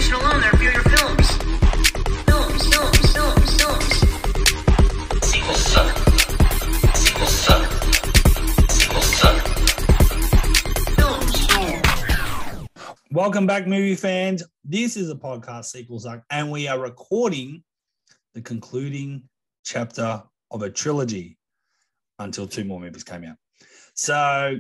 mention alone, there are future films. Films. Sequels suck. Welcome back, movie fans. This is a podcast, Sequels Suck, and we are recording the concluding chapter of a trilogy until two more movies came out. So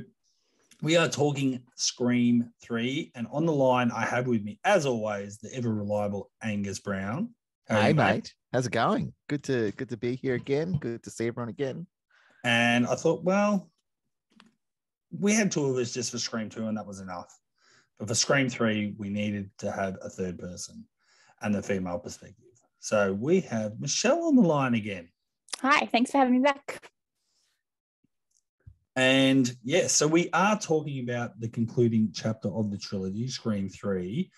we are talking Scream 3, and on the line I have with me, as always, the ever-reliable Angus Brown. Hey, mate. How's it going? Good to be here again. Good to see everyone again. And I thought, well, we had two of us just for Scream 2, and that was enough. But for Scream 3, we needed to have a third person and the female perspective. So we have Michelle on the line again. Hi, thanks for having me back. And yes, so we are talking about the concluding chapter of the trilogy, Scream 3,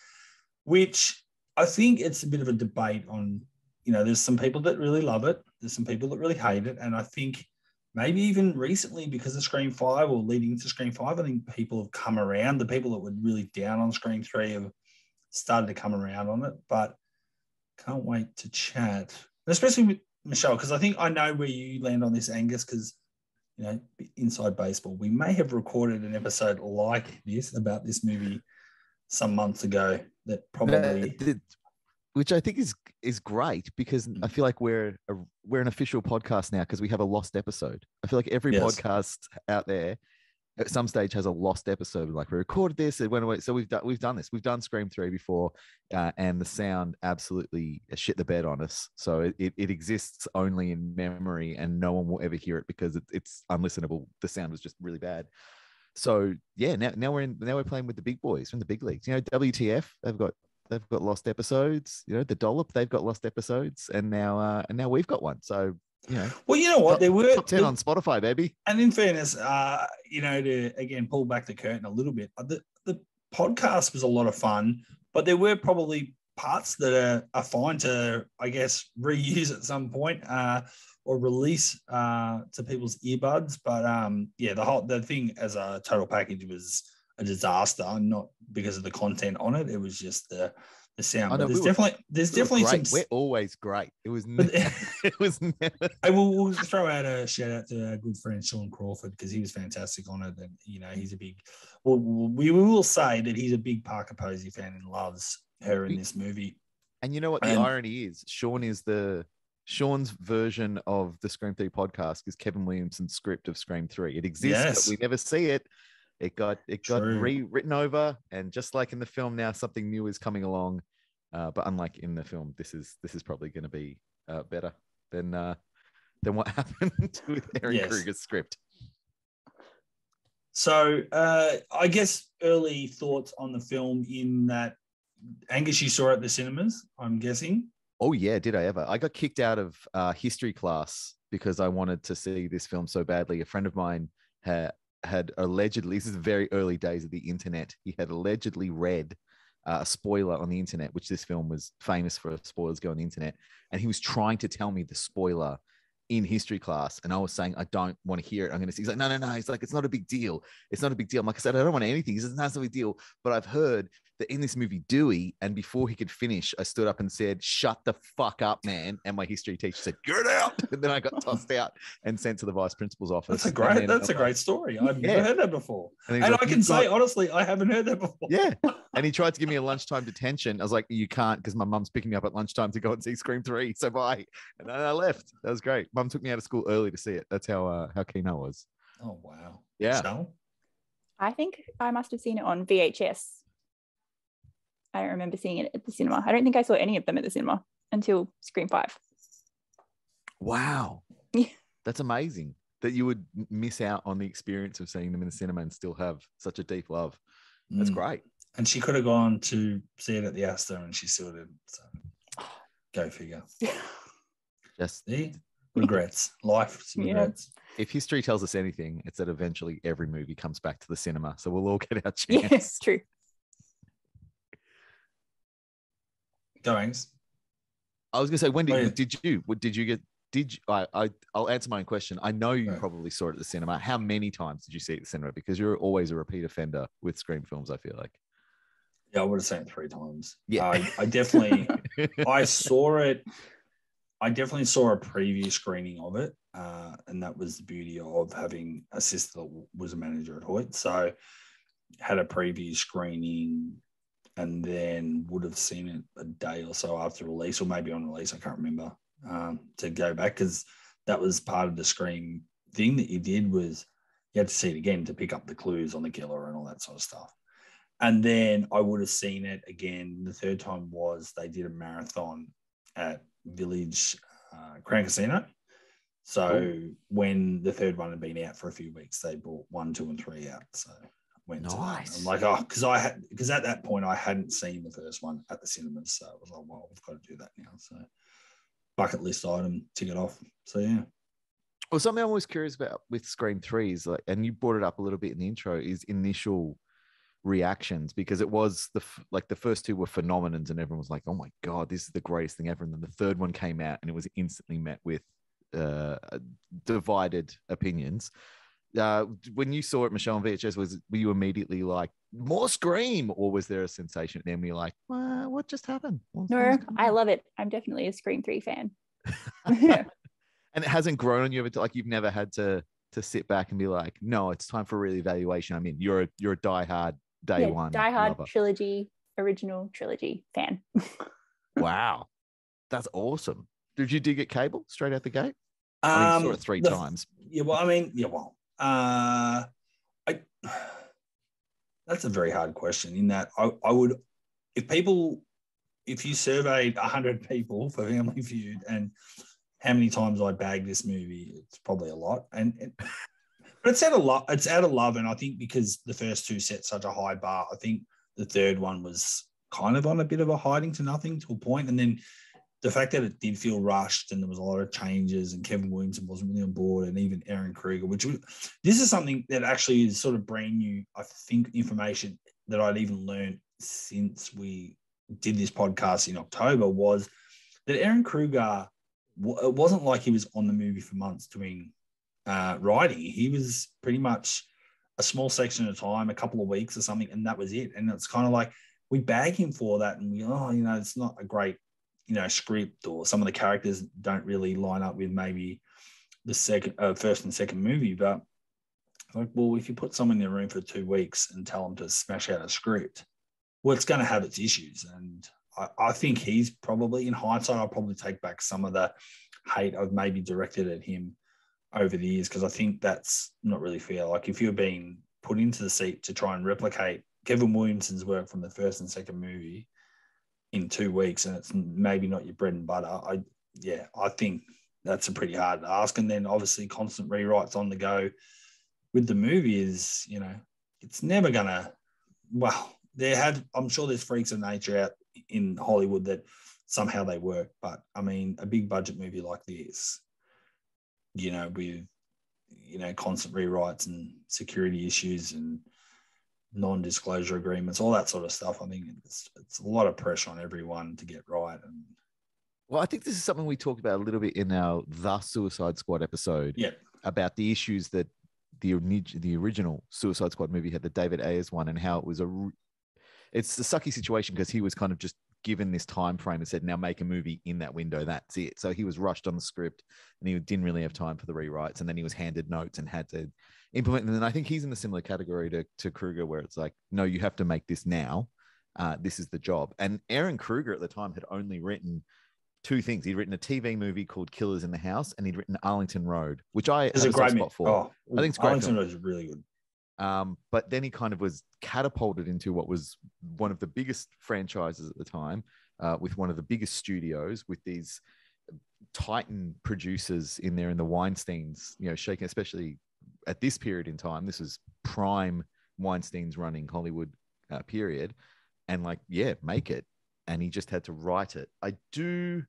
which I think it's a bit of a debate on, there's some people that really love it. There's some people that really hate it. And I think maybe even recently, because of Scream 5 or leading into Scream 5, I think people have come around. The people that were really down on Scream 3 have started to come around on it. But can't wait to chat, especially with Michelle, because I think I know where you land on this, Angus, because, inside baseball, we may have recorded an episode like this about this movie some months ago that probably... Which I think is great, because I feel like we're an official podcast now because we have a lost episode. I feel like every podcast out there at some stage has a lost episode. Like, we recorded this, it went away. So we've done this. We've done Scream 3 before, and the sound absolutely shit the bed on us. So it exists only in memory, and no one will ever hear it because it's unlistenable. The sound was just really bad. So yeah, now we're playing with the big boys from the big leagues. WTF, they've got lost episodes. The Dollop, they've got lost episodes, and now we've got one. So well, you know what, there were top 10 on Spotify, baby. And in fairness, to again pull back the curtain a little bit, the podcast was a lot of fun, but there were probably parts that are fine to, I guess, reuse at some point or release to people's earbuds. But the thing as a total package was a disaster, not because of the content on it. It was just the sound. But there's definitely some. We're always great. It was never. We'll throw out a shout out to our good friend Sean Crawford, because he was fantastic on it, and he's a big. Well, we will say that he's a big Parker Posey fan and loves her in this movie. And you know what the irony is? Sean's version of the Scream 3 podcast is Kevin Williamson's script of Scream 3. It exists, but we never see it. It got rewritten over, and just like in the film now, something new is coming along. But unlike in the film, this is probably going to be better than what happened with Erin Kruger's script. So I guess early thoughts on the film, in that, Angus, you saw it at the cinemas, I'm guessing. Oh yeah, did I ever? I got kicked out of history class because I wanted to see this film so badly. A friend of mine had allegedly, this is the very early days of the internet, he had allegedly read a spoiler on the internet, which this film was famous for spoilers go on the internet, and he was trying to tell me the spoiler in history class, and I was saying, I don't want to hear it. I'm going to see. He's like, no. He's like, it's not a big deal. It's not a big deal. I'm like, I said, I don't want anything. He says, no, it's not a big deal. But I've heard that in this movie, Dewey, and before he could finish, I stood up and said, shut the fuck up, man. And my history teacher said, get out. And then I got tossed out and sent to the vice principal's office. That's a great story. I've never heard that before. And I can say, honestly, I haven't heard that before. Yeah. And he tried to give me a lunchtime detention. I was like, you can't, because my mum's picking me up at lunchtime to go and see Scream 3. So bye. And then I left. That was great. Mum took me out of school early to see it. That's how keen I was. Oh, wow. Yeah. Michelle? I think I must have seen it on VHS. I don't remember seeing it at the cinema. I don't think I saw any of them at the cinema until Scream 5. Wow. Yeah. That's amazing that you would miss out on the experience of seeing them in the cinema and still have such a deep love. That's great. And she could have gone to see it at the Astor, and she still didn't. So go figure. Just regrets. Life's regrets. If history tells us anything, it's that eventually every movie comes back to the cinema. So we'll all get our chance. Yes, true. Go, Angus. I was going to say, when I'll answer my own question. I know you probably saw it at the cinema. How many times did you see it at the cinema? Because you're always a repeat offender with Scream films, I feel like. Yeah, I would have seen it 3 times. Yeah. I definitely, I saw it. I definitely saw a preview screening of it, and that was the beauty of having a sister that was a manager at Hoyt. So had a preview screening, and then would have seen it a day or so after release, or maybe on release. I can't remember, to go back, because that was part of the Scream thing that you did, was you had to see it again to pick up the clues on the killer and all that sort of stuff. And then I would have seen it again. The third time was they did a marathon at Village Crown Casino. So when the third one had been out for a few weeks, they brought 1, 2, and 3 out. So I went to that. Nice. I'm like, because at that point I hadn't seen the first one at the cinemas. So I was like, well, we've got to do that now. So bucket list item, tick it off. So yeah. Well, something I'm always curious about with Scream 3 is like, and you brought it up a little bit in the intro, is initial reactions, because it was the first 2 were phenomenons and everyone was like, oh my God, this is the greatest thing ever. And then the third one came out and it was instantly met with divided opinions. When you saw it, Michelle, on VHS, were you immediately like, more Scream, or was there a sensation at the end where you're like, what just happened? No, I love it. I'm definitely a Scream 3 fan. And it hasn't grown on you, like you've never had to sit back and be like, no, it's time for reevaluation. I mean, you're a diehard day one. Diehard lover. trilogy, original trilogy fan. Wow, that's awesome. Did you dig it cable straight out the gate? I mean, saw it 3 times. Yeah, well, I mean, yeah, well, that's a very hard question. In that, I would, if you surveyed 100 people for Family Feud and how many times I bagged this movie, it's probably a lot. But it's out of love, and I think because the first 2 set such a high bar, I think the third one was kind of on a bit of a hiding to nothing to a point. And then the fact that it did feel rushed and there was a lot of changes and Kevin Williamson wasn't really on board, and even Erin Kruger, this is something that actually is sort of brand new, I think, information that I'd even learned since we did this podcast in October, was that Erin Kruger, it wasn't like he was on the movie for months doing writing. He was pretty much a small section at a time, a couple of weeks or something, and that was it. And it's kind of like we bag him for that, and it's not a great, script, or some of the characters don't really line up with maybe the first and second movie. But like, well, if you put someone in their room for 2 weeks and tell them to smash out a script, well, it's going to have its issues. And I think he's probably, in hindsight, I'll probably take back some of the hate I've maybe directed at him over the years, because I think that's not really fair. Like, if you're being put into the seat to try and replicate Kevin Williamson's work from the first and second movie in 2 weeks, and it's maybe not your bread and butter, I think that's a pretty hard ask. And then obviously constant rewrites on the go with the movie is, it's never gonna, well, I'm sure there's freaks of nature out in Hollywood that somehow they work. But I mean, a big budget movie like this, with, constant rewrites and security issues and non-disclosure agreements, all that sort of stuff, I think it's a lot of pressure on everyone to get right. And well, I think this is something we talked about a little bit in our The Suicide Squad episode, about the issues that the original Suicide Squad movie had, the David Ayers one, and how it was it's a sucky situation because he was kind of just given this time frame and said, now make a movie in that window. That's it. So he was rushed on the script and he didn't really have time for the rewrites. And then he was handed notes and had to implement. And then I think he's in the similar category to Kruger, where it's like, no, you have to make this now. This is the job. And Erin Kruger at the time had only written 2 things. He'd written a TV movie called Killers in the House, and he'd written Arlington Road, which I have a soft spot for. I think it's great. Arlington Road is really good. But then he kind of was catapulted into what was one of the biggest franchises at the time, with one of the biggest studios, with these titan producers in there, in the Weinsteins, shaking, especially at this period in time. This is prime Weinstein's running Hollywood period. And make it. And he just had to write it. I do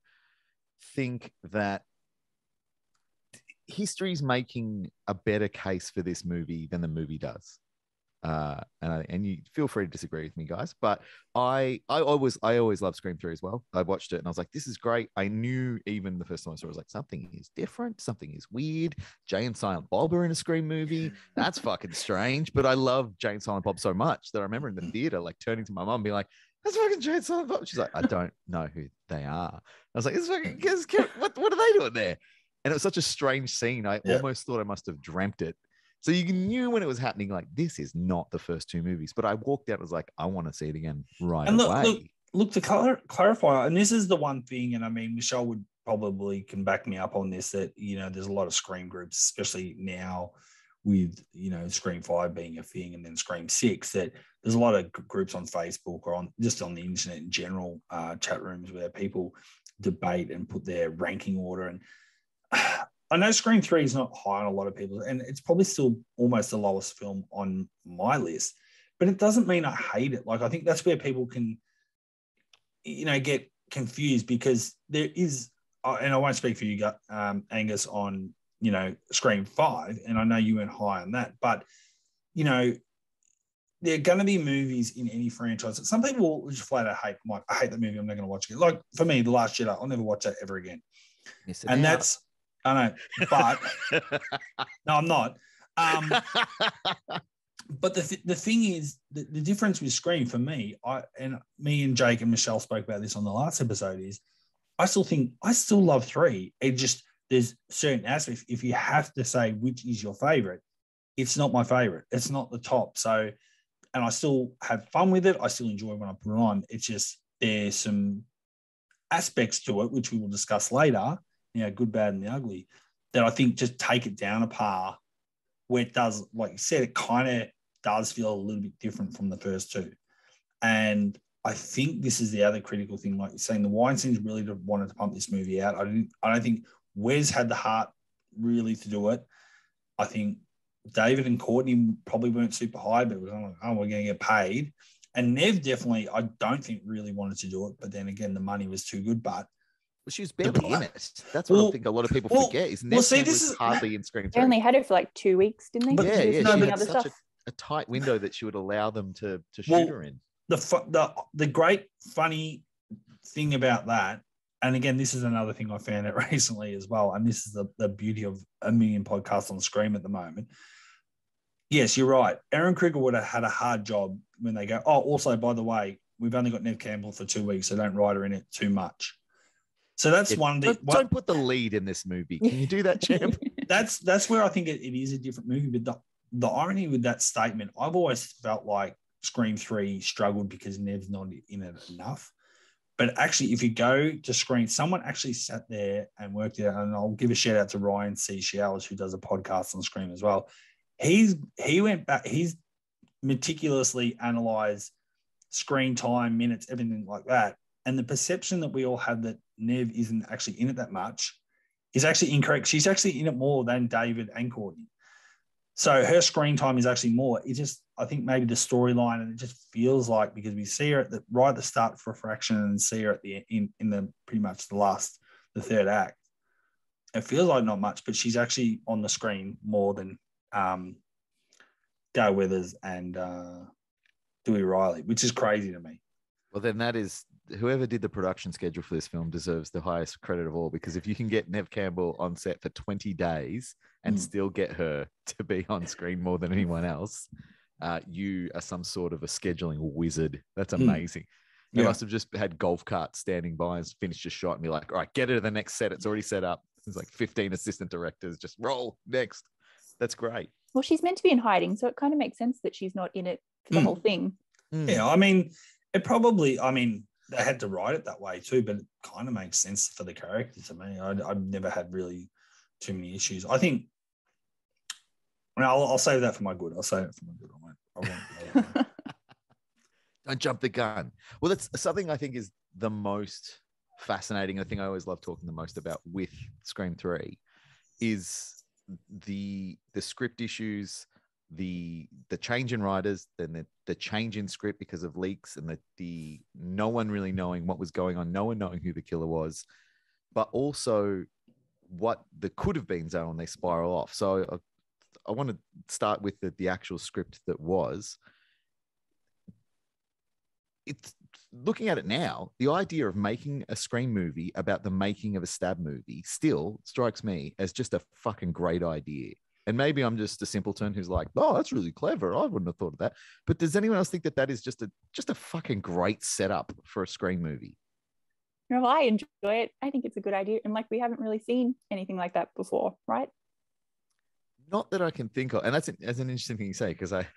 think that history's making a better case for this movie than the movie does. And you feel free to disagree with me, guys, but I always loved Scream 3 as well. I watched it and I was like, this is great. I knew even the first time I saw it, I was like, something is different, something is weird. Jay and Silent Bob are in a Scream movie. That's fucking strange. But I love Jay and Silent Bob so much that I remember in the theater, like turning to my mom and being like, that's fucking Jay and Silent Bob. She's like, I don't know who they are. I was like, what are they doing there? And it was such a strange scene. I almost thought I must have dreamt it. So you knew when it was happening, like, this is not the first two movies. But I walked out and was like, I want to see it again right away. Look, to clarify, and this is the one thing, and I mean, Michelle would probably can back me up on this, that, you know, there's a lot of Scream groups, especially now with, you know, Scream 5 being a thing and then Scream 6, that there's a lot of groups on Facebook or on just on the internet in general, chat rooms where people debate and put their ranking order. And I know Scream 3 is not high on a lot of people, and it's probably still almost the lowest film on my list, but it doesn't mean I hate it. Like, I think that's where people can, you know, get confused, because there is, and I won't speak for you, Angus, on, you know, Scream 5, and I know you went high on that, but, you know, there are going to be movies in any franchise that some people will just flat out hate. Like, I hate that movie, I'm not going to watch it. Like, for me, The Last Jedi, I'll never watch that ever again. And that's, I know, but no, I'm not. But the thing is, the difference with Scream for me, me and Jake and Michelle spoke about this on the last episode, is I still love 3. It just, there's certain aspects. If you have to say which is your favorite, it's not my favorite. It's not the top. So, and I still have fun with it. I still enjoy when I put it on. It's just, there's some aspects to it, which we will discuss later, you know, good, bad, and the ugly, that I think just take it down a par, where it does, like you said, it kind of does feel a little bit different from the first two. And I think this is the other critical thing, like you're saying, the Weinsteins really wanted to pump this movie out. I don't think Wes had the heart really to do it. I think David and Courtney probably weren't super high, but it was like, oh, we're going to get paid. And Nev definitely, I don't think really wanted to do it. But then again, the money was too good. But well, she was barely in it. That's what I think a lot of people forget. Is Nev was hardly in Scream 3. They only had her for like 2 weeks, didn't they? Yeah. No, she had such a tight window that she would allow them to shoot her in. The great funny thing about that, and again, this is another thing I found out recently as well, and this is the beauty of a million podcasts on Scream at the moment. Yes, you're right. Erin Kruger would have had a hard job when they go, oh, also, by the way, we've only got Nev Campbell for 2 weeks, so don't write her in it too much. So that's one thing. Don't put the lead in this movie. Can you do that, champ? That's where I think it is a different movie. But the irony with that statement, I've always felt like Scream 3 struggled because Nev's not in it enough. But actually, if you go to Scream, someone actually sat there and worked it out, and I'll give a shout out to Ryan C. Showers, who does a podcast on Scream as well. He went back, he's meticulously analyzed screen time, minutes, everything like that. And the perception that we all have that Nev isn't actually in it that much is actually incorrect. She's actually in it more than David and Courtney. So her screen time is actually more. It just, I think maybe the storyline, and it just feels like, because we see her right at the start for a fraction and see her at the in the pretty much the third act. It feels like not much, but she's actually on the screen more than Gail Weathers and Dewey Riley, which is crazy to me. Well, then that is, whoever did the production schedule for this film deserves the highest credit of all, because if you can get Nev Campbell on set for 20 days and still get her to be on screen more than anyone else, you are some sort of a scheduling wizard. That's amazing. They must have just had golf carts standing by and finished a shot and be like, all right, get her to the next set. It's already set up. There's like 15 assistant directors. Just roll next. That's great. Well, she's meant to be in hiding, so it kind of makes sense that she's not in it for the whole thing. Yeah, I mean, they had to write it that way too, but it kind of makes sense for the character to me. I've never had really too many issues. I think, I'll save that for my good. I won't. Don't jump the gun. Well, that's something I think is the most fascinating. I think I always love talking the most about with Scream 3 is the script issues, the change in writers, then the change in script because of leaks, and the no one really knowing what was going on, no one knowing who the killer was, but also what the could have been zone when they spiral off. So I want to start with the actual script that was. It's looking at it now, the idea of making a Scream movie about the making of a Stab movie still strikes me as just a fucking great idea. And maybe I'm just a simpleton who's like, oh, that's really clever. I wouldn't have thought of that. But does anyone else think that is just a fucking great setup for a Scream movie? No, I enjoy it. I think it's a good idea. And like, we haven't really seen anything like that before, right? Not that I can think of. And that's an interesting thing you say, because I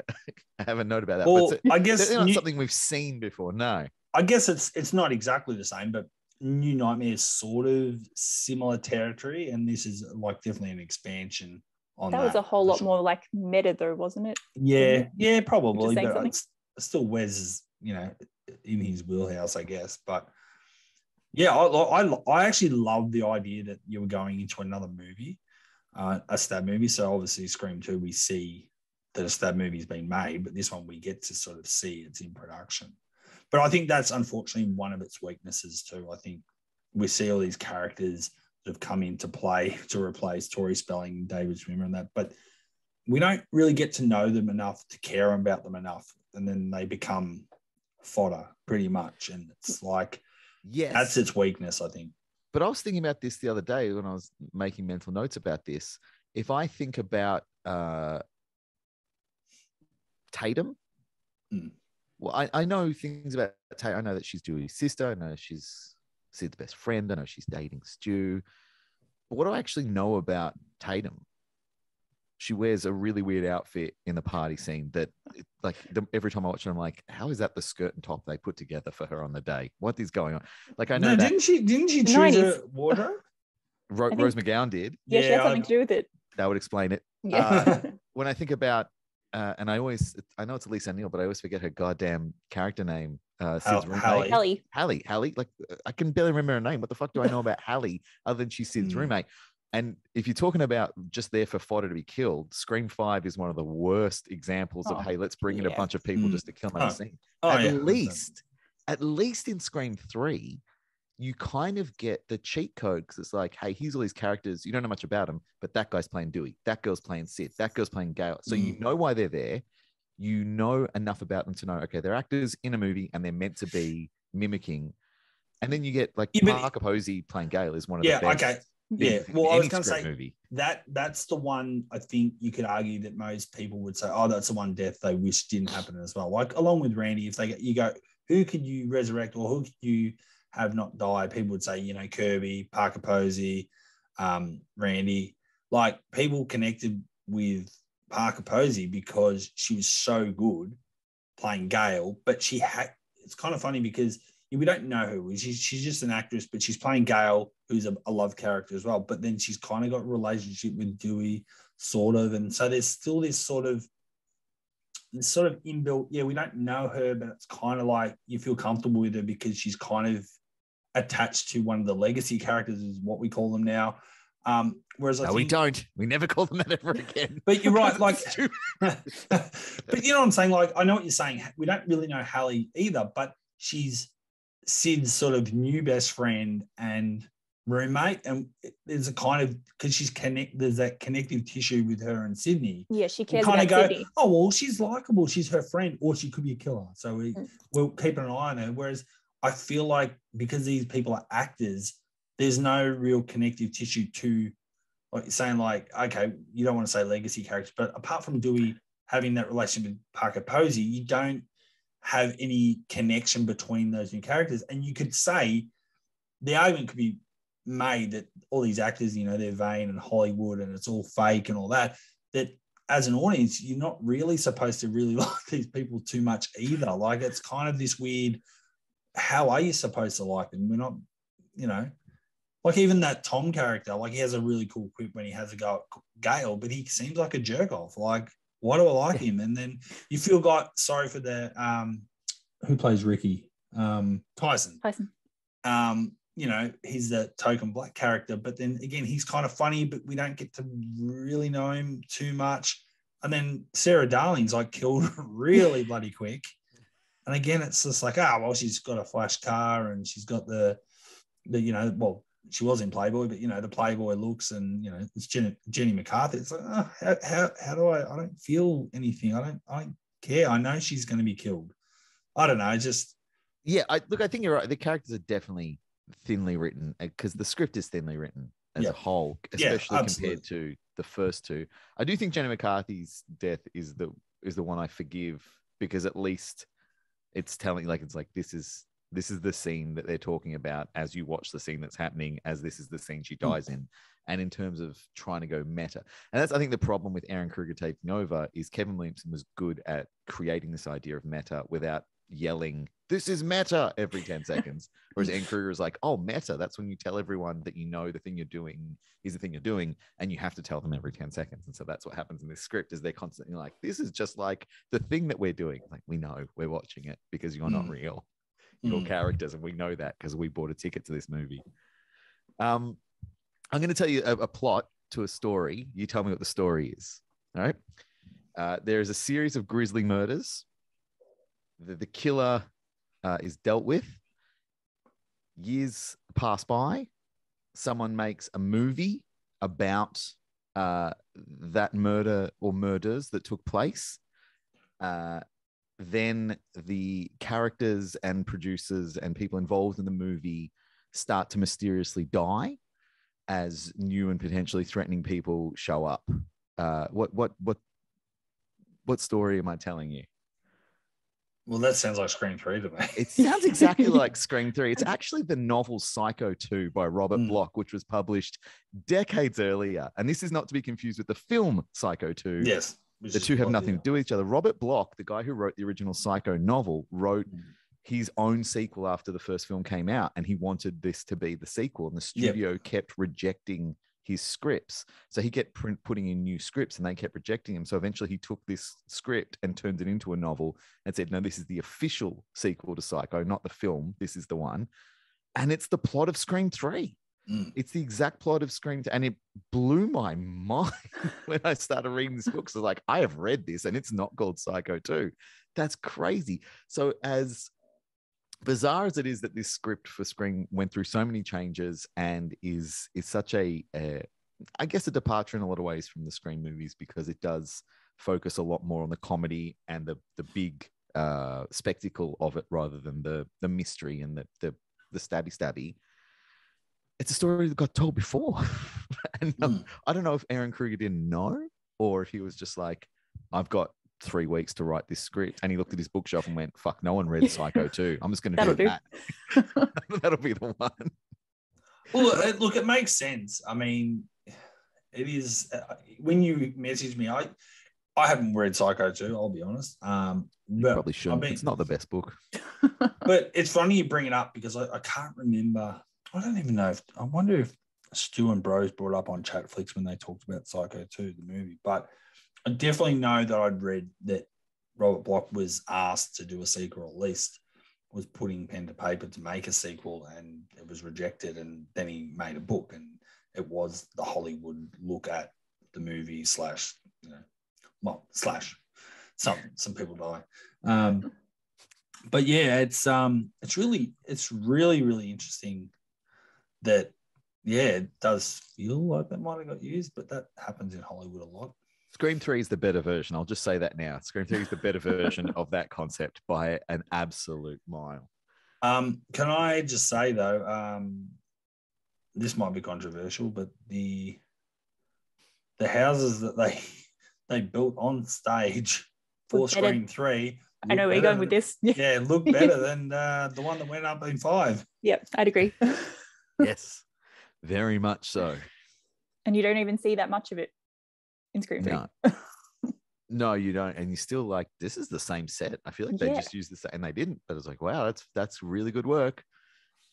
have a note about that. Well, but I guess it's not something we've seen before. No. I guess it's not exactly the same, but New Nightmare is sort of similar territory, and this is like definitely an expansion on that. That was a whole lot sure. more like meta, though, wasn't it? Yeah, probably. Just saying But something. it's still Wes is, in his wheelhouse, I guess. But yeah, I actually love the idea that you were going into another movie, a Stab movie. So obviously, Scream 2, we see that a Stab movie has been made, but this one we get to sort of see it's in production. But I think that's unfortunately one of its weaknesses too. I think we see all these characters that have come into play to replace Tori Spelling, David Schwimmer, and that, but we don't really get to know them enough to care about them enough, and then they become fodder pretty much. And it's like, yes, that's its weakness, I think. But I was thinking about this the other day when I was making mental notes about this. If I think about Tatum. Well, I know things about Tatum. I know that she's Dewey's sister. I know she's Sid's best friend. I know she's dating Stu. But what do I actually know about Tatum? She wears a really weird outfit in the party scene that, like, every time I watch it, I'm like, how is that the skirt and top they put together for her on the day? What is going on? Like, I know that didn't she choose 90s. her wardrobe? Rose McGowan did. Yeah, she had something to do with it. That would explain it. Yeah. When I think about, and I know it's Elise O'Neill, but I always forget her goddamn character name. Sid's roommate. Hallie. Like, I can barely remember her name. What the fuck do I know about Hallie other than she's Sid's roommate? And if you're talking about just there for fodder to be killed, Scream 5 is one of the worst examples of, hey, let's bring in a bunch of people just to kill another scene. At least in Scream 3, you kind of get the cheat code, because it's like, hey, here's all these characters. You don't know much about them, but that guy's playing Dewey. That girl's playing Sid. That girl's playing Gail. So you know why they're there. You know enough about them to know, okay, they're actors in a movie and they're meant to be mimicking. And then you get like Parker Posey playing Gail is one of the best. Okay. Yeah, well, I was going to say movie. that's the one I think you could argue that most people would say, oh, that's the one death they wish didn't happen as well. Like, along with Randy, if you go, who could you resurrect or who could you have not die? People would say, Kirby, Parker Posey, Randy. Like, people connected with Parker Posey because she was so good playing Gail, but it's kind of funny because we don't know who she's just an actress, but she's playing Gail, who's a love character as well. But then she's kind of got a relationship with Dewey, sort of. And so there's still this sort of inbuilt, we don't know her, but it's kind of like you feel comfortable with her because she's kind of attached to one of the legacy characters, is what we call them now. Whereas we don't. We never call them that ever again. But you're right. Like, but you know what I'm saying? Like, I know what you're saying. We don't really know Hallie either, but she's Sid's sort of new best friend and roommate, and there's a kind of, because there's that connective tissue with her and Sydney. Yeah, she cares kind about of go, Sydney. oh well, she's likable, she's her friend, or she could be a killer. So we'll keep an eye on her. Whereas I feel like because these people are actors, there's no real connective tissue to, like you're saying, like, okay, you don't want to say legacy characters, but apart from Dewey having that relationship with Parker Posey, you don't have any connection between those new characters. And you could say the argument could be made that all these actors, they're vain and Hollywood and it's all fake and all that as an audience, you're not really supposed to really like these people too much either. Like, it's kind of this weird, how are you supposed to like them? We're not, like even that Tom character, like he has a really cool quip when he has a go at Gail, but he seems like a jerk off. Like, why do I like him? And then you feel sorry for the who plays Ricky? Tyson. He's the token black character, but then again, he's kind of funny, but we don't get to really know him too much. And then Sarah Darling's like killed really bloody quick. And again, it's just like, she's got a flash car and she's got the she was in Playboy, but the Playboy looks, and it's Jenny McCarthy. It's like, how do I don't feel anything. I don't care. I know she's going to be killed. I don't know. Just I think you're right. The characters are definitely thinly written because the script is thinly written as a whole, especially compared to the first two. I do think Jenny McCarthy's death is the one I forgive, because at least it's telling, like, it's like this is the scene that they're talking about as you watch the scene that's happening, as this is the scene she dies in. And in terms of trying to go meta, and that's, I think, the problem with Aaron Kruger taking over, is Kevin Williamson was good at creating this idea of meta without yelling, "This is meta," every 10 seconds. Whereas Aaron Kruger is like, "Oh, meta, that's when you tell everyone that the thing you're doing is the thing you're doing, and you have to tell them every 10 seconds. And so that's what happens in this script, is they're constantly like, "This is just like the thing that we're doing." Like, we know we're watching it because you're not real. Your characters, and we know that because we bought a ticket to this movie. I'm going to tell you a plot to a story. You tell me what the story is. All right. There is a series of grisly murders. The killer is dealt with. Years pass by. Someone makes a movie about that murder or murders that took place. Then the characters and producers and people involved in the movie start to mysteriously die as new and potentially threatening people show up. What story am I telling you? Well, that sounds like Scream 3 to me. It sounds exactly like Scream 3. It's actually the novel Psycho 2 by Robert Bloch, which was published decades earlier. And this is not to be confused with the film Psycho 2. Yes. The two have nothing to do with each other. Robert Bloch, the guy who wrote the original Psycho novel, wrote his own sequel after the first film came out, and he wanted this to be the sequel, and the studio kept rejecting his scripts. So he kept putting in new scripts, and they kept rejecting him. So eventually he took this script and turned it into a novel and said, "No, this is the official sequel to Psycho, not the film. This is the one." And it's the plot of Scream 3. It's the exact plot of Scream 3. And it blew my mind when I started reading this book. So I was like, I have read this, and it's not called Psycho 2. That's crazy. So as bizarre as it is that this script for Scream went through so many changes and is such I guess a departure in a lot of ways from the Scream movies, because it does focus a lot more on the comedy and the big spectacle of it rather than the mystery and the stabby. It's a story that got told before. And I don't know if Aaron Kruger didn't know, or if he was just like, I've got 3 weeks to write this script. And he looked at his bookshelf and went, fuck, no one read Psycho 2. I'm just going to do that. That'll be the one. Well, look, it makes sense. I mean, it is, when you messaged me, I haven't read Psycho 2, I'll be honest. You probably shouldn't. It's not the best book. But it's funny you bring it up, because I can't remember. I don't even know I wonder if Stu and Bros brought up on Chatflix when they talked about Psycho 2, the movie. But I definitely know that I'd read that Robert Bloch was asked to do a sequel, or at least was putting pen to paper to make a sequel, and it was rejected. And then he made a book, and it was the Hollywood look at the movie slash some people die. But yeah, it's really really interesting that, it does feel like that might have got used, but that happens in Hollywood a lot. Scream 3 is the better version. I'll just say that now. Scream 3 is the better version of that concept by an absolute mile. Can I just say, though, this might be controversial, but the houses that they built on stage for Scream 3. I know where you're going with this. Yeah, look better than the one that went up in 5. Yep, I'd agree. Yes, very much so. And you don't even see that much of it in Scream 3. No, you don't. And you still like, this is the same set. I feel like they just used the same, and they didn't. But it's like, wow, that's really good work.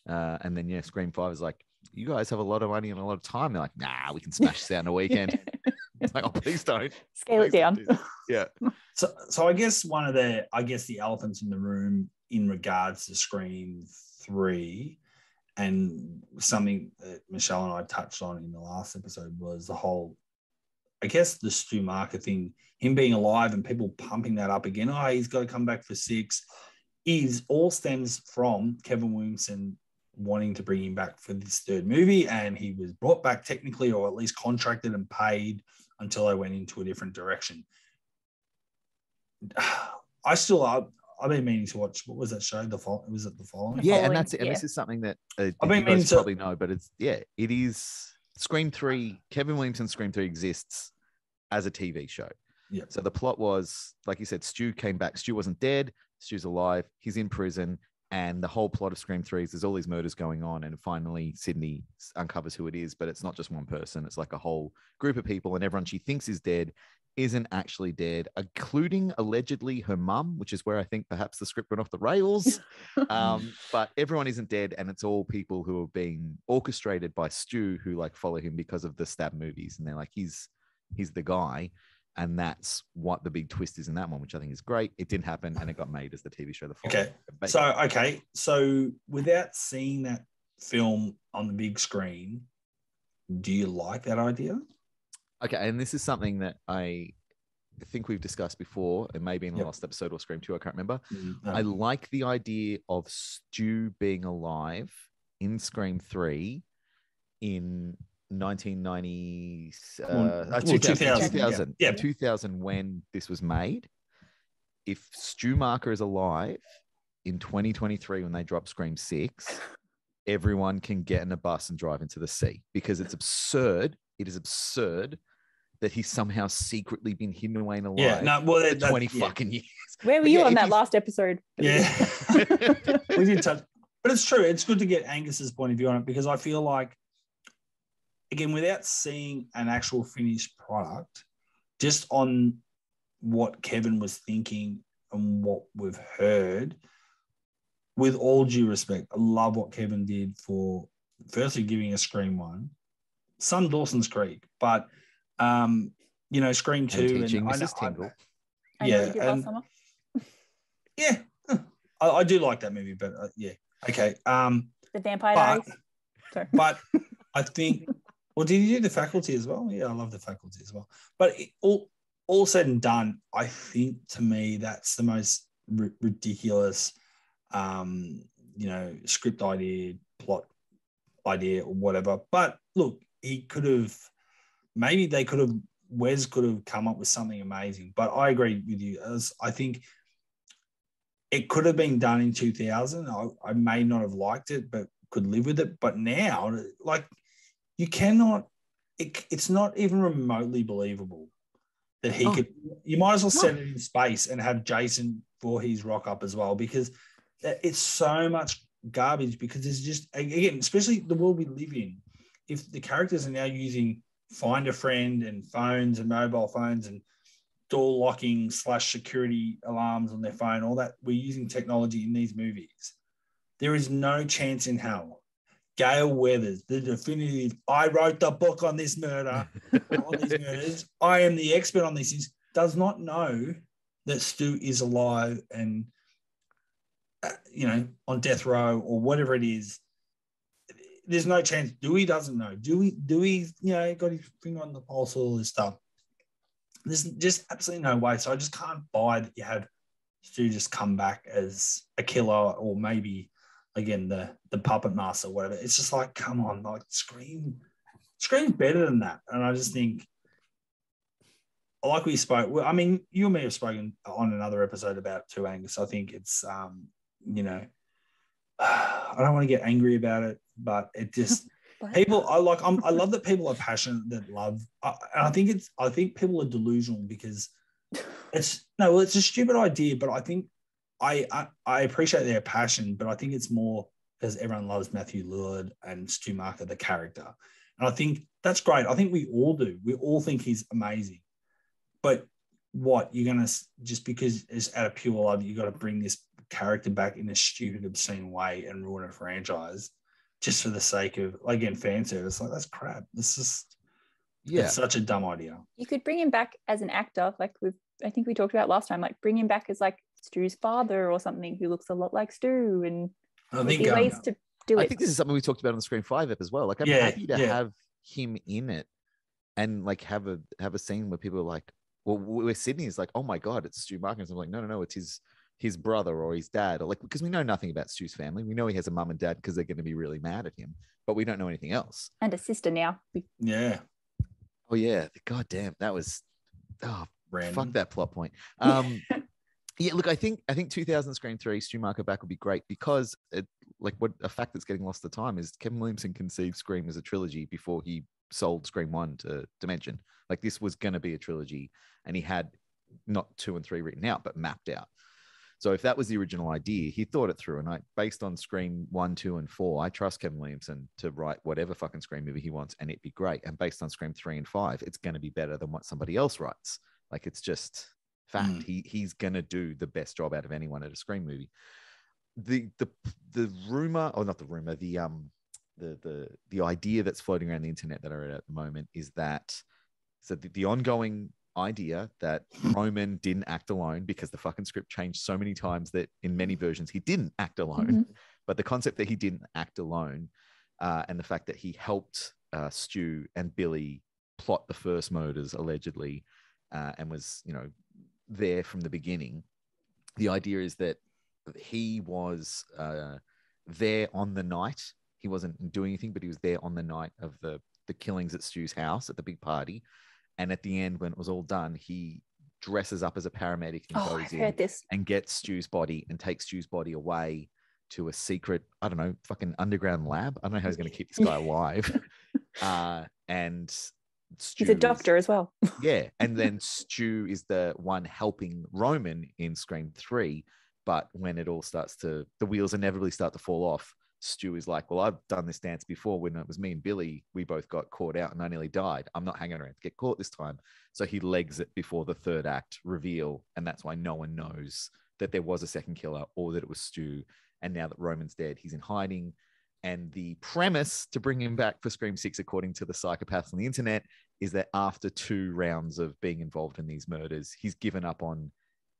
And then, Scream 5 is like, you guys have a lot of money and a lot of time. They're like, nah, we can smash this out in a weekend. It's like, oh, please don't. Scale it down. Yeah. So I guess one of the elephants in the room in regards to Scream 3, and something that Michelle and I touched on in the last episode, was the whole, I guess, the Stu Marker thing, him being alive and people pumping that up again. Oh, he's got to come back for 6. All stems from Kevin Williamson wanting to bring him back for this third movie, and he was brought back technically, or at least contracted and paid until they went into a different direction. I've been meaning to watch. What was that show? Was it The Following? Yeah, Following, and that's it. And yeah. this is something that I've you been meaning guys to- probably know, but it is Scream 3. Kevin Williamson's Scream 3 exists as a TV show. Yeah. So the plot was, like you said, Stu came back. Stu wasn't dead. Stu's alive. He's in prison. And the whole plot of Scream 3 is there's all these murders going on. And finally, Sydney uncovers who it is, but it's not just one person. It's like a whole group of people. And everyone she thinks is dead isn't actually dead, including allegedly her mum, which is where I think perhaps the script went off the rails. But everyone isn't dead. And it's all people who are being orchestrated by Stu, who like follow him because of the stab movies. And they're like, he's the guy. And that's what the big twist is in that one, which I think is great. It didn't happen, and it got made as the TV show. The Following. So without seeing that film on the big screen, do you like that idea? Okay, and this is something that I think we've discussed before, and maybe in the last episode or Scream 2, I can't remember. I like the idea of Stu being alive in Scream 3 in 1990, 2000, Yeah. 2000 when this was made. If Stu Marker is alive in 2023 when they drop Scream 6, everyone can get in a bus and drive into the sea, because it's absurd. It is absurd that he's somehow secretly been hidden away and alive for 20 fucking years. Where were you on that last episode? Yeah. We did touch, but it's true. It's good to get Angus's point of view on it, because I feel like, again, without seeing an actual finished product, just on what Kevin was thinking and what we've heard, with all due respect, I love what Kevin did for firstly giving a Scream 1, some Dawson's Creek, but Scream 2 and teaching and Mrs. Tingle. I know you did last summer. Yeah, I do like that movie, but okay. The Vampire Diaries. Sorry. But I think. Well, did you do The Faculty as well? Yeah, I love The Faculty as well. But all said and done, I think to me that's the most ridiculous, script idea, plot idea, or whatever. But look, Wes could have come up with something amazing. But I agree with you. I think it could have been done in 2000. I may not have liked it, but could live with it. But now, like, you cannot, it's not even remotely believable that he could. You might as well set it in space and have Jason Voorhees rock up as well, because it's so much garbage. Because it's just, again, especially the world we live in, if the characters are now using Find a Friend and phones and mobile phones and door locking / security alarms on their phone, all that, we're using technology in these movies. There is no chance in hell Gale Weathers, the definitive, I wrote the book on this murder, on these murders, I am the expert on these things, does not know that Stu is alive and, on death row or whatever it is. There's no chance. Dewey doesn't know. Dewey, got his finger on the pulse, all this stuff. There's just absolutely no way. So I just can't buy that you have Stu just come back as a killer, or maybe, again, the puppet master, or whatever. It's just like, come on, like Scream's better than that. And I just think, like we spoke, well, I mean, you and me have spoken on another episode about Two Angus. I think it's, I don't want to get angry about it, but it just people. I love that people are passionate, that love. And I think people are delusional, because it's a stupid idea, but I think. I appreciate their passion, but I think it's more because everyone loves Matthew Lillard and Stu Marker, the character. And I think that's great. I think we all do. We all think he's amazing. But what, you're going to, just because it's out of pure love, you got to bring this character back in a stupid, obscene way and ruin a franchise just for the sake of, again, fan service. Like, that's crap. It's just, it's such a dumb idea. You could bring him back as an actor, like I think we talked about last time, like bring him back as like Stu's father or something, who looks a lot like Stu, and I think ways to do it. I think this is something we talked about on the Scream 5 ep as well. Like, I'm happy to have him in it, and like have a scene where people are like, well, where Sydney is like, oh my god, it's Stu Marker. I'm like, no, it's his his brother or his dad, or like, because we know nothing about Stu's family. We know he has a mum and dad because they're going to be really mad at him, but we don't know anything else. And a sister now. Yeah. Oh yeah, god damn, that was Random. fuck that plot point. Yeah, look, I think 2000 Scream 3 Stu Macher back would be great because a fact that's getting lost at the time is Kevin Williamson conceived Scream as a trilogy before he sold Scream 1 to Dimension. Like, this was going to be a trilogy, and he had not 2 and 3 written out, but mapped out. So if that was the original idea, he thought it through. And based on Scream 1, 2, and 4, I trust Kevin Williamson to write whatever fucking Scream movie he wants, and it'd be great. And based on Scream 3 and 5, it's going to be better than what somebody else writes. Like, it's just fact. He's going to do the best job out of anyone at a Scream movie. The rumor, or not the rumor, the idea that's floating around the internet that I read at the moment is that the ongoing idea that Roman didn't act alone, because the fucking script changed so many times that in many versions he didn't act alone. But the concept that he didn't act alone, and the fact that he helped Stu and Billy plot the first murders allegedly, and was, there from the beginning. The idea is that he was there on the night. He wasn't doing anything, but he was there on the night of the killings at Stu's house at the big party. And at the end, when it was all done, he dresses up as a paramedic and goes in and gets Stu's body and takes Stu's body away to a secret, I don't know, fucking underground lab. I don't know how he's going to keep this guy alive. And Stu he's a doctor as well. Yeah. And then Stu is the one helping Roman in Scream 3. But when it all starts the wheels inevitably start to fall off, Stu is like, well, I've done this dance before when it was me and Billy. We both got caught out and I nearly died. I'm not hanging around to get caught this time. So he legs it before the third act reveal. And that's why no one knows that there was a second killer or that it was Stu. And now that Roman's dead, he's in hiding. And the premise to bring him back for Scream 6, according to the psychopaths on the internet, is that after 2 rounds of being involved in these murders, he's given up on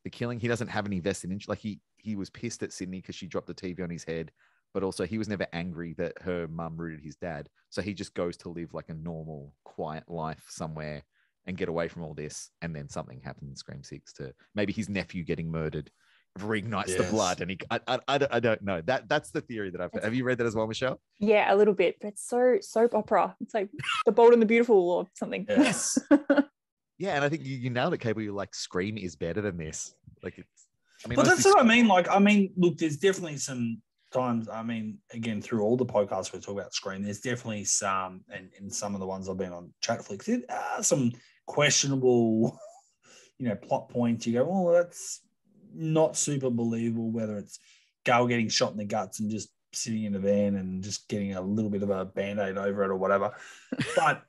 the killing. He doesn't have any vested interest. Like, he was pissed at Sydney because she dropped the TV on his head. But also he was never angry that her mum rooted his dad. So he just goes to live like a normal, quiet life somewhere and get away from all this. And then something happened in Scream 6 to maybe his nephew getting murdered reignites the blood. And I don't know. That's the theory that I've heard. Have you read that as well, Michelle? Yeah, a little bit. But it's so soap opera. It's like The Bold and the Beautiful or something. Yes. Yeah, and I think you nailed it, Cable. You're like, Scream is better than this. Like, it's. I mean, but that's what I mean. Like, look, there's definitely some times, again, through all the podcasts we talk about Scream, there's definitely some, and in some of the ones I've been on Chatflix, there are some questionable, plot points. You go, oh, that's not super believable, whether it's Gal getting shot in the guts and just sitting in a van and just getting a little bit of a Band-Aid over it or whatever. But,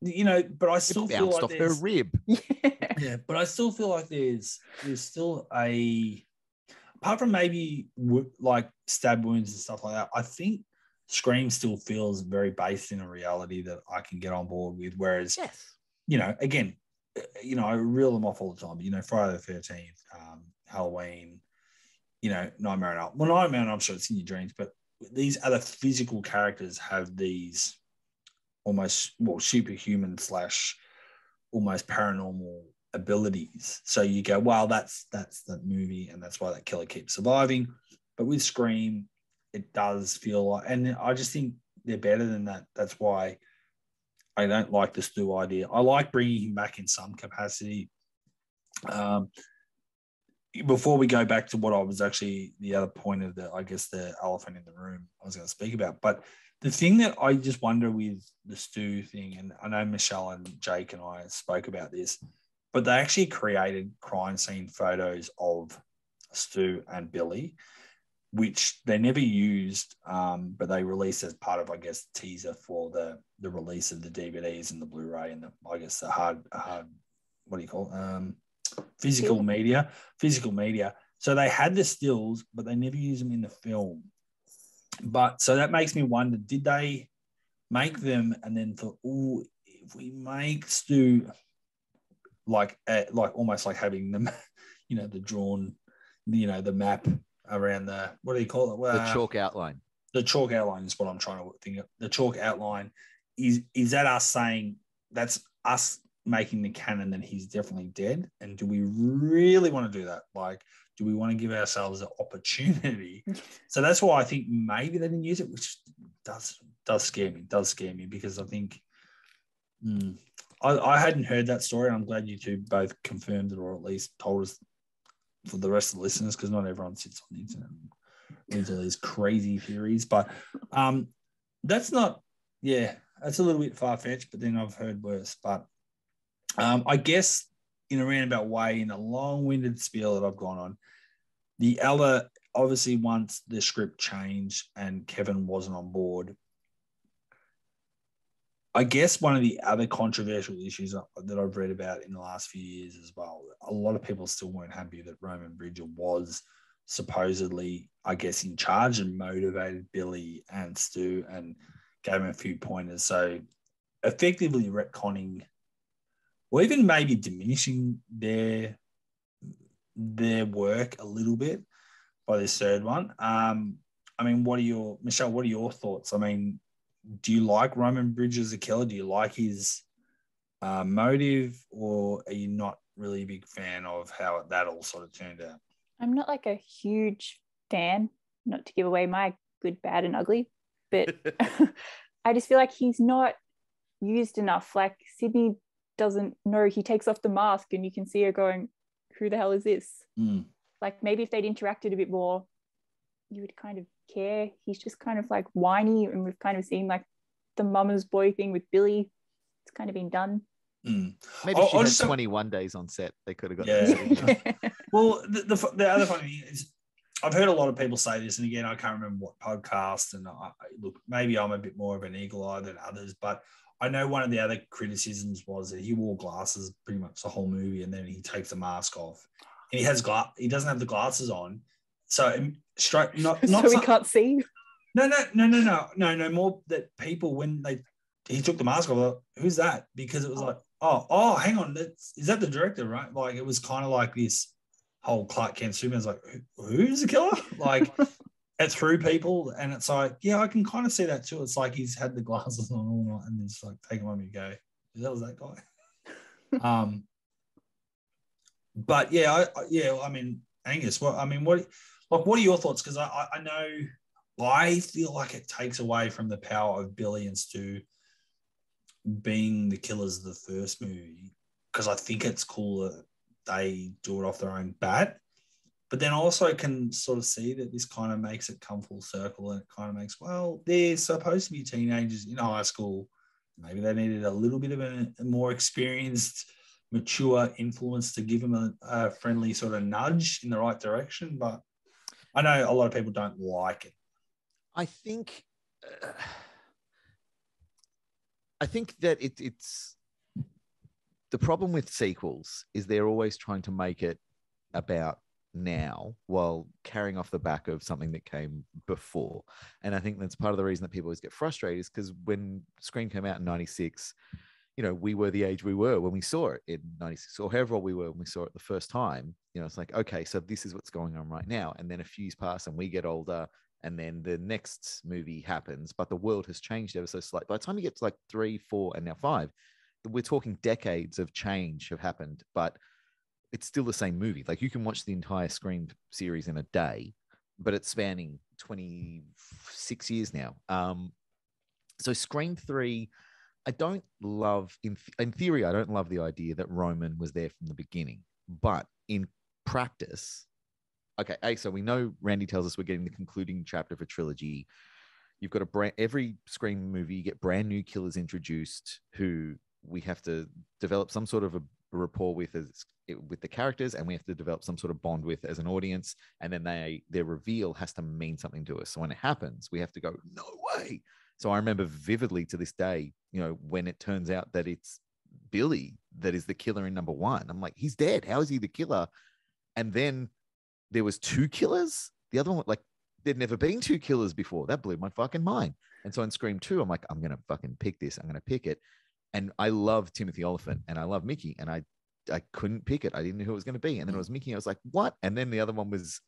but I still feel like off her rib. Yeah, but I still feel like there's still apart from maybe like stab wounds and stuff like that, I think Scream still feels very based in a reality that I can get on board with. Whereas, again, I reel them off all the time. Friday the 13th, Halloween, Nightmare on Elm. Well, Nightmare on Elm Street, it's in your dreams, but these other physical characters have these almost, superhuman / almost paranormal abilities. So you go, well, that's the movie, and that's why that killer keeps surviving. But with Scream, it does feel like, and I just think they're better than that. That's why I don't like the Stu idea. I like bringing him back in some capacity. Before we go back to what I was actually the other point of the elephant in the room I was going to speak about, but the thing that I just wonder with the Stu thing, and I know Michelle and Jake and I spoke about this, but they actually created crime scene photos of Stu and Billy, which they never used, but they released as part of, teaser for the release of the DVDs and the Blu-ray and the hard what do you call it? Physical media. So they had the stills, but they never used them in the film. But so that makes me wonder, did they make them and then thought, oh, if we make Stu like almost like having them, the drawn, the map around the, what do you call it? Well, the chalk outline. The chalk outline is what I'm trying to think of. The chalk outline is that us saying that's us making the canon that he's definitely dead? And do we really want to do that? Like, do we want to give ourselves an opportunity? So that's why I think maybe they didn't use it, which does scare me. Does scare me because I think I hadn't heard that story. And I'm glad you two both confirmed it or at least told us for the rest of the listeners, because not everyone sits on the internet and reads all these crazy theories. But that's not, that's a little bit far-fetched, but then I've heard worse. But I guess in a roundabout way, in a long-winded spiel that I've gone on, the Ella, obviously once the script changed and Kevin wasn't on board, I guess one of the other controversial issues that I've read about in the last few years as well, a lot of people still weren't happy that Roman Bridger was supposedly, I guess, in charge and motivated Billy and Stu and gave him a few pointers. So effectively retconning or even maybe diminishing their work a little bit by this third one. I mean, Michelle, what are your thoughts? I mean, do you like Roman Bridger as a killer? Do you like his motive, or are you not really a big fan of how that all sort of turned out? I'm not like a huge fan, not to give away my good, bad, and ugly, but I just feel like he's not used enough. Like Sydney doesn't know, he takes off the mask and you can see her going, who the hell is this? Like maybe if they'd interacted a bit more, you would kind of care. He's just kind of like whiny, and we've kind of seen like the mama's boy thing with Billy. It's kind of been done. Maybe she had 21 days on set. They could have got that. Well, the other funny thing is, I've heard a lot of people say this, and again, I can't remember what podcast. And look, maybe I'm a bit more of an eagle eye than others, but I know one of the other criticisms was that he wore glasses pretty much the whole movie, and then he takes the mask off, and he doesn't have the glasses on, so straight not so we can't see. No. More that people, when he took the mask off, like, who's that? Because it was like, oh, hang on, is that the director, right? Like it was kind of like this whole Clark Kent Superman's like, who's the killer? Like it threw people, and it's like, yeah, I can kind of see that too. It's like he's had the glasses on all night, and it's like, take them on, you go, that was that guy. But I mean, Angus, what are your thoughts? Because I know I feel like it takes away from the power of Billy and Stu being the killers of the first movie, because I think it's cool that they do it off their own bat. But then also can sort of see that this kind of makes it come full circle, and it kind of makes, well, they're supposed to be teenagers in high school. Maybe they needed a little bit of a more experienced, mature influence to give them a friendly sort of nudge in the right direction. But I know a lot of people don't like it. I think that it's the problem with sequels is they're always trying to make it about now while carrying off the back of something that came before. And I think that's part of the reason that people always get frustrated, is because when Scream came out in 96, we were the age we were when we saw it in 96, or however old we were when we saw it the first time. It's like, okay, so this is what's going on right now. And then a few years pass and we get older, and then the next movie happens, but the world has changed ever so slightly. By the time you get to like 3, 4, and now 5, we're talking decades of change have happened, but it's still the same movie. Like you can watch the entire Scream series in a day, but it's spanning 26 years now. So Scream 3, I don't love, in theory, I don't love the idea that Roman was there from the beginning, but in practice, okay, so we know Randy tells us we're getting the concluding chapter of a trilogy. You've got every Scream movie, you get brand new killers introduced who we have to develop some sort of a rapport with the characters, and we have to develop some sort of bond with as an audience, and then their reveal has to mean something to us. So when it happens, we have to go, no way. So I remember vividly to this day, when it turns out that it's Billy that is the killer in number 1. I'm like, he's dead. How is he the killer? And then there was 2 killers. The other one, like, there'd never been 2 killers before. That blew my fucking mind. And so in Scream 2, I'm like, I'm going to fucking pick this. I'm going to pick it. And I love Timothy Olyphant and I love Mickey, and I couldn't pick it. I didn't know who it was going to be. And then it was Mickey. I was like, what? And then the other one was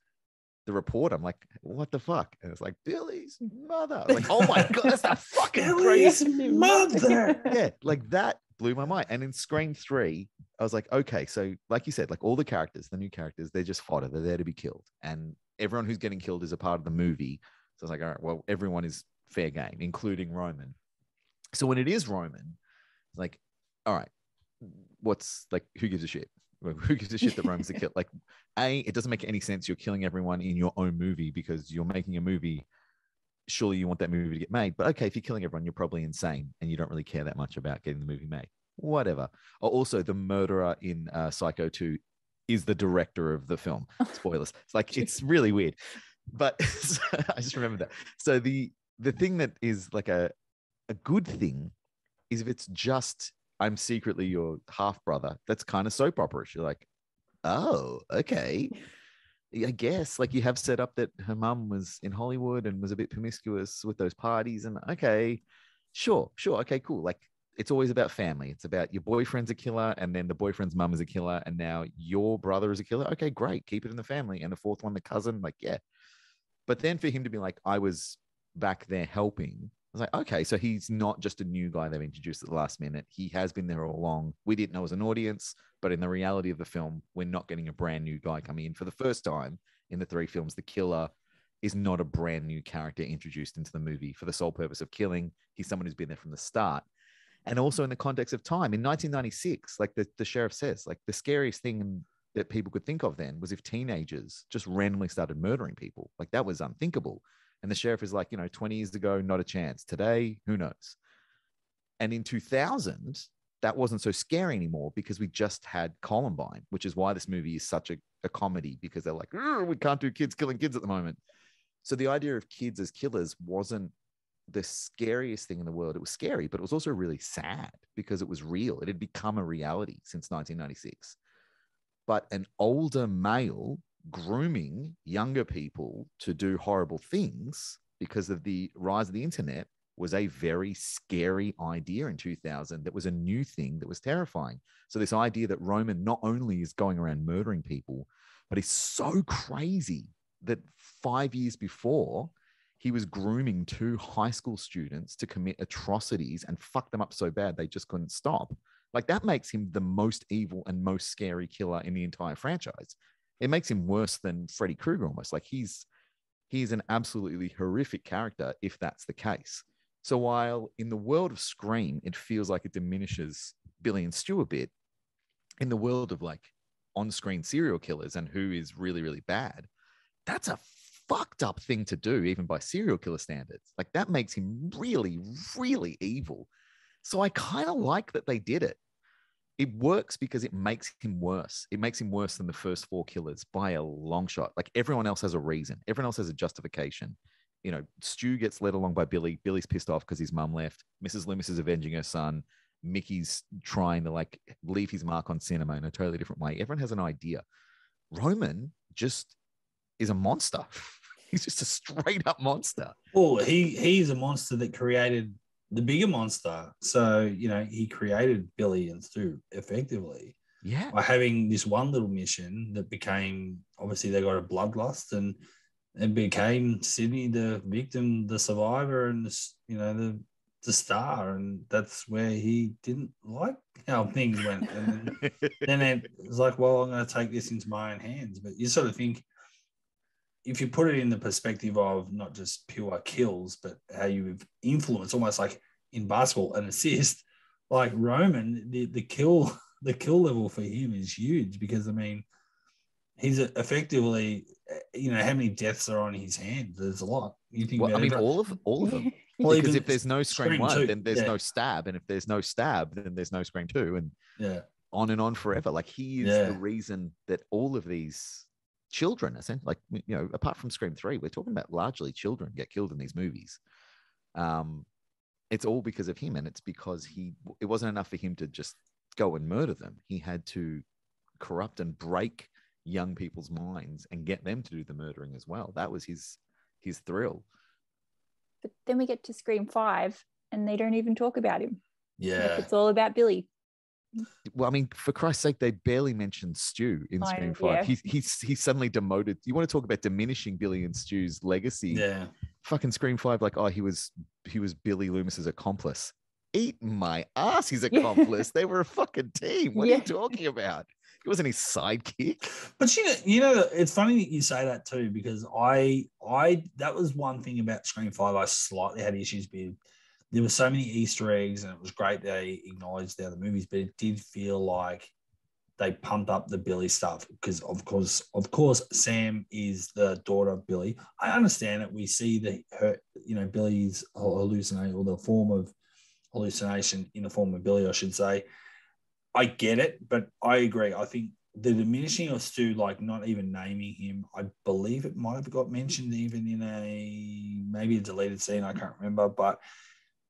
the reporter. I'm like, what the fuck? And it's like, Billy's mother. I was like, oh my God, that's the fucking Billy's greatest mother. Yeah, like that blew my mind. And in Scream 3, I was like, okay, so like you said, like all the characters, the new characters, they're just fodder. They're there to be killed. And everyone who's getting killed is a part of the movie. So I was like, all right, well, everyone is fair game, including Roman. So when it is Roman, it's like, all right, what's like, who gives a shit? Who gives a shit that Roman's the kill? Like, it doesn't make any sense. You're killing everyone in your own movie because you're making a movie. Surely you want that movie to get made. But okay, if you're killing everyone, you're probably insane and you don't really care that much about getting the movie made. Whatever. Also, the murderer in Psycho 2 is the director of the film. Spoilers. It's like, it's really weird. But I just remember that. So the thing that is like a good thing is if it's just, I'm secretly your half brother, that's kind of soap opera-ish. You're like, oh, okay. I guess like you have set up that her mum was in Hollywood and was a bit promiscuous with those parties. And okay, sure. Okay, cool. Like it's always about family. It's about your boyfriend's a killer and then the boyfriend's mum is a killer. And now your brother is a killer. Okay, great. Keep it in the family. And the fourth one, the cousin, like, yeah. But then for him to be like, I was back there helping, I was like, okay, so he's not just a new guy they've introduced at the last minute. He has been there all along. We didn't know as an audience, but in the reality of the film, we're not getting a brand new guy coming in for the first time in the 3 films. The killer is not a brand new character introduced into the movie for the sole purpose of killing. He's someone who's been there from the start. And also in the context of time, in 1996, like the sheriff says, like the scariest thing that people could think of then was if teenagers just randomly started murdering people. Like that was unthinkable. And the sheriff is like, 20 years ago, not a chance. Today, who knows? And in 2000, that wasn't so scary anymore because we just had Columbine, which is why this movie is such a comedy, because they're like, we can't do kids killing kids at the moment. So the idea of kids as killers wasn't the scariest thing in the world. It was scary, but it was also really sad because it was real. It had become a reality since 1996. But an older male grooming younger people to do horrible things because of the rise of the internet was a very scary idea in 2000. That was a new thing that was terrifying. So this idea that Roman not only is going around murdering people, but he's so crazy that 5 years before he was grooming 2 high school students to commit atrocities and fuck them up so bad they just couldn't stop. Like that makes him the most evil and most scary killer in the entire franchise. It makes him worse than Freddy Krueger almost. Like he's an absolutely horrific character if that's the case. So while in the world of Scream, it feels like it diminishes Billy and Stu a bit, in the world of like on-screen serial killers and who is really, really bad, that's a fucked up thing to do, even by serial killer standards. Like that makes him really, really evil. So I kind of like that they did it. It works because it makes him worse. It makes him worse than the first 4 killers by a long shot. Like everyone else has a reason. Everyone else has a justification. Stu gets led along by Billy. Billy's pissed off because his mum left. Mrs. Loomis is avenging her son. Mickey's trying to like leave his mark on cinema in a totally different way. Everyone has an idea. Roman just is a monster. He's just a straight up monster. Well, he's a monster that created the bigger monster. So, he created Billy and Stu effectively. Yeah. By having this one little mission that became, obviously they got a bloodlust and it became Sydney the victim, the survivor, and the star. And that's where he didn't like how things went. And then it was like, well, I'm going to take this into my own hands. But you sort of think, if you put it in the perspective of not just pure kills, but how you've influenced, almost like in basketball, an assist, like Roman, the kill level for him is huge because, he's effectively, how many deaths are on his hands? There's a lot. You think about all of them. Well, because even if there's no Scream 1, 2, then there's no Stab. And if there's no Stab, then there's no Scream 2. And on and on forever. Like he is the reason that all of these children, like, apart from Scream 3, we're talking about largely children get killed in these movies. It's all because of him. And it's because it wasn't enough for him to just go and murder them. He had to corrupt and break young people's minds and get them to do the murdering as well. That was his thrill. But then we get to Scream 5 and they don't even talk about him. Yeah. Like it's all about Billy. Well, for Christ's sake, they barely mentioned Stu in Scream 5. Yeah. He's suddenly demoted. You want to talk about diminishing Billy and Stu's legacy? Yeah. Fucking Scream 5, like, oh, he was Billy Loomis's accomplice. eat my ass. His accomplice. They were a fucking team. What are Yeah. you talking about? He wasn't his sidekick. But it's funny that you say that too, because I that was one thing about Scream 5 I slightly had issues with. There were so many Easter eggs, and it was great they acknowledged the other movies, but it did feel like they pumped up the Billy stuff because, of course, Sam is the daughter of Billy. I understand it. We see Billy's hallucination, or the form of hallucination in the form of Billy, I should say. I get it, but I agree. I think the diminishing of Stu, like not even naming him, I believe it might have got mentioned even in maybe a deleted scene. I can't remember, but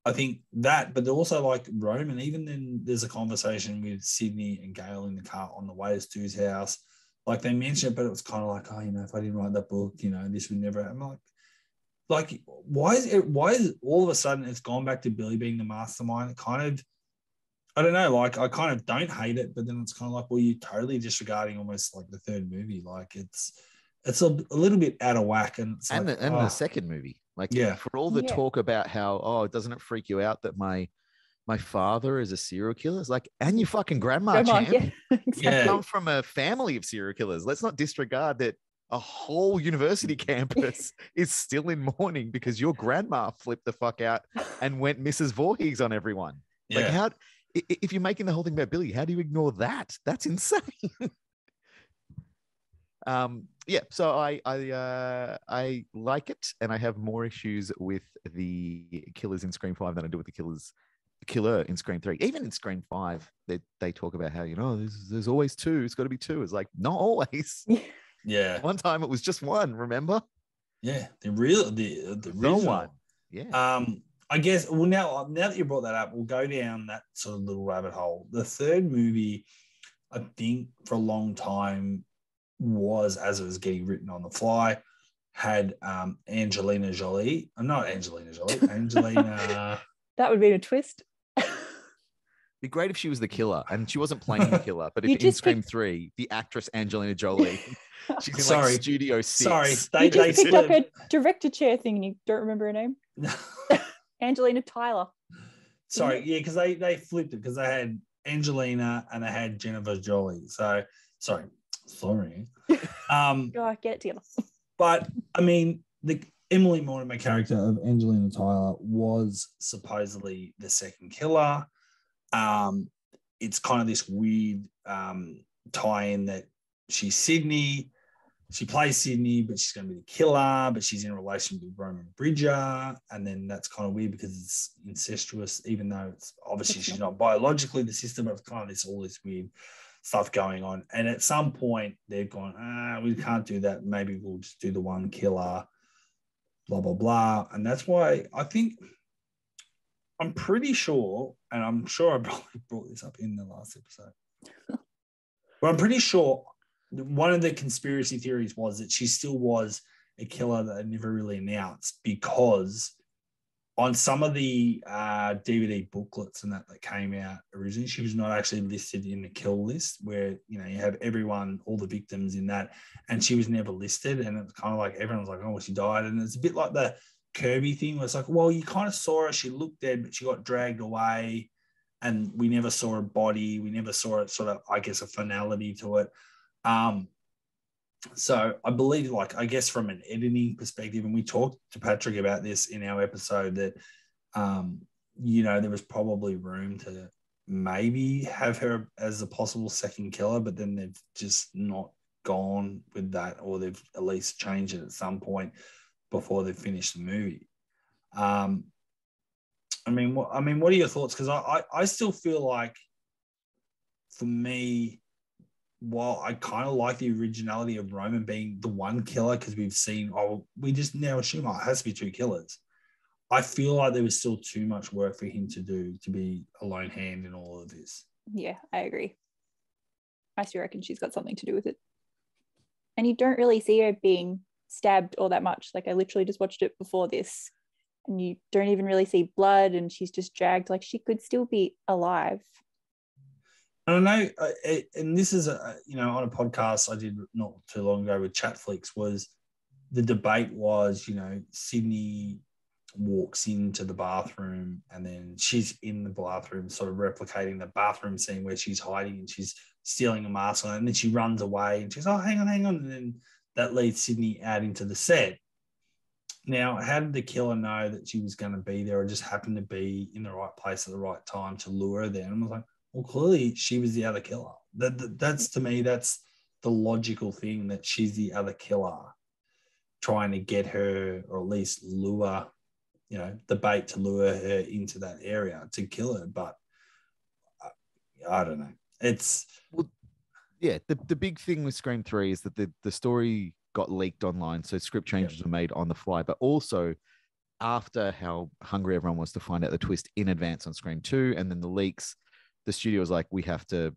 I think that, but also like Roman, even then there's a conversation with Sydney and Gail in the car on the way to Stu's house. Like they mentioned it, but it was kind of like, if I didn't write that book, this would never. I'm like, why is it all of a sudden it's gone back to Billy being the mastermind? It kind of, I don't know, like I kind of don't hate it, but then it's kind of like, well, you're totally disregarding almost like the third movie. Like it's a little bit out of whack. And it's the second movie. Like, yeah, for all the talk about how, doesn't it freak you out that my father is a serial killer? It's like, and your fucking grandma, champ. Yeah, exactly. Yeah. Come from a family of serial killers. Let's not disregard that a whole university campus is still in mourning because your grandma flipped the fuck out and went Mrs. Voorhees on everyone. Yeah. Like, how, if you're making the whole thing about Billy, how do you ignore that? That's insane. So I like it, and I have more issues with the killers in Scream 5 than I do with the killer in Scream 3. Even in Scream 5, they talk about how, there's always two. It's got to be two. It's like, not always. Yeah. One time it was just one, remember? Yeah. The real one. Yeah. I guess, well, now that you brought that up, we'll go down that sort of little rabbit hole. The third movie, I think for a long time, was, as it was getting written on the fly, had Angelina Jolie. Not Angelina Jolie. Angelina. That would be a twist. Be great if she was the killer and she wasn't playing the killer, but You if in just Scream 3, the actress Angelina Jolie, she's in like Studio 6. Sorry, You just picked up a director chair thing and you don't remember her name. Angelina Tyler. Sorry, yeah, because they flipped it because they had Angelina and they had Jennifer Jolie. So sorry. Oh, get it together. But I mean, the Emily Mortimer character of Angelina Tyler was supposedly the second killer. It's kind of this weird tie-in that she's Sydney. She plays Sydney, but she's going to be the killer, but she's in a relation with Roman Bridger. And then that's kind of weird because it's incestuous, even though it's obviously she's not biologically the sister, but it's kind of all this weird stuff going on. And at some point they've gone, we can't do that. Maybe we'll just do the one killer, blah, blah, blah. And that's why I'm pretty sure, and I'm sure I probably brought this up in the last episode, but I'm pretty sure one of the conspiracy theories was that she still was a killer that they never really announced, because on some of the DVD booklets and that came out originally, she was not actually listed in the kill list where, you have everyone, all the victims in that, and she was never listed. And it's kind of like everyone was like, oh, well, she died. And it's a bit like the Kirby thing where it's like, well, you kind of saw her, she looked dead, but she got dragged away and we never saw her body. We never saw it sort of, I guess, a finality to it. So I believe, I guess from an editing perspective, and we talked to Patrick about this in our episode, that, there was probably room to maybe have her as a possible second killer, but then they've just not gone with that, or they've at least changed it at some point before they finish the movie. What are your thoughts? Because I still feel like, for me, while I kind of like the originality of Roman being the one killer, because we've seen, we just now assume it has to be two killers. I feel like there was still too much work for him to do to be a lone hand in all of this. Yeah, I agree. I still reckon she's got something to do with it. And you don't really see her being stabbed all that much. Like, I literally just watched it before this, and you don't even really see blood, and she's just dragged. Like, she could still be alive. I don't know, and this is, on a podcast I did not too long ago with Chatflix, was the debate was, Sydney, walks into the bathroom, and then she's in the bathroom, sort of replicating the bathroom scene where she's hiding and she's stealing a mask on, and then she runs away and she's, oh, hang on. And then that leads Sydney out into the set. Now, how did the killer know that she was going to be there, or just happened to be in the right place at the right time to lure her there? And I was like, well, clearly she was the other killer. That's to me, that's the logical thing, that she's the other killer, trying to get her, or at least lure, the bait to lure her into that area to kill her. But I don't know. It's the big thing with Scream 3 is that the story got leaked online, so script changes were made on the fly. But also, after how hungry everyone was to find out the twist in advance on Scream 2, and then the leaks, the studio was like, we have to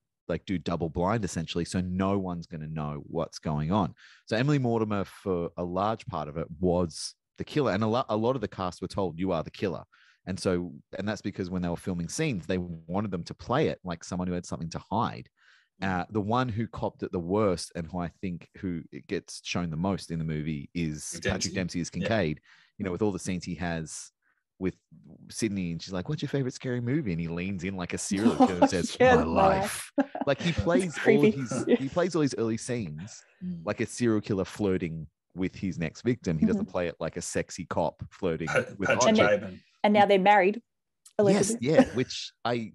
do double blind essentially, so no one's going to know what's going on. So Emily Mortimer, for a large part of it, was the killer, and a lot of the cast were told, you are the killer. And that's because when they were filming scenes, they wanted them to play it like someone who had something to hide. The one who copped it the worst, and who I think who it gets shown the most in the movie, is Patrick Dempsey as Kincaid. With all the scenes he has with Sydney, and she's like, what's your favorite scary movie? And he leans in like a serial killer and says, my life. Like he plays all his early scenes like a serial killer flirting with his next victim. He doesn't play it like a sexy cop flirting with and now they're married. Allegedly. Yes, which I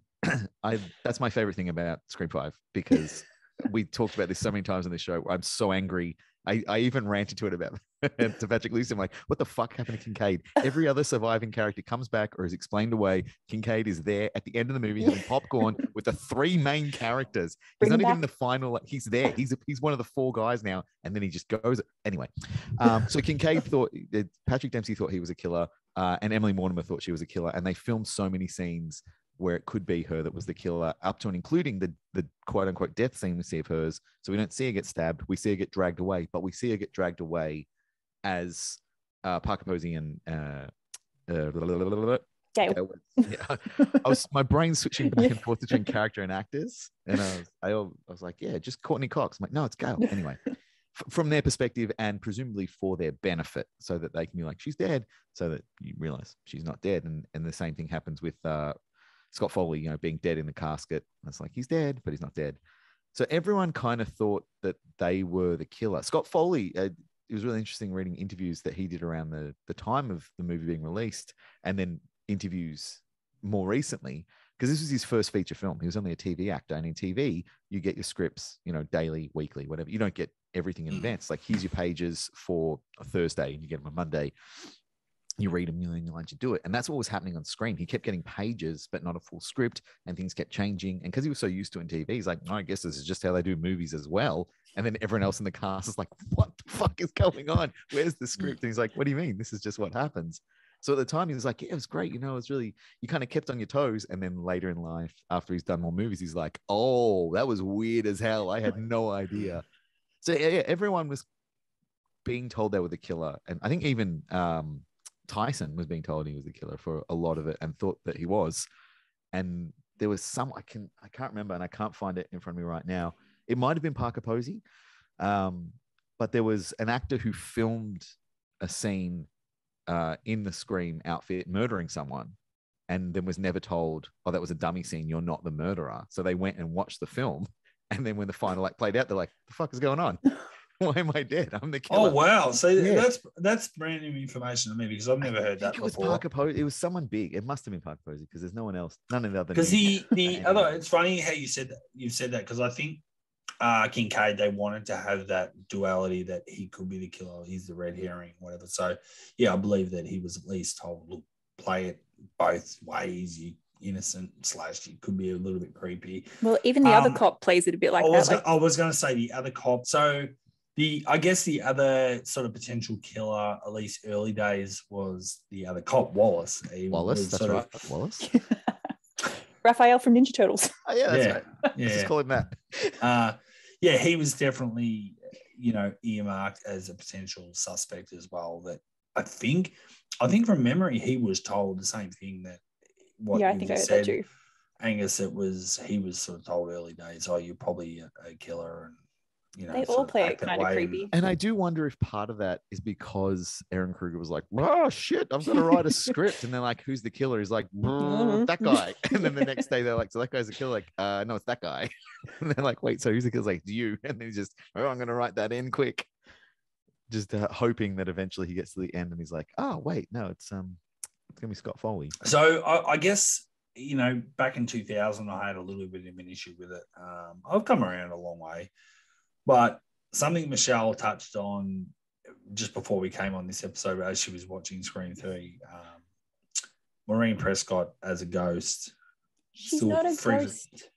that's my favorite thing about Scream 5, because we talked about this so many times on this show. I'm so angry. I even ranted to it about to Patrick Lucy. I'm like, what the fuck happened to Kincaid? Every other surviving character comes back or is explained away. Kincaid is there at the end of the movie having popcorn with the 3 main characters. He's not even in the final. He's there. He's one of the 4 guys now, and then he just goes. Anyway, so Kincaid thought, Patrick Dempsey thought he was a killer, and Emily Mortimer thought she was a killer, and they filmed so many scenes where it could be her that was the killer, up to and including the quote unquote death scene we see of hers. So we don't see her get stabbed. We see her get dragged away, but we see her get dragged away as Parker Posey and Gail. My brain switching back and forth between character and actors. And I was like, yeah, just Courtney Cox. I'm like, no, it's Gail. Anyway, from their perspective, and presumably for their benefit, so that they can be like, she's dead, so that you realize she's not dead. And the same thing happens with Scott Foley, being dead in the casket. It's like, he's dead, but he's not dead. So everyone kind of thought that they were the killer. Scott Foley, it was really interesting reading interviews that he did around the time of the movie being released, and then interviews more recently, because this was his first feature film. He was only a TV actor, and in TV, you get your scripts, daily, weekly, whatever. You don't get everything in advance. Like, here's your pages for a Thursday, and you get them on Monday. You read a million lines, you do it. And that's what was happening on screen. He kept getting pages, but not a full script, and things kept changing. And because he was so used to it in TV, he's like, I guess this is just how they do movies as well. And then everyone else in the cast is like, what the fuck is going on? Where's the script? And he's like, what do you mean? This is just what happens. So at the time, he was like, yeah, it was great. It was really, you kind of kept on your toes. And then later in life, after he's done more movies, he's like, oh, that was weird as hell. I had no idea. So yeah, everyone was being told they were the killer. And I think even Tyson was being told he was the killer for a lot of it, and thought that he was. And there was some, I can't remember, and I can't find it in front of me right now. It might have been Parker Posey, but there was an actor who filmed a scene in the Scream outfit murdering someone, and then was never told, oh, that was a dummy scene, you're not the murderer. So they went and watched the film, and then when the final act played out, they're like, the fuck is going on? Why am I dead? I'm the killer. Oh wow! So that's brand new information to me, because I've never heard that before. Parker Posey. It was someone big. It must have been Parker Posey, because there's no one else. None of the other. Because the other. It's funny how you said that. You said that because I think Kincaid, they wanted to have that duality, that he could be the killer, he's the red herring, whatever. So yeah, I believe that he was at least told, look, play it both ways. You innocent / you could be a little bit creepy. Well, even the other cop plays it a bit like that. I was going to say the other cop. So I guess the other sort of potential killer, at least early days, was the other cop, Wallace. That's right. Wallace. Raphael from Ninja Turtles. Oh, yeah, that's right. Yeah. Let's just call him that. Yeah, he was definitely, earmarked as a potential suspect as well. That I think from memory, he was told the same thing that what I think I heard that too. Angus, he was sort of told early days, oh, you're probably a killer, and you know, They sort all of play act it that kind of way. creepy. And I do wonder if part of that is because Aaron Kruger was like, "Oh shit, I've got to write a script," and they're like, "Who's the killer?" He's like, "That guy." And then the next day they're like, "So that guy's the killer?" Like, "No, it's that guy." And they're like, "Wait, so who's the killer?" He's like, "You." And then he's just, "Oh, I'm going to write that in quick," just hoping that eventually he gets to the end and he's like, "Oh wait, no, it's gonna be Scott Foley." So I guess, you know, back in 2000, I had a little bit of an issue with it. I've come around a long way, but something Michelle touched on just before we came on this episode, as she was watching Scream 3, Maureen Prescott as a ghost. She's still not a freaks- ghost.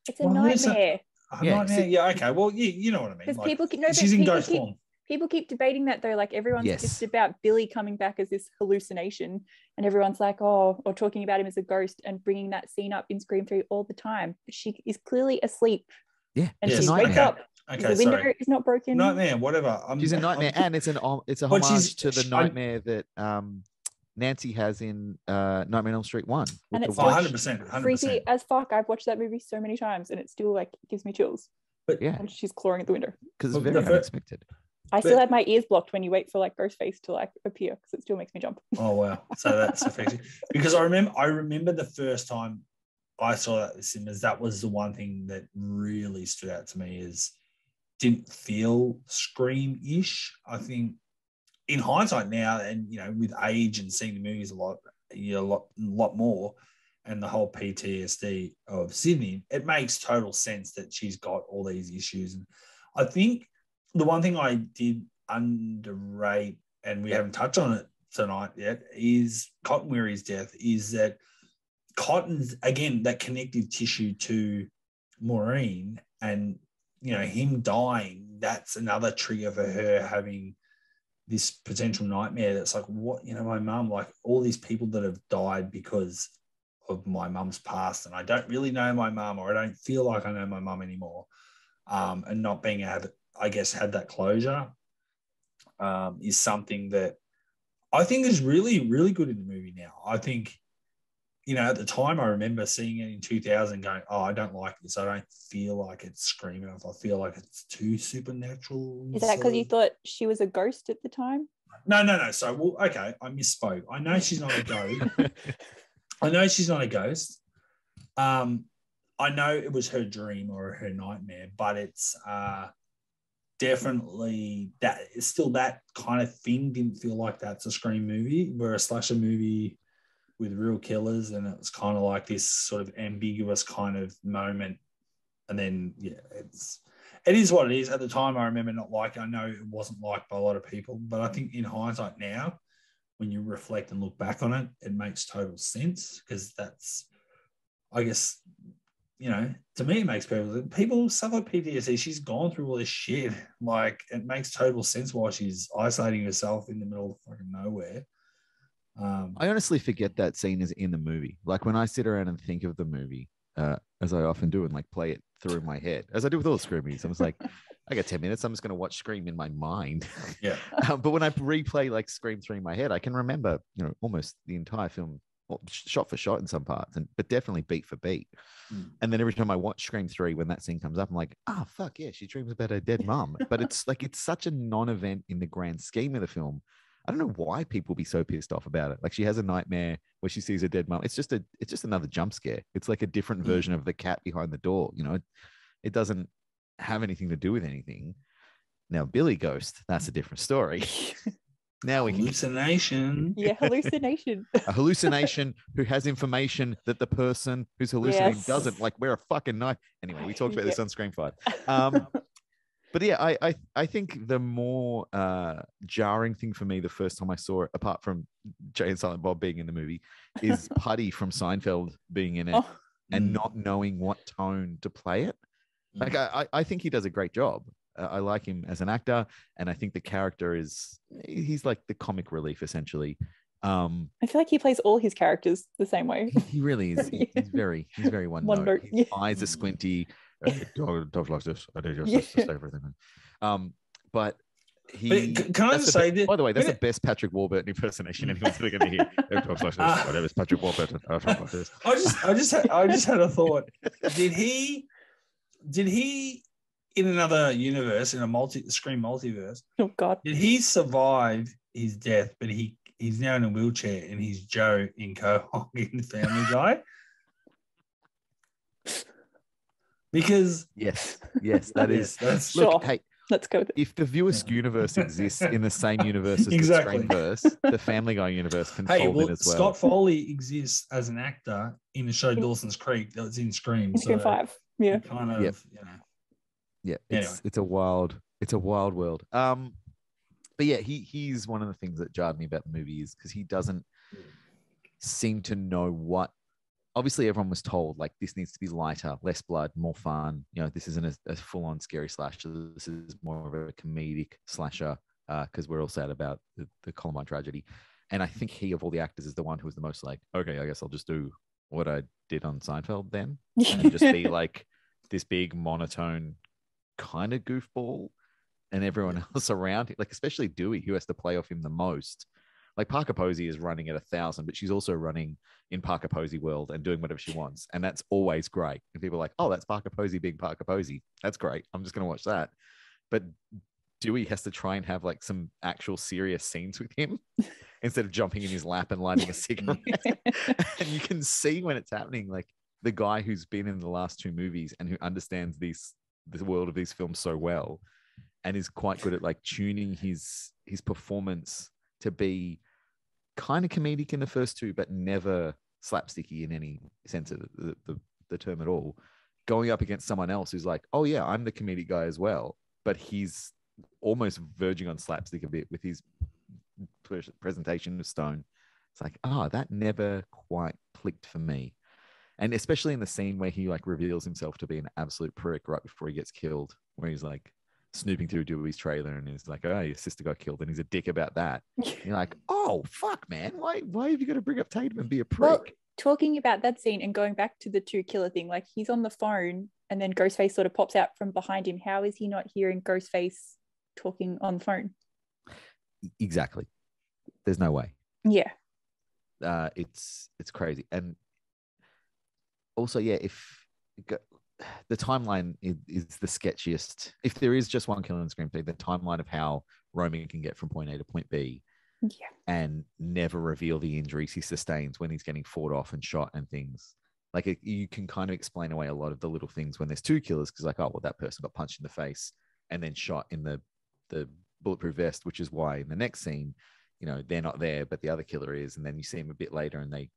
It's a Well, who's that? nightmare. A nightmare? Yeah, okay. Well, you know what I mean. Because Like, people keep, no, she's but in people ghost keep, form. people keep debating that though. Like everyone's Yes. just about Billy coming back as this hallucination, and everyone's like, oh, or talking about him as a ghost and bringing that scene up in Scream 3 all the time. But she is clearly asleep, Yeah, and Yes, she it's a wakes nightmare. up. Okay, the window sorry. is not broken. Nightmare, whatever. She's a nightmare, and it's a But she's- homage to the she- nightmare that Nancy has in Nightmare on Elm Street 1. with And the it's Oh, witch. 100%. Creepy 100%. as fuck. I've watched that movie so many times, and it still like gives me chills. But Yeah, And she's clawing at the window. because Well, it's very the fir- unexpected. I still But- had my ears blocked when you wait for like Ghostface to like appear because it still makes me jump. Oh wow! So that's effective because I remember the first time I saw that at the cinemas. That was the one thing that really stood out to me is didn't feel Scream-ish. I think in hindsight now, and you know, with age and seeing the movies a lot more, and the whole PTSD of Sydney, it makes total sense that she's got all these issues. And I think the one thing I did underrate, and we haven't touched on it tonight yet, is Cotton Weary's death. Is that Cotton's, again, that connective tissue to Maureen, and you know, him dying, that's another trigger for her having this potential nightmare. That's like, what, you know, my mum, like all these people that have died because of my mum's past, and I don't really know my mum, or I don't feel like I know my mum anymore, and not being able to, I guess, have that closure is something that I think is really, really good in the movie now. I think, you know, at the time I remember seeing it in 2000 going, oh, I don't like this. I don't feel like it's Scream enough. I feel like it's too supernatural. Is that because you thought she was a ghost at the time? No. So, well, okay, I misspoke. I know she's not a ghost. I know she's not a ghost. I know it was her dream or her nightmare, but it's definitely that. It's still that kind of thing. Didn't feel like that's a Scream movie. We're a slasher movie with real killers, and it was kind of like this sort of ambiguous kind of moment. And then, yeah, it is what it is. At the time, I remember not liking. I know it wasn't liked by a lot of people, but I think in hindsight now, when you reflect and look back on it, it makes total sense, because that's, I guess, you know, to me, it makes people suffer PTSD. She's gone through all this shit. Like, it makes total sense why she's isolating herself in the middle of fucking nowhere. I honestly forget that scene is in the movie. Like when I sit around and think of the movie, as I often do, and like play it through my head, as I do with all the Scream movies, I'm just like, I got 10 minutes. I'm just going to watch Scream in my mind. Yeah. But when I replay like Scream 3 in my head, I can remember, you know, almost the entire film, well, shot for shot in some parts, but definitely beat for beat. And then every time I watch Scream 3, when that scene comes up, I'm like, oh, fuck yeah, she dreams about her dead mum. But it's like, it's such a non-event in the grand scheme of the film. I don't know why people be so pissed off about it. Like, she has a nightmare where she sees her dead mum. It's just another jump scare. It's like a different version of the cat behind the door. You know, it doesn't have anything to do with anything. Now, Billy Ghost, that's a different story. Now we can Hallucination. Yeah, hallucination. a hallucination who has information that the person who's hallucinating Yes. doesn't. Like, we're a fucking knife. Anyway, we talked about this Yeah. on Scream 5. But yeah, I think the more jarring thing for me the first time I saw it, apart from Jay and Silent Bob being in the movie, is Putty from Seinfeld being in it Oh, and not knowing what tone to play it. Like, I think he does a great job. I like him as an actor, and I think the character he's like the comic relief essentially. I feel like he plays all his characters the same way. He really is. Yeah. He's very one One note. note, His yeah. eyes are squinty. Dogs like this. I need your Yeah. sister to say everything. But he. But can I that's just the say be- that? By the way, that's when the best Patrick Warburton impersonation anyone's ever going to hear. Dogs like this. My name is Patrick Warburton. I talk like this. I just had a thought. Did he in another universe, in a Scream multiverse, Oh God. did he survive his death? But he's now in a wheelchair and he's Joe in Quahog in Family Guy. Because Yes, that is. that's Sure. Look, hey, Let's go with it. if the Viewersk universe exists in the same universe as Exactly. the Screamverse, the Family Guy universe can hey, fold well, in as well. Scott Foley exists as an actor in the show Dawson's Creek that was in Scream. In Scream 5. Yeah. Kind of, Yep. you know. Yeah, Anyway. it's a wild world. But yeah, he's one of the things that jarred me about the movie is because he doesn't seem to know what. Obviously, everyone was told like this needs to be lighter, less blood, more fun. You know, this isn't a full-on scary slasher. This is more of a comedic slasher because we're all sad about the Columbine tragedy. And I think he, of all the actors, is the one who was the most like, okay, I guess I'll just do what I did on Seinfeld then, and just be like this big monotone kind of goofball, and everyone else around, like especially Dewey, who has to play off him the most. Like Parker Posey is running at 1,000, but she's also running in Parker Posey world and doing whatever she wants, and that's always great. And people are like, "Oh, that's Parker Posey being Parker Posey. That's great. I'm just going to watch that." But Dewey has to try and have like some actual serious scenes with him instead of jumping in his lap and lighting a cigarette. And you can see when it's happening, like the guy who's been in the last two movies and who understands the world of these films so well, and is quite good at like tuning his performance to be kind of comedic in the first two, but never slapsticky in any sense of the term at all. Going up against someone else who's like, oh yeah, I'm the comedic guy as well, but he's almost verging on slapstick a bit with his presentation of Stone. It's like, that never quite clicked for me. And especially in the scene where he like reveals himself to be an absolute prick right before he gets killed, where he's like snooping through Dewey's trailer and he's like, oh, your sister got killed, and he's a dick about that. You're like, oh fuck, man, why have you got to bring up Tatum and be a prick? Well, talking about that scene and going back to the two killer thing, like he's on the phone and then Ghostface sort of pops out from behind him. How is he not hearing Ghostface talking on the phone? Exactly. There's no way. Yeah. It's crazy. And also, yeah, if the timeline is the sketchiest. If there is just one killer in Scream 3, the timeline of how Roman can get from point A to point B, and never reveal the injuries he sustains when he's getting fought off and shot and things. Like you can kind of explain away a lot of the little things when there's two killers, because like, oh well, that person got punched in the face and then shot in the bulletproof vest, which is why in the next scene, you know, they're not there, but the other killer is, and then you see him a bit later, and they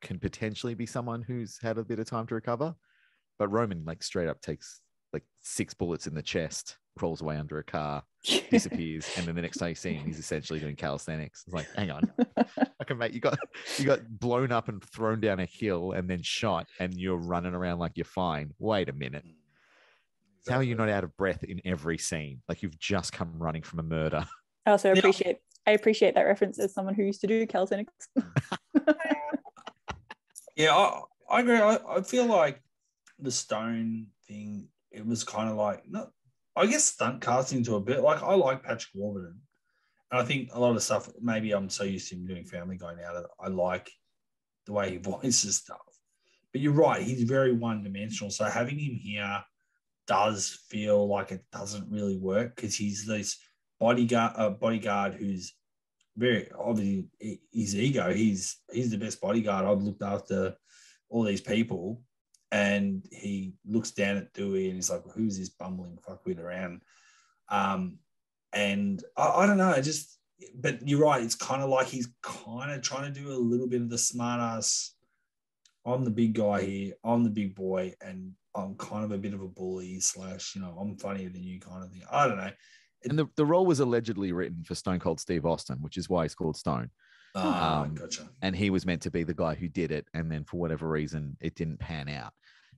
can potentially be someone who's had a bit of time to recover. But Roman like straight up takes like 6 bullets in the chest, crawls away under a car, disappears, and then the next time you see him, he's essentially doing calisthenics. It's like, hang on, okay, mate, you got blown up and thrown down a hill and then shot, and you're running around like you're fine. Wait a minute, how are you not out of breath in every scene? Like you've just come running from a murder. I also appreciate that reference as someone who used to do calisthenics. Yeah, I agree. I feel like the Stone thing, it was kind of like, not, I guess stunt casting to a bit. Like I like Patrick Warburton, and I think a lot of stuff, maybe I'm so used to him doing Family Guy now that I like the way he voices stuff. But you're right, he's very one-dimensional. So having him here does feel like it doesn't really work, because he's this bodyguard who's very obviously his ego. He's the best bodyguard. I've looked after all these people. And he looks down at Dewey and he's like, who's this bumbling fuckwit around? And I don't know, but you're right. It's kind of like he's kind of trying to do a little bit of the smart ass. I'm the big guy here. I'm the big boy. And I'm kind of a bit of a bully / I'm funnier than you kind of thing. I don't know. And the role was allegedly written for Stone Cold Steve Austin, which is why he's called Stone. Gotcha. And he was meant to be the guy who did it, and then for whatever reason, it didn't pan out.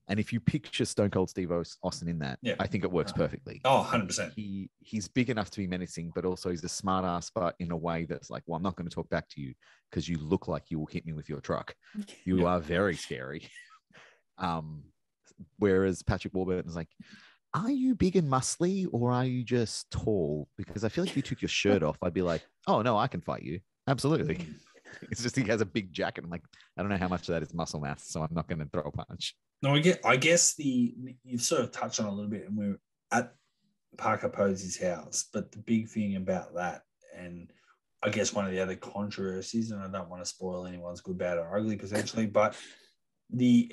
And if you picture Stone Cold Steve Austin in that, I think it works perfectly. Oh, 100%. He's big enough to be menacing, but also he's a smart ass, but in a way that's like, well, I'm not going to talk back to you because you look like you will hit me with your truck. You are very scary. Whereas Patrick Warburton is like, are you big and muscly or are you just tall? Because I feel like if you took your shirt off, I'd be like, oh no, I can fight you. Absolutely. It's just he has a big jacket. I'm like, I don't know how much of that is muscle mass, so I'm not going to throw a punch. No, I guess you've sort of touched on it a little bit, and we're at Parker Posey's house. But the big thing about that, and I guess one of the other controversies, and I don't want to spoil anyone's good, bad, or ugly potentially, but the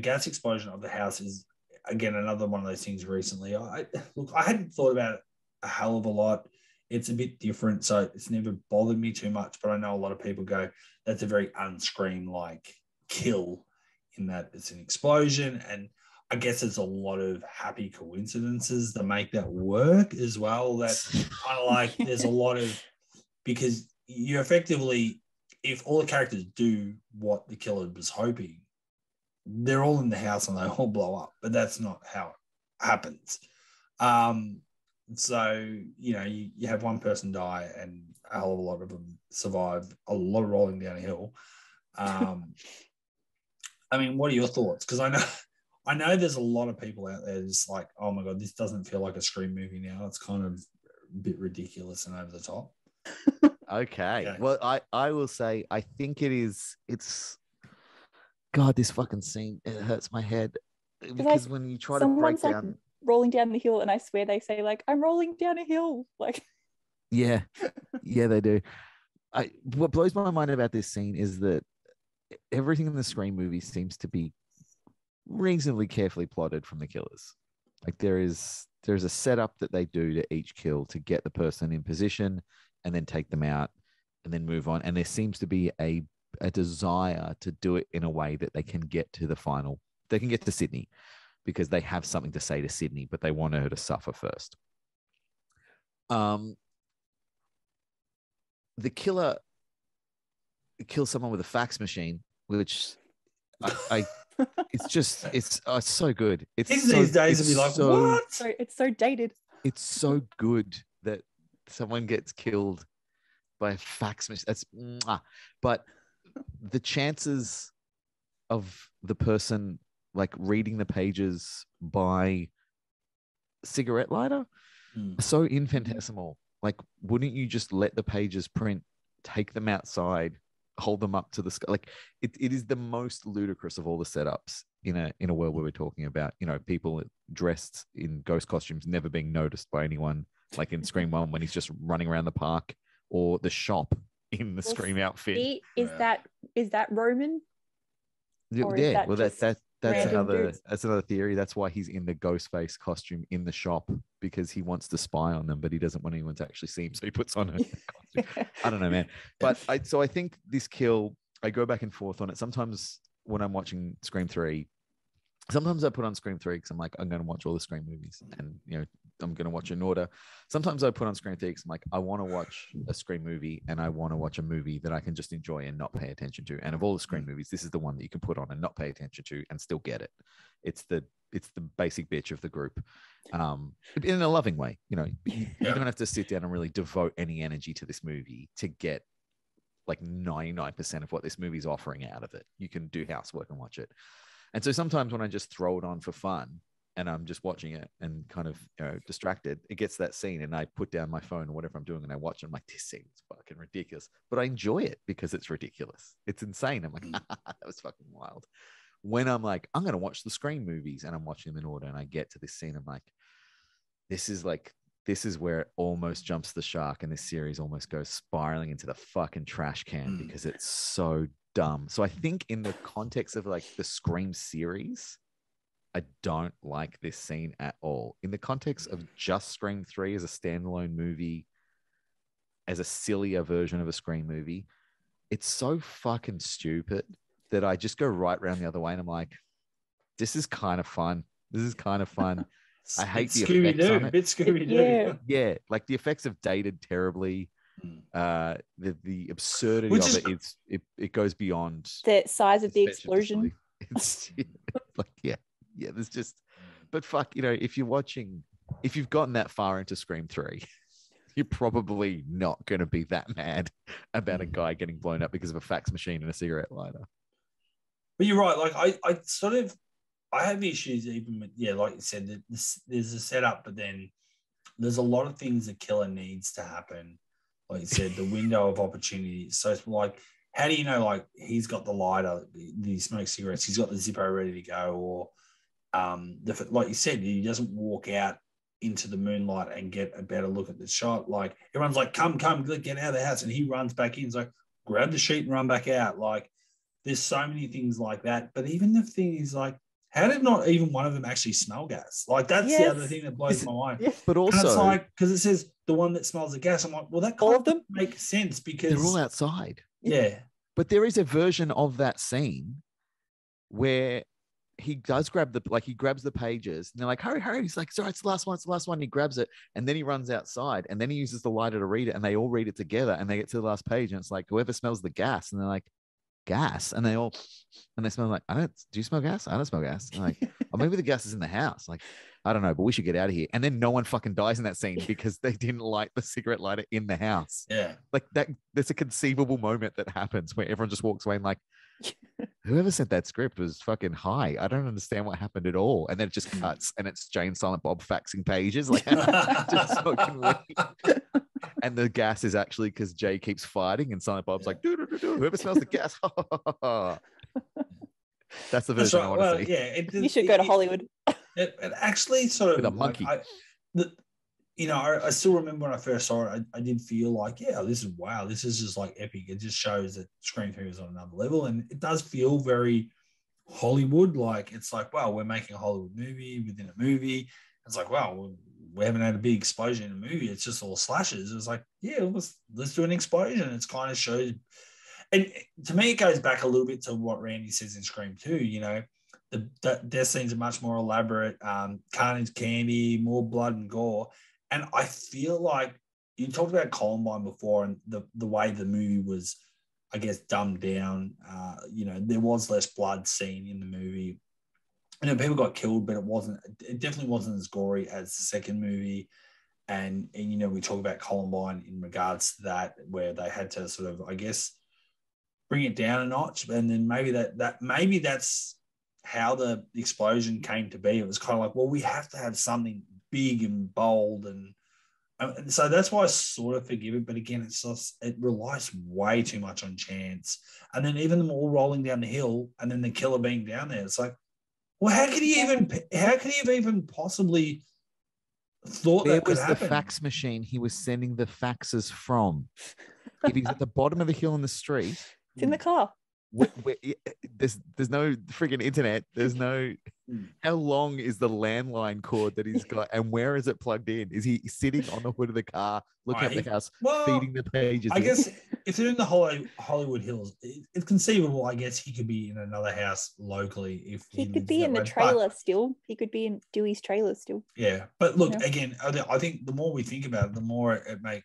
gas explosion of the house is again another one of those things recently. I hadn't thought about it a hell of a lot. It's a bit different, so it's never bothered me too much. But I know a lot of people go, that's a very Unscream like kill, in that it's an explosion, and I guess there's a lot of happy coincidences that make that work as well. That kind of like there's a lot of, because you effectively, if all the characters do what the killer was hoping, they're all in the house and they all blow up, but that's not how it happens. So, you know, you have one person die and a hell of a lot of them survive, a lot of rolling down a hill. I mean, what are your thoughts? Because I know there's a lot of people out there just like, oh my God, this doesn't feel like a Scream movie now. It's kind of a bit ridiculous and over the top. Okay. Well, I will say, I think it's God, this fucking scene, it hurts my head. Because when you try to break down, like rolling down the hill, and I swear they say like, I'm rolling down a hill. Like, yeah, they do. What blows my mind about this scene is that everything in the Scream movie seems to be reasonably carefully plotted from the killers. Like there's a setup that they do to each kill to get the person in position and then take them out and then move on. And there seems to be a desire to do it in a way that they can get to the final. They can get to Sydney because they have something to say to Sydney, but they want her to suffer first. The killer kills someone with a fax machine, which I it's so good. It's so, these days to be like, what? So it's so dated. It's so good that someone gets killed by a fax machine. That's but the chances of the person like reading the pages by cigarette lighter are so infinitesimal. Like, wouldn't you just let the pages print, take them outside, hold them up to the sky? Like, it is the most ludicrous of all the setups in a world where we're talking about, you know, people dressed in ghost costumes never being noticed by anyone, like in Scream 1 when he's just running around the park, or the shop in the Scream outfit. Is that Roman? Yeah, well, that's random another theory. That's why he's in the Ghostface costume in the shop, because he wants to spy on them, but he doesn't want anyone to actually see him, so he puts on a costume. I don't know, man. But I think this kill, I go back and forth on it. Sometimes when I'm watching Scream 3, sometimes I put on Scream 3 because I'm like, I'm going to watch all the Scream movies, and you know, I'm going to watch in order. Sometimes I put on Scream 3 because I'm like, I want to watch a Scream movie, and I want to watch a movie that I can just enjoy and not pay attention to. And of all the Scream movies, this is the one that you can put on and not pay attention to and still get it. It's the basic bitch of the group, in a loving way. You know, you don't have to sit down and really devote any energy to this movie to get like 99% of what this movie's offering out of it. You can do housework and watch it. And so sometimes when I just throw it on for fun and I'm just watching it and kind of, you know, distracted, it gets that scene and I put down my phone or whatever I'm doing and I watch it. I'm like, this scene's fucking ridiculous. But I enjoy it because it's ridiculous. It's insane. I'm like, that was fucking wild. When I'm like, I'm going to watch the Scream movies and I'm watching them in order and I get to this scene, I'm like, this is where it almost jumps the shark and this series almost goes spiraling into the fucking trash can because it's so dumb. So I think in the context of like the Scream series, I don't like this scene at all. In the context of just Scream 3 as a standalone movie, as a sillier version of a Scream movie, it's so fucking stupid that I just go right around the other way and I'm like, this is kind of fun. I hate the effects on it. Scooby-Doo. Yeah, like the effects have dated terribly. The absurdity of it is it goes beyond the size of the explosion. It's like there's just, but fuck, you know, if you've gotten that far into Scream 3, you're probably not going to be that mad about a guy getting blown up because of a fax machine and a cigarette lighter. But you're right. Like I have issues even with, like you said, that there's a setup, but then there's a lot of things the killer needs to happen. Like you said, the window of opportunity. So it's like, how do you know, like, he's got the lighter, he smokes cigarettes, he's got the Zippo ready to go, or like you said, he doesn't walk out into the moonlight and get a better look at the shot. Like everyone's like, come, get out of the house. And he runs back in. He's like, grab the sheet and run back out. Like there's so many things like that. But even the thing is like, how did not even one of them actually smell gas? Like that's the other thing that blows my mind. Yeah, but And it's also like, because it says the one that smells the gas. I'm like, well, that All kind of them? makes sense because they're all outside. yeah. But there is a version of that scene where he does grab he grabs the pages and they're like, hurry. He's like, sorry, it's the last one. He grabs it and then he runs outside and then he uses the lighter to read it and they all read it together and they get to the last page and it's like, whoever smells the gas. And they're like, gas? And they smell like, do you smell gas? I don't smell gas. And like, oh, maybe the gas is in the house. Like, I don't know, but we should get out of here. And then no one fucking dies in that scene because they didn't light the cigarette lighter in the house. Yeah. Like that, there's a conceivable moment that happens where everyone just walks away and like, whoever sent that script was fucking high. I don't understand what happened at all. And then it just cuts and it's Jane Silent Bob faxing pages. Like, just fucking weird. And the gas is actually because Jay keeps fighting and Silent Bob's like, do, whoever smells the gas. That's the version I want to see. Yeah, You should go to Hollywood. It actually sort of With a monkey. I still remember when I first saw it, I did feel like, yeah, this is just like epic. It just shows that Scream 3 is on another level. And it does feel very Hollywood. Like, it's like, wow, we're making a Hollywood movie within a movie. It's like, wow, we haven't had a big explosion in a movie. It's just all slashes. It's like, yeah, let's do an explosion. It's kind of shows. And to me, it goes back a little bit to what Randy says in Scream 2, you know, the death scenes are much more elaborate, carnage candy, more blood and gore. And I feel like you talked about Columbine before and the way the movie was, I guess, dumbed down. You know, there was less blood seen in the movie. You know, people got killed, but it definitely wasn't as gory as the second movie. And you know, we talk about Columbine in regards to that, where they had to sort of, I guess, bring it down a notch. And then maybe maybe that's how the explosion came to be. It was kind of like, well, we have to have something big and bold, and so that's why I sort of forgive it. But again, it relies way too much on chance. And then even them all rolling down the hill, and then the killer being down there, it's like, well, how could he have even possibly thought there that could was happen? The fax machine he was sending the faxes from. If he's at the bottom of the hill in the street, It's in the car. There's no freaking internet. There's no. How long is the landline cord that he's got, and where is it plugged in? Is he sitting on the hood of the car, looking at the house, feeding the pages? I guess if they're in the Hollywood Hills, it's conceivable. I guess he could be in another house locally. If he could be in the trailer still. He could be in Dewey's trailer still. Yeah, but look, again, I think the more we think about it, the more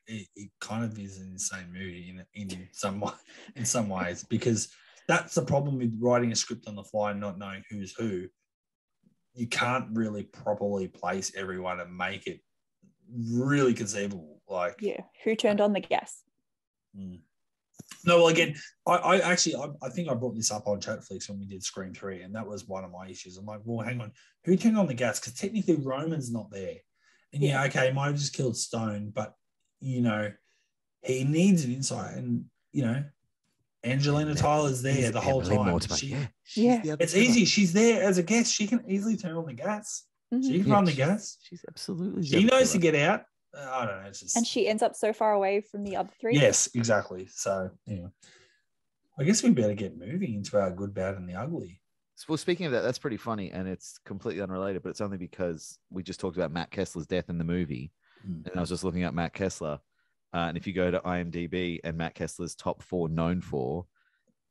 it kind of is an insane movie in some ways, because that's the problem with writing a script on the fly and not knowing who's who. You can't really properly place everyone and make it really conceivable. Like, yeah, who turned on the gas? No, well, again, I actually think I brought this up on Chatflix when we did Scream 3, and that was one of my issues. I'm like, well, hang on, who turned on the gas? Because technically Roman's not there. And yeah, okay, he might have just killed Stone, but, you know, he needs an insight. And, you know, Angelina Tyler's there the whole time. It's easy. She's there as a guest. She can easily turn on the gas. She can run the gas. She's absolutely. She knows to get out. I don't know. It's just... And she ends up so far away from the other three. Yes, exactly. So, yeah. I guess we better get moving into our good, bad, and the ugly. Well, speaking of that, that's pretty funny, and it's completely unrelated, but it's only because we just talked about Matt Kessler's death in the movie, and I was just looking at Matt Kessler. And if you go to IMDb and Matt Kessler's top 4 known for,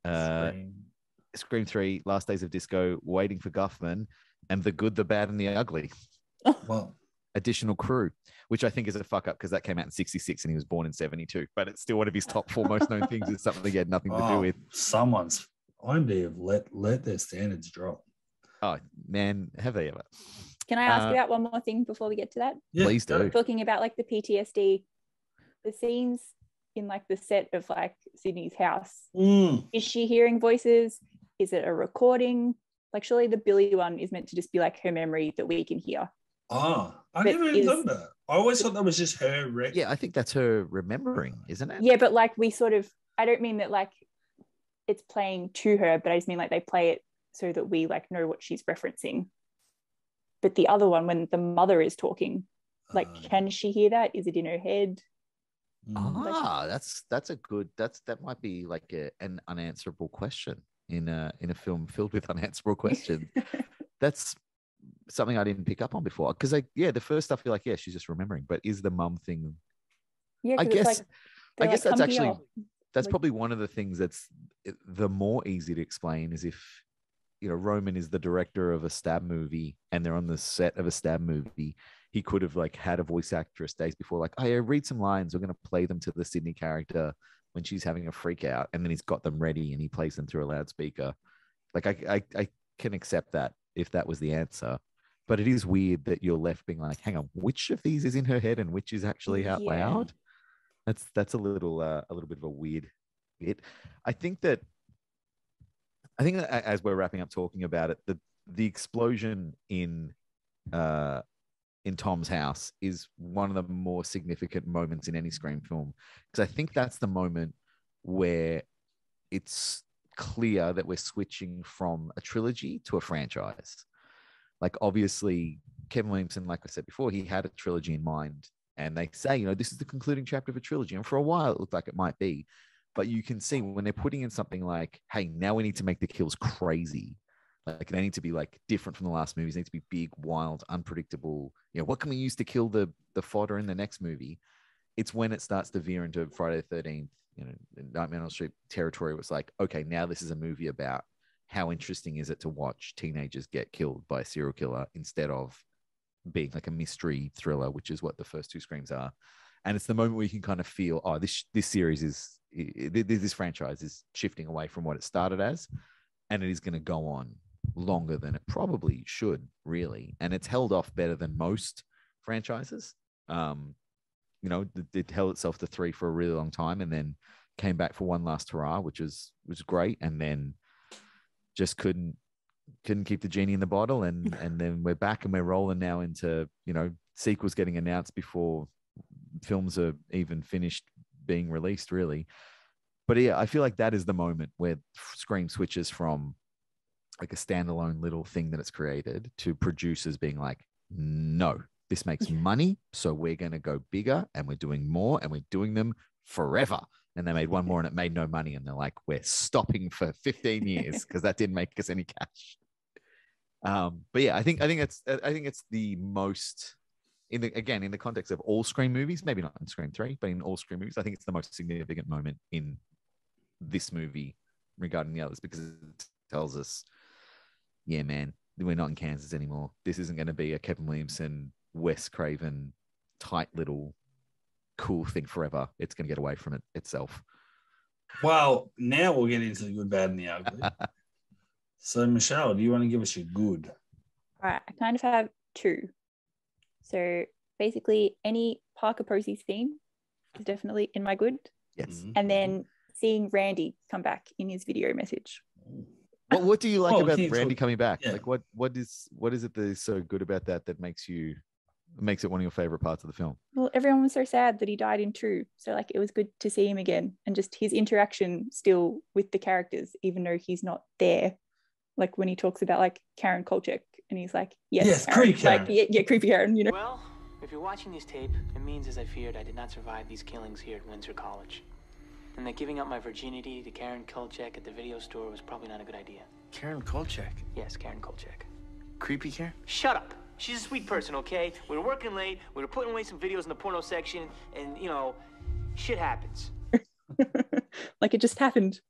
Scream 3, Last Days of Disco, Waiting for Guffman, and The Good, the Bad, and the Ugly. Well, additional crew, which I think is a fuck up because that came out in 66 and he was born in 72. But it's still one of his top 4 most known things. It's something he had nothing to do with. Someone's IMDb have let their standards drop. Oh man, have they ever? Can I ask about one more thing before we get to that? Yeah, please do. Talking about like the PTSD, the scenes in like the set of like Sydney's house. Is she hearing voices? Is it a recording? Like surely the Billy one is meant to just be like her memory that we can hear. I never even thought that. I always thought that was just her. Yeah, I think that's her remembering, isn't it? Yeah, but like we sort of, I don't mean that like it's playing to her, but I just mean like they play it so that we like know what she's referencing. But the other one, when the mother is talking, Like, can she hear that? Is it in her head? Ah, that's a good, that might be like an unanswerable question in a film filled with unanswerable questions. That's something I didn't pick up on before. Because the first stuff you're like, yeah, she's just remembering. But is the mum thing? Yeah, I 'cause it's guess like, I they're guess like, that's "Come actually here." that's Like- probably one of the things that's the more easy to explain is if Roman is the director of a stab movie and they're on the set of a stab movie. He could have like had a voice actress days before, like, oh yeah, read some lines. We're going to play them to the Sydney character when she's having a freak out, and then he's got them ready and he plays them through a loudspeaker. Like I can accept that if that was the answer, but it is weird that you're left being like, hang on, which of these is in her head and which is actually out Yeah. loud? That's a little bit of a weird bit. I think that as we're wrapping up talking about it, the explosion in Tom's house is one of the more significant moments in any Scream film, because I think that's the moment where it's clear that we're switching from a trilogy to a franchise. Like, obviously, Kevin Williamson, like I said before, he had a trilogy in mind, and they say, this is the concluding chapter of a trilogy. And for a while, it looked like it might be. But you can see when they're putting in something like, hey, now we need to make the kills crazy. Like, they need to be like different from the last movies. They need to be big, wild, unpredictable. What can we use to kill the fodder in the next movie? It's when it starts to veer into Friday the 13th, Nightmare on Elm Street territory. Was like, okay, now this is a movie about how interesting is it to watch teenagers get killed by a serial killer instead of being like a mystery thriller, which is what the first two Screams are. And it's the moment where you can kind of feel, oh, this series this franchise is shifting away from what it started as, and it is going to go on longer than it probably should, really. And it's held off better than most franchises. It held itself to 3 for a really long time, and then came back for one last hurrah, which was great, and then just couldn't keep the genie in the bottle, and then we're back and we're rolling now into sequels getting announced before films are even finished being released, really. But yeah, I feel like that is the moment where Scream switches from like a standalone little thing that it's created to producers being like, no, this makes money, so we're going to go bigger, and we're doing more, and we're doing them forever. And they made one more and it made no money, and they're like, we're stopping for 15 years because that didn't make us any cash. But yeah, I think it's the most, in the context of all Scream movies, maybe not in Scream 3, but in all Scream movies, I think it's the most significant moment in this movie regarding the others, because it tells us, yeah, man, we're not in Kansas anymore. This isn't going to be a Kevin Williamson, Wes Craven tight little cool thing forever. It's going to get away from it itself. Well, now we'll get into the good, bad, and the ugly. So, Michelle, do you want to give us your good? All right, I kind of have 2. So basically, any Parker Posey scene is definitely in my good. Yes. Mhm. And then seeing Randy come back in his video message. What do you like about can you Randy talk- coming back? yeah. Like, what is it that is so good about that makes it one of your favorite parts of the film? Well, everyone was so sad that he died in 2. So like, it was good to see him again, and just his interaction still with the characters, even though he's not there. Like when he talks about like Karen Kolchak, and he's like, yes, Karen. creepy Karen. Like, yeah, creepy Karen, Well, if you're watching this tape, it means, as I feared, I did not survive these killings here at Windsor College. And that giving up my virginity to Karen Kolchak at the video store was probably not a good idea. Karen Kolchak. Yes, Karen Kolchak. Creepy Karen? Shut up. She's a sweet person, okay? We were working late, we were putting away some videos in the porno section, and, shit happens. Like, it just happened.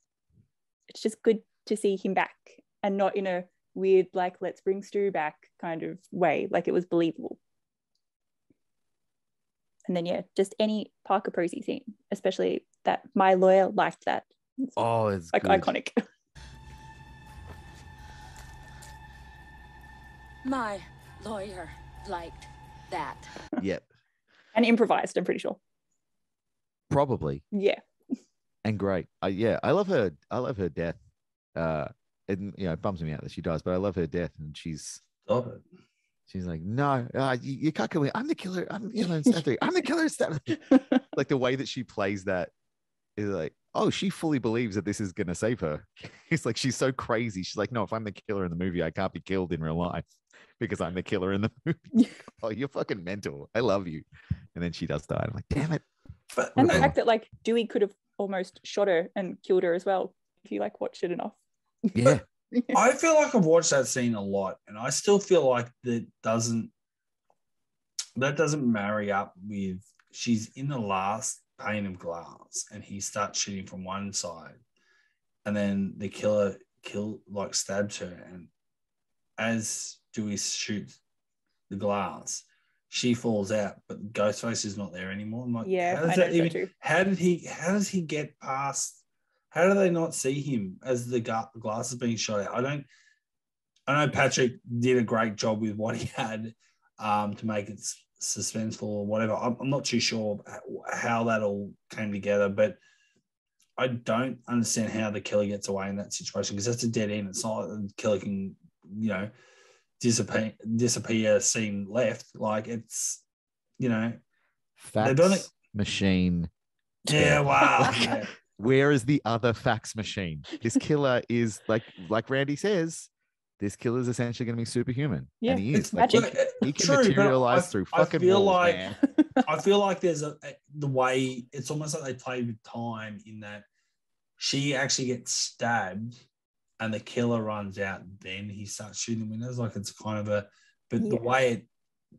It's just good to see him back, and not in a weird, like, let's bring Stu back kind of way. Like, it was believable. And then, yeah, just any Parker Posey scene, especially that my lawyer liked that. Oh, it's like good. iconic. My lawyer liked that. Yep, And improvised, I'm pretty sure. probably. Yeah. And great. I love her. I love her death. And it bums me out that she dies, but I love her death. And she's Stop it. like, no, you can't kill me. I'm the killer. I'm the killer in Step 3. I'm the killer in Step 3. Like the way that she plays that is like, oh, she fully believes that this is going to save her. It's like, she's so crazy. She's like, no, if I'm the killer in the movie, I can't be killed in real life because I'm the killer in the movie. Oh, you're fucking mental. I love you. And then she does die. I'm like, damn it. But, And the Okay. fact that like Dewey could have almost shot her and killed her as well if you like watched it enough. Yeah. I feel like I've watched that scene a lot, and I still feel like that doesn't marry up with she's in the last pane of glass, and he starts shooting from one side, and then the killer stabs her, and as Dewey shoots the glass, she falls out, but Ghostface is not there anymore. I'm like, Yeah, how does I that noticed that even? too. How does he get past? How do they not see him as the glass is being shot out? I know Patrick did a great job with what he had to make it suspenseful or whatever. I'm not too sure how that all came together, but I don't understand how the killer gets away in that situation, because that's a dead end. It's not like the killer can, disappear, scene left. Like, it's, Fax They've done it- machine. yeah, wow. Yeah. Where is the other fax machine? This killer is like Randy says, this killer is essentially going to be superhuman. Yeah, And he is. it's Like, magic. he can True, but materialize through I fucking feel walls, like man. I feel like there's the way it's almost like they played with time, in that she actually gets stabbed and the killer runs out, then he starts shooting windows. Like, it's kind of but the Yeah. way it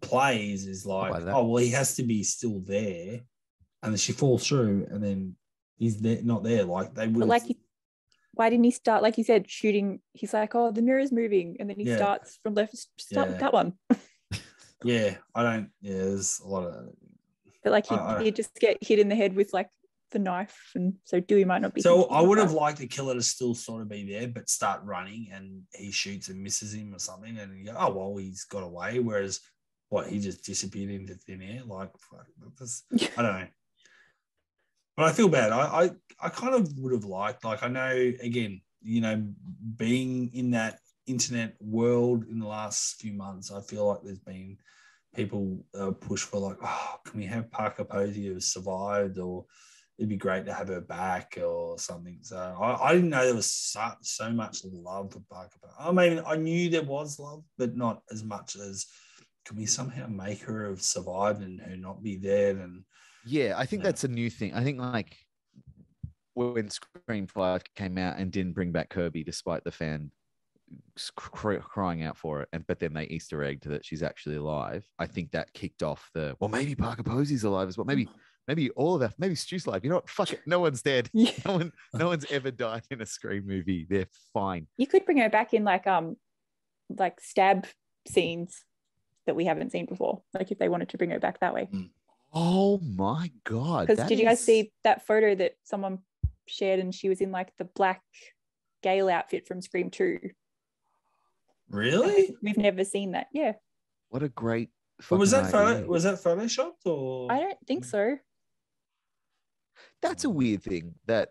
plays is like, buy that. oh, well, he has to be still there, and then she falls through, and then he's there, not there. Like, they would. But like, why didn't he start, like you said, shooting? He's like, oh, the mirror's moving, and then he Yeah. starts from left. Start with Yeah. that one. yeah, I don't. Yeah, there's a lot of. But like I- he'd just get hit in the head with like the knife, and so Dewey might not be. So thinking I would have about liked the killer to still sort of be there, but start running, and he shoots and misses him or something, and you go, oh well, he's got away. Whereas, what, he just disappeared into thin air? Like, fuck, I don't know. But I feel bad. I kind of would have liked, like, I know, again, being in that internet world in the last few months, I feel like there's been people push for, like, oh, can we have Parker Posey who has survived, or it'd be great to have her back or something. So I didn't know there was so much love for Parker Posey. I mean, I knew there was love, but not as much as, can we somehow make her have survived and her not be dead? And Yeah, I think Yeah. that's a new thing. I think, like, when Scream 5 came out and didn't bring back Kirby, despite the fan crying out for it, but then they Easter egged that she's actually alive. I think that kicked off well, maybe Parker Posey's alive as well. Maybe all of that. Maybe Stu's alive. You know what? Fuck it. No one's dead. Yeah. No one's ever died in a Scream movie. They're fine. You could bring her back in like stab scenes that we haven't seen before. Like if they wanted to bring her back that way. Oh my god! Because that did you guys is- see that photo that someone shared, and she was in like the black Gale outfit from Scream 2? really? We've never seen that. Yeah. What a great. But was that fucking idea. was that photoshopped, or? I don't think so. That's a weird thing that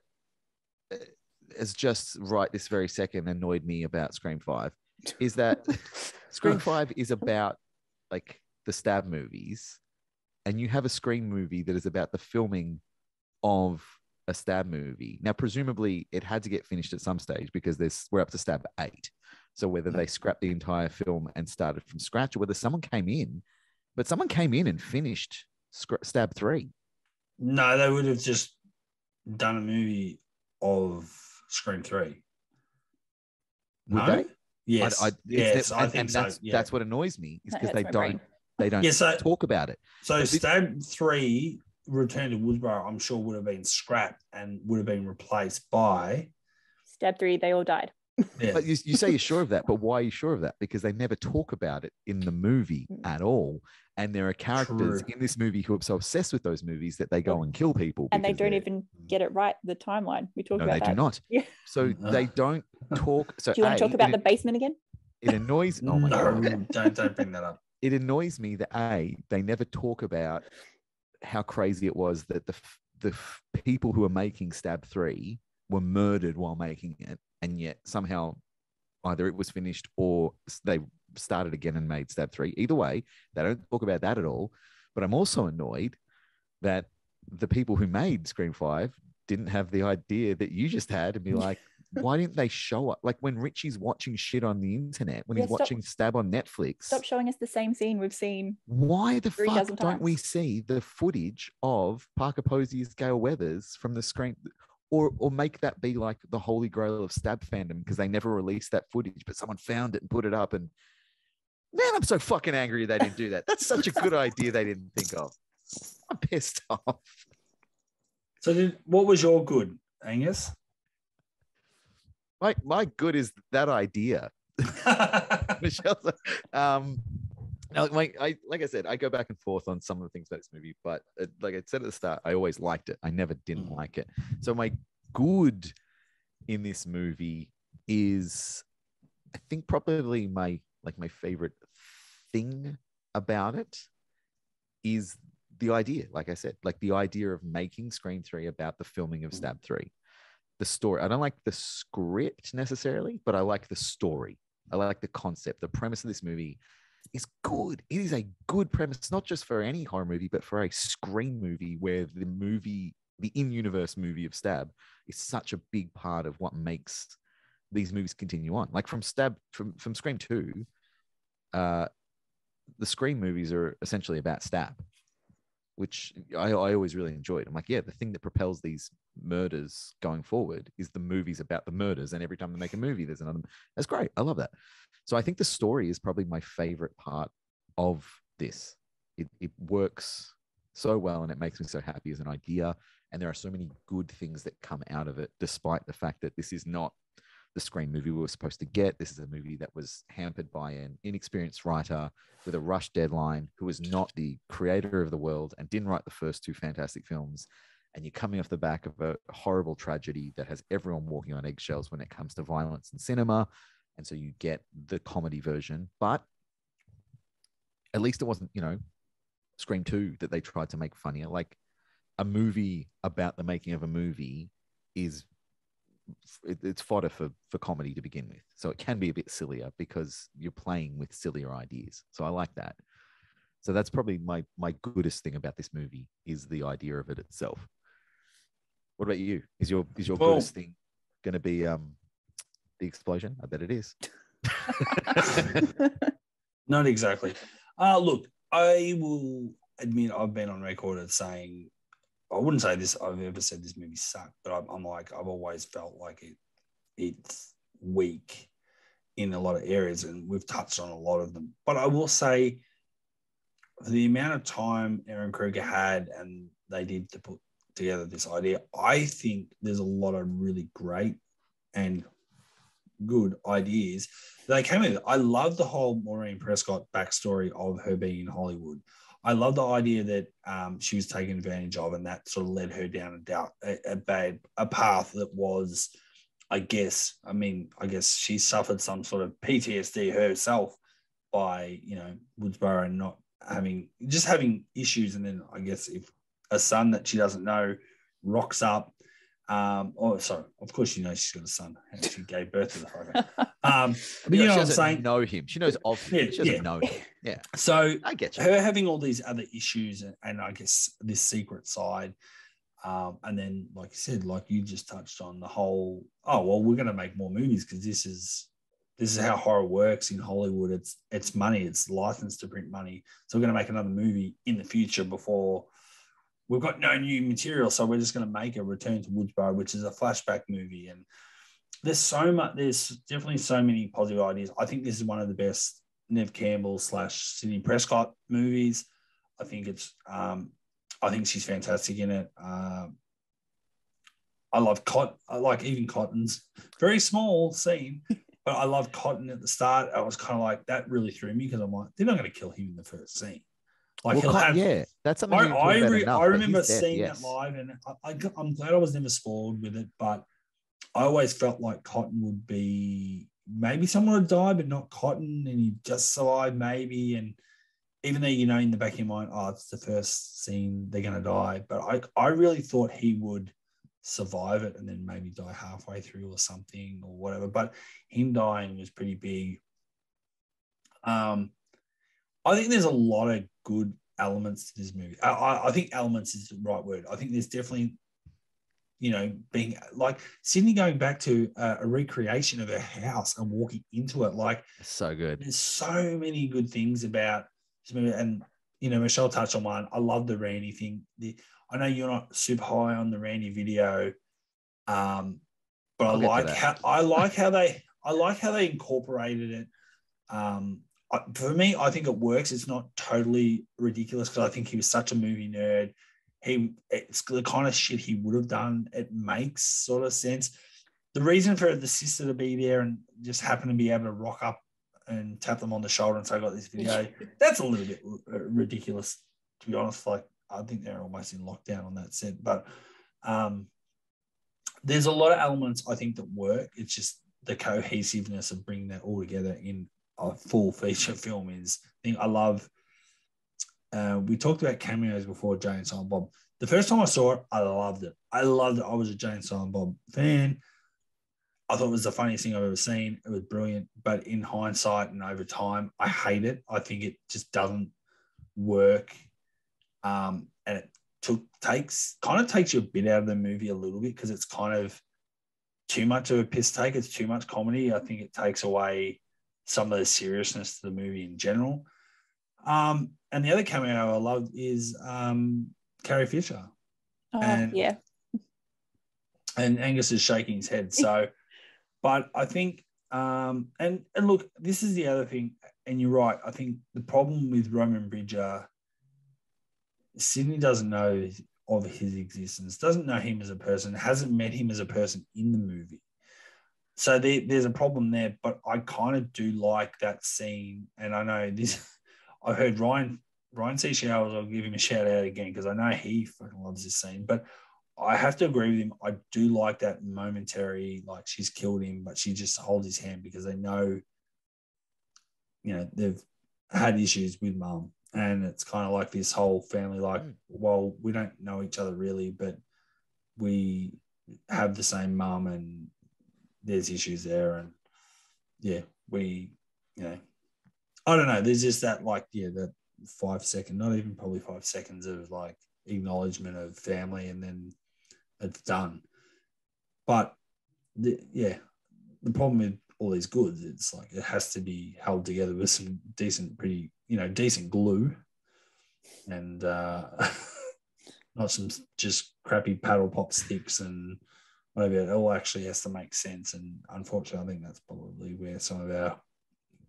has just right this very second annoyed me about Scream 5 is that Scream 5 is about like the stab movies, and you have a Scream movie that is about the filming of a stab movie. Now, presumably it had to get finished at some stage because we're up to stab 8. So whether they scrapped the entire film and started from scratch, or whether someone came in and finished stab 3. No, they would have just done a movie of Scream 3. Would No? they? Yes. Yes, I think so. That's, Yeah. that's what annoys me is That because hurts my brain. they don't Yeah, so- talk about it. So But Stab 3, Return to Woodsboro, I'm sure would have been scrapped and would have been replaced by. Stab 3, they all died. Yeah. But you say you're sure of that, but why are you sure of that? Because they never talk about it in the movie at all. And there are characters True. in this movie who are so obsessed with those movies that they go and kill people. And they because don't they're- even get it right, the timeline. We talked No, about they that. do not. Yeah. So they don't talk. So Do you want to talk about the basement again? It annoys. Oh my no, god! don't bring that up. It annoys me that they never talk about how crazy it was that the people who are making Stab 3 were murdered while making it, and yet somehow either it was finished or they started again and made Stab 3. Either way, they don't talk about that at all. But I'm also annoyed that the people who made Scream 5 didn't have the idea that you just had and be like, why didn't they show up? Like when Richie's watching shit on the internet, when he's watching Stab on Netflix. Stop showing us the same scene we've seen. Why the fuck 3,000 don't we times. see the footage of Parker Posey as Gale Weathers from the screen? Or make that be like the holy grail of Stab fandom, because they never released that footage, but someone found it and put it up. And man, I'm so fucking angry they didn't do that. That's such a good idea they didn't think of. I'm pissed off. So what was your good, Angus? My good is that idea. Michelle's like I said, I go back and forth on some of the things about this movie, but like I said at the start, I always liked it. I never didn't like it. So my good in this movie is, I think, probably my favorite thing about it is the idea. Like I said, like the idea of making Scream 3 about the filming of Stab 3. The story. I don't like the script necessarily, but I like the story. I like the concept. The premise of this movie is good. It is a good premise, not just for any horror movie, but for a Scream movie, where the in-universe movie of Stab is such a big part of what makes these movies continue on. Like from Scream 2, the Scream movies are essentially about Stab, which I always really enjoyed. I'm like, yeah, the thing that propels these murders going forward is the movies about the murders. And every time they make a movie, there's another. That's great. I love that. So I think the story is probably my favorite part of this. It works so well, and it makes me so happy as an idea. And there are so many good things that come out of it, despite the fact that this is not the Scream movie we were supposed to get. This is a movie that was hampered by an inexperienced writer with a rush deadline, who was not the creator of the world and didn't write the first two fantastic films. And you're coming off the back of a horrible tragedy that has everyone walking on eggshells when it comes to violence in cinema. And so you get the comedy version, but at least it wasn't, Scream 2 that they tried to make funnier. Like a movie about the making of a movie it's fodder for comedy to begin with. So it can be a bit sillier because you're playing with sillier ideas. So I like that. So that's probably my goodest thing about this movie, is the idea of it itself. What about you? Is your goodest thing going to be the explosion? I bet it is. Not exactly. Look, I will admit I've been on record as saying, I wouldn't say this, I've ever said this movie sucked, but I'm like, I've always felt like it's weak in a lot of areas, and we've touched on a lot of them. But I will say, the amount of time Aaron Kruger had and they did to put together this idea, I think there's a lot of really great and good ideas they came with. I love the whole Maureen Prescott backstory of her being in Hollywood. I love the idea that she was taken advantage of, and that sort of led her down a path that was, I guess she suffered some sort of PTSD herself by, Woodsboro and not having issues. And then I guess if a son that she doesn't know rocks up, of course she's got a son. She gave birth to the fucker. But you know what I'm saying? Know him. She knows of him. She doesn't know him. Yeah. So I get you. Her having all these other issues and I guess this secret side, and then like you said, like you just touched on the whole, we're going to make more movies because this is how horror works in Hollywood. It's money. It's licensed to print money. So we're going to make another movie in the future before we've got no new material. So we're just going to make a Return to Woodsboro, which is a flashback movie. And there's definitely so many positive ideas. I think this is one of the best Neve Campbell / Sidney Prescott movies. I think I think she's fantastic in it. I love Cotton. I like even Cotton's very small scene, but I love Cotton at the start. I was kind of like, that really threw me because I'm like, they're not going to kill him in the first scene. Like, that's something I remember seeing that live, and I'm glad I was never spoiled with it. But I always felt like Cotton would be, maybe someone would die, but not Cotton, and he just survived maybe. And even though in the back of your mind, it's the first scene, they're going to die. But I really thought he would survive it and then maybe die halfway through or something or whatever. But him dying was pretty big. I think there's a lot of good elements to this movie. I think elements is the right word. I think there's definitely being like Sydney going back to a recreation of her house and walking into it. Like, So good. there's so many good things about this movie. And, Michelle touched on one. I love the Randy thing. I know you're not super high on the Randy video, but I'll get to that. I like how they incorporated it. For me, I think it works. It's not totally ridiculous because I think he was such a movie nerd. It's the kind of shit he would have done. It makes sort of sense. The reason for the sister to be there and just happen to be able to rock up and tap them on the shoulder and say, I got this video, that's a little bit ridiculous, to be honest. Like, I think they're almost in lockdown on that set. But there's a lot of elements I think that work. It's just the cohesiveness of bringing that all together in a full feature film is the thing I love. We talked about cameos before, Jay and Silent Bob. The first time I saw it, I loved it. I was a Jay and Silent Bob fan. I thought it was the funniest thing I've ever seen. It was brilliant. But in hindsight and over time, I hate it. I think it just doesn't work. And it takes you a bit out of the movie a little bit because it's kind of too much of a piss take. It's too much comedy. I think it takes away some of the seriousness to the movie in general. And the other cameo I loved is Carrie Fisher. Yeah. And Angus is shaking his head. So, but I think, and look, this is the other thing, and you're right. I think the problem with Roman Bridger, Sydney doesn't know of his existence, doesn't know him as a person, hasn't met him as a person in the movie. So there's a problem there, but I kind of do like that scene. And I know this, I heard Ryan C. Showers, I'll give him a shout out again because I know he fucking loves this scene. But I have to agree with him. I do like that momentary, like she's killed him, but she just holds his hand because they know, they've had issues with mum. And it's kind of like this whole family, like, well, we don't know each other really, but we have the same mum and there's issues there. And yeah, I don't know. There's just that, like, that 5 second, not even probably 5 seconds of like acknowledgement of family, and then it's done. But the problem with all these goods, it's like it has to be held together with some decent glue, and not some just crappy paddle pop sticks and whatever. It all actually has to make sense. And unfortunately, I think that's probably where some of our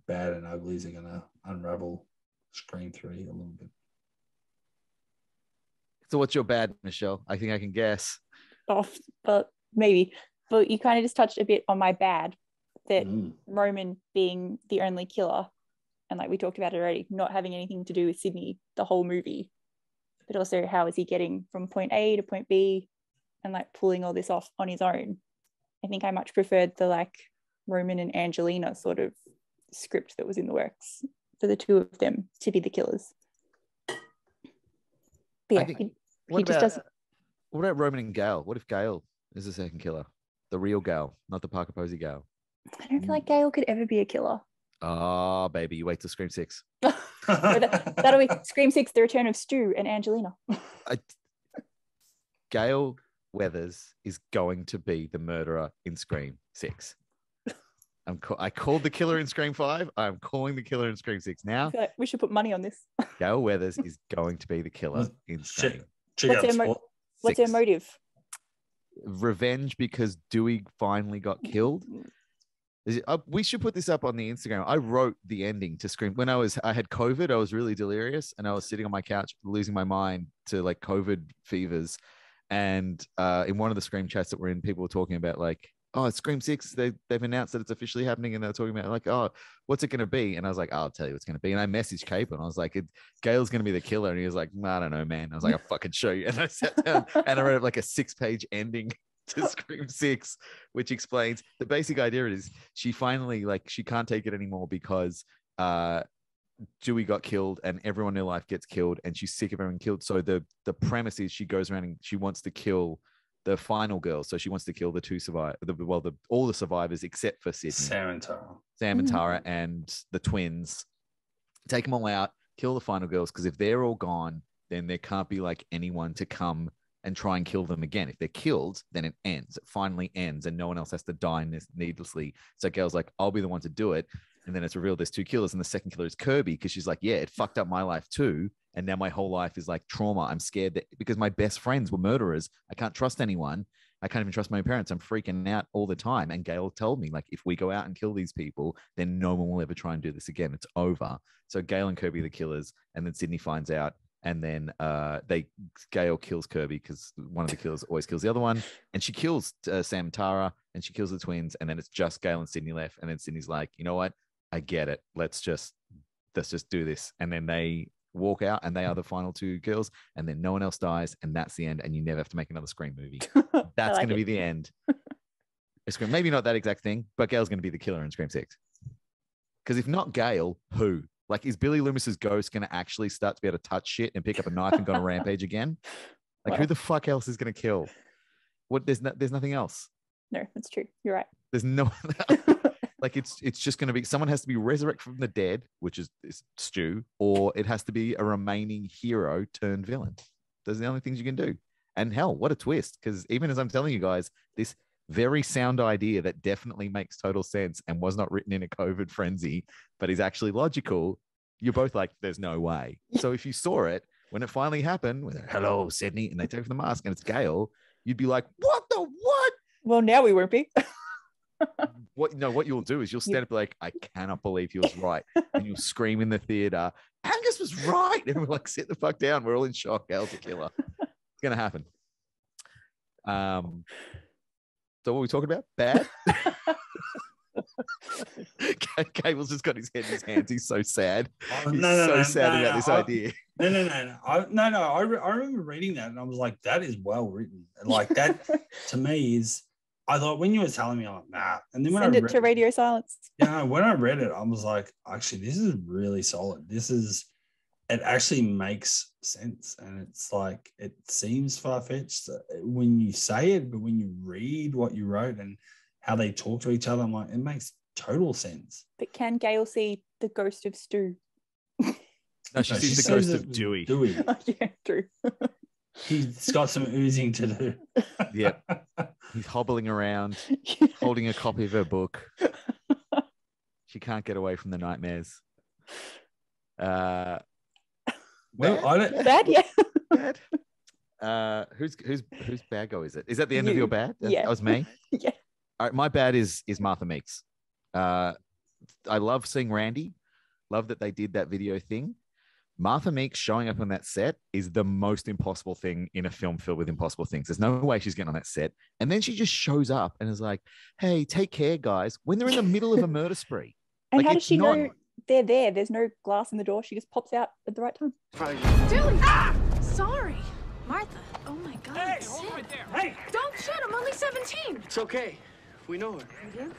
bad and uglies are going to unravel Scream 3 a little bit. So what's your bad, Michelle? I think I can guess. But maybe. But you kind of just touched a bit on my bad, that Roman being the only killer, and like we talked about it already, not having anything to do with Sydney the whole movie, but also how is he getting from point A to point B and like pulling all this off on his own. I think I much preferred the like Roman and Angelina sort of script that was in the works for the two of them to be the killers. But yeah, what just doesn't. What about Roman and Gale? What if Gale is the second killer? The real Gale, not the Parker Posey Gale. I don't feel like Gale could ever be a killer. Oh, baby, you wait till Scream 6. That'll be Scream 6, The Return of Stu and Angelina. Gale Weathers is going to be the murderer in Scream 6. I called the killer in Scream 5. I'm calling the killer in Scream 6 now. I feel like we should put money on this. Gale Weathers is going to be the killer in Scream. What's her motive? Revenge because Dewey finally got killed. We should put this up on the Instagram. I wrote the ending to Scream when I had COVID. I was really delirious and I was sitting on my couch losing my mind to like COVID fevers. And in one of the Scream chats that we're in, people were talking about like, oh, it's Scream 6. They've announced that it's officially happening, and they're talking about like, oh, what's it going to be? And I was like, I'll tell you what's going to be. And I messaged Cape and I was like, Gale's going to be the killer. And he was like, I don't know, man. I was like, I'll fucking show you. And I sat down and I wrote like a 6-page ending to Scream 6, which explains the basic idea is she finally she can't take it anymore because Dewey got killed and everyone in her life gets killed and she's sick of everyone killed. So the premise is she goes around and she wants to kill the final girl. So she wants to kill the two all the survivors except for Sydney. Sam and Tara and the twins. Take them all out, kill the final girls, because if they're all gone, then there can't be like anyone to come and try and kill them again. If they're killed, then it ends. It finally ends, and no one else has to die needlessly. So Gale's like, I'll be the one to do it. And then it's revealed there's 2 killers, and the second killer is Kirby, because she's like, yeah, it fucked up my life too. And now my whole life is like trauma. I'm scared that because my best friends were murderers. I can't trust anyone. I can't even trust my parents. I'm freaking out all the time. And Gale told me, like, if we go out and kill these people, then no one will ever try and do this again. It's over. So Gale and Kirby are the killers. And then Sydney finds out. And then Gale kills Kirby because one of the killers always kills the other one. And she kills Sam and Tara, and she kills the twins. And then it's just Gale and Sydney left. And then Sydney's like, you know what? I get it. Let's just do this. And then they walk out, and they are the final 2 girls, and then no one else dies, and that's the end. And you never have to make another Scream movie. That's going to be the end. Scream, maybe not that exact thing, but Gale's going to be the killer in Scream 6. Because if not Gale, who? Like, is Billy Loomis's ghost going to actually start to be able to touch shit and pick up a knife and go on a rampage again? Like, Wow. who the fuck else is going to kill? What? There's nothing else. No, that's true. You're right. There's no. Like, it's just going to be, someone has to be resurrected from the dead, which is Stu, or it has to be a remaining hero turned villain. Those are the only things you can do. And hell, what a twist. Because even as I'm telling you guys, this very sound idea that definitely makes total sense and was not written in a COVID frenzy, but is actually logical, you're both like, there's no way. So if you saw it, when it finally happened, with hello, Sydney, and they take off the mask and it's Gale, you'd be like, what the what? Well, now we won't be. What you'll do is you'll stand up like, I cannot believe he was right. And you'll scream in the theater, Angus was right. And we're like, sit the fuck down. We're all in shock. Gale's a killer. It's going to happen. So what are we talking about? Bad? Cable's just got his head in his hands. He's so sad. He's sad about this idea. No. I remember reading that, and I was like, that is well written. And like, that to me is, I thought when you were telling me, I'm like, nah. And then when Send I it to Radio Silence. when I read it, I was like, actually, this is really solid. It actually makes sense. And it's like, it seems far-fetched when you say it, but when you read what you wrote and how they talk to each other, I'm like, it makes total sense. But can Gale see the ghost of Stu? No, she sees the ghost of Dewey. Yeah, true. He's got some oozing to do. Yeah. He's hobbling around, holding a copy of her book. She can't get away from the nightmares. Well, I don't. Bad, yeah. Bad. Who's bad go is it? Is that the end of You. your bad? Yeah. That was me. Yeah. All right, my bad is Martha Meeks. I love seeing Randy. Love that they did that video thing. Martha Meeks showing up on that set is the most impossible thing in a film filled with impossible things. There's no way she's getting on that set. And then she just shows up and is like, hey, take care, guys, when they're in the middle of a murder spree. And Like, how does it's she not- know they're there? There's no glass in the door. She just pops out at the right time. Dude! Sorry. Martha. Oh my god. Hey, Sid. hold right there. Hey! Don't shoot, I'm only 17. It's okay. We know her. You do?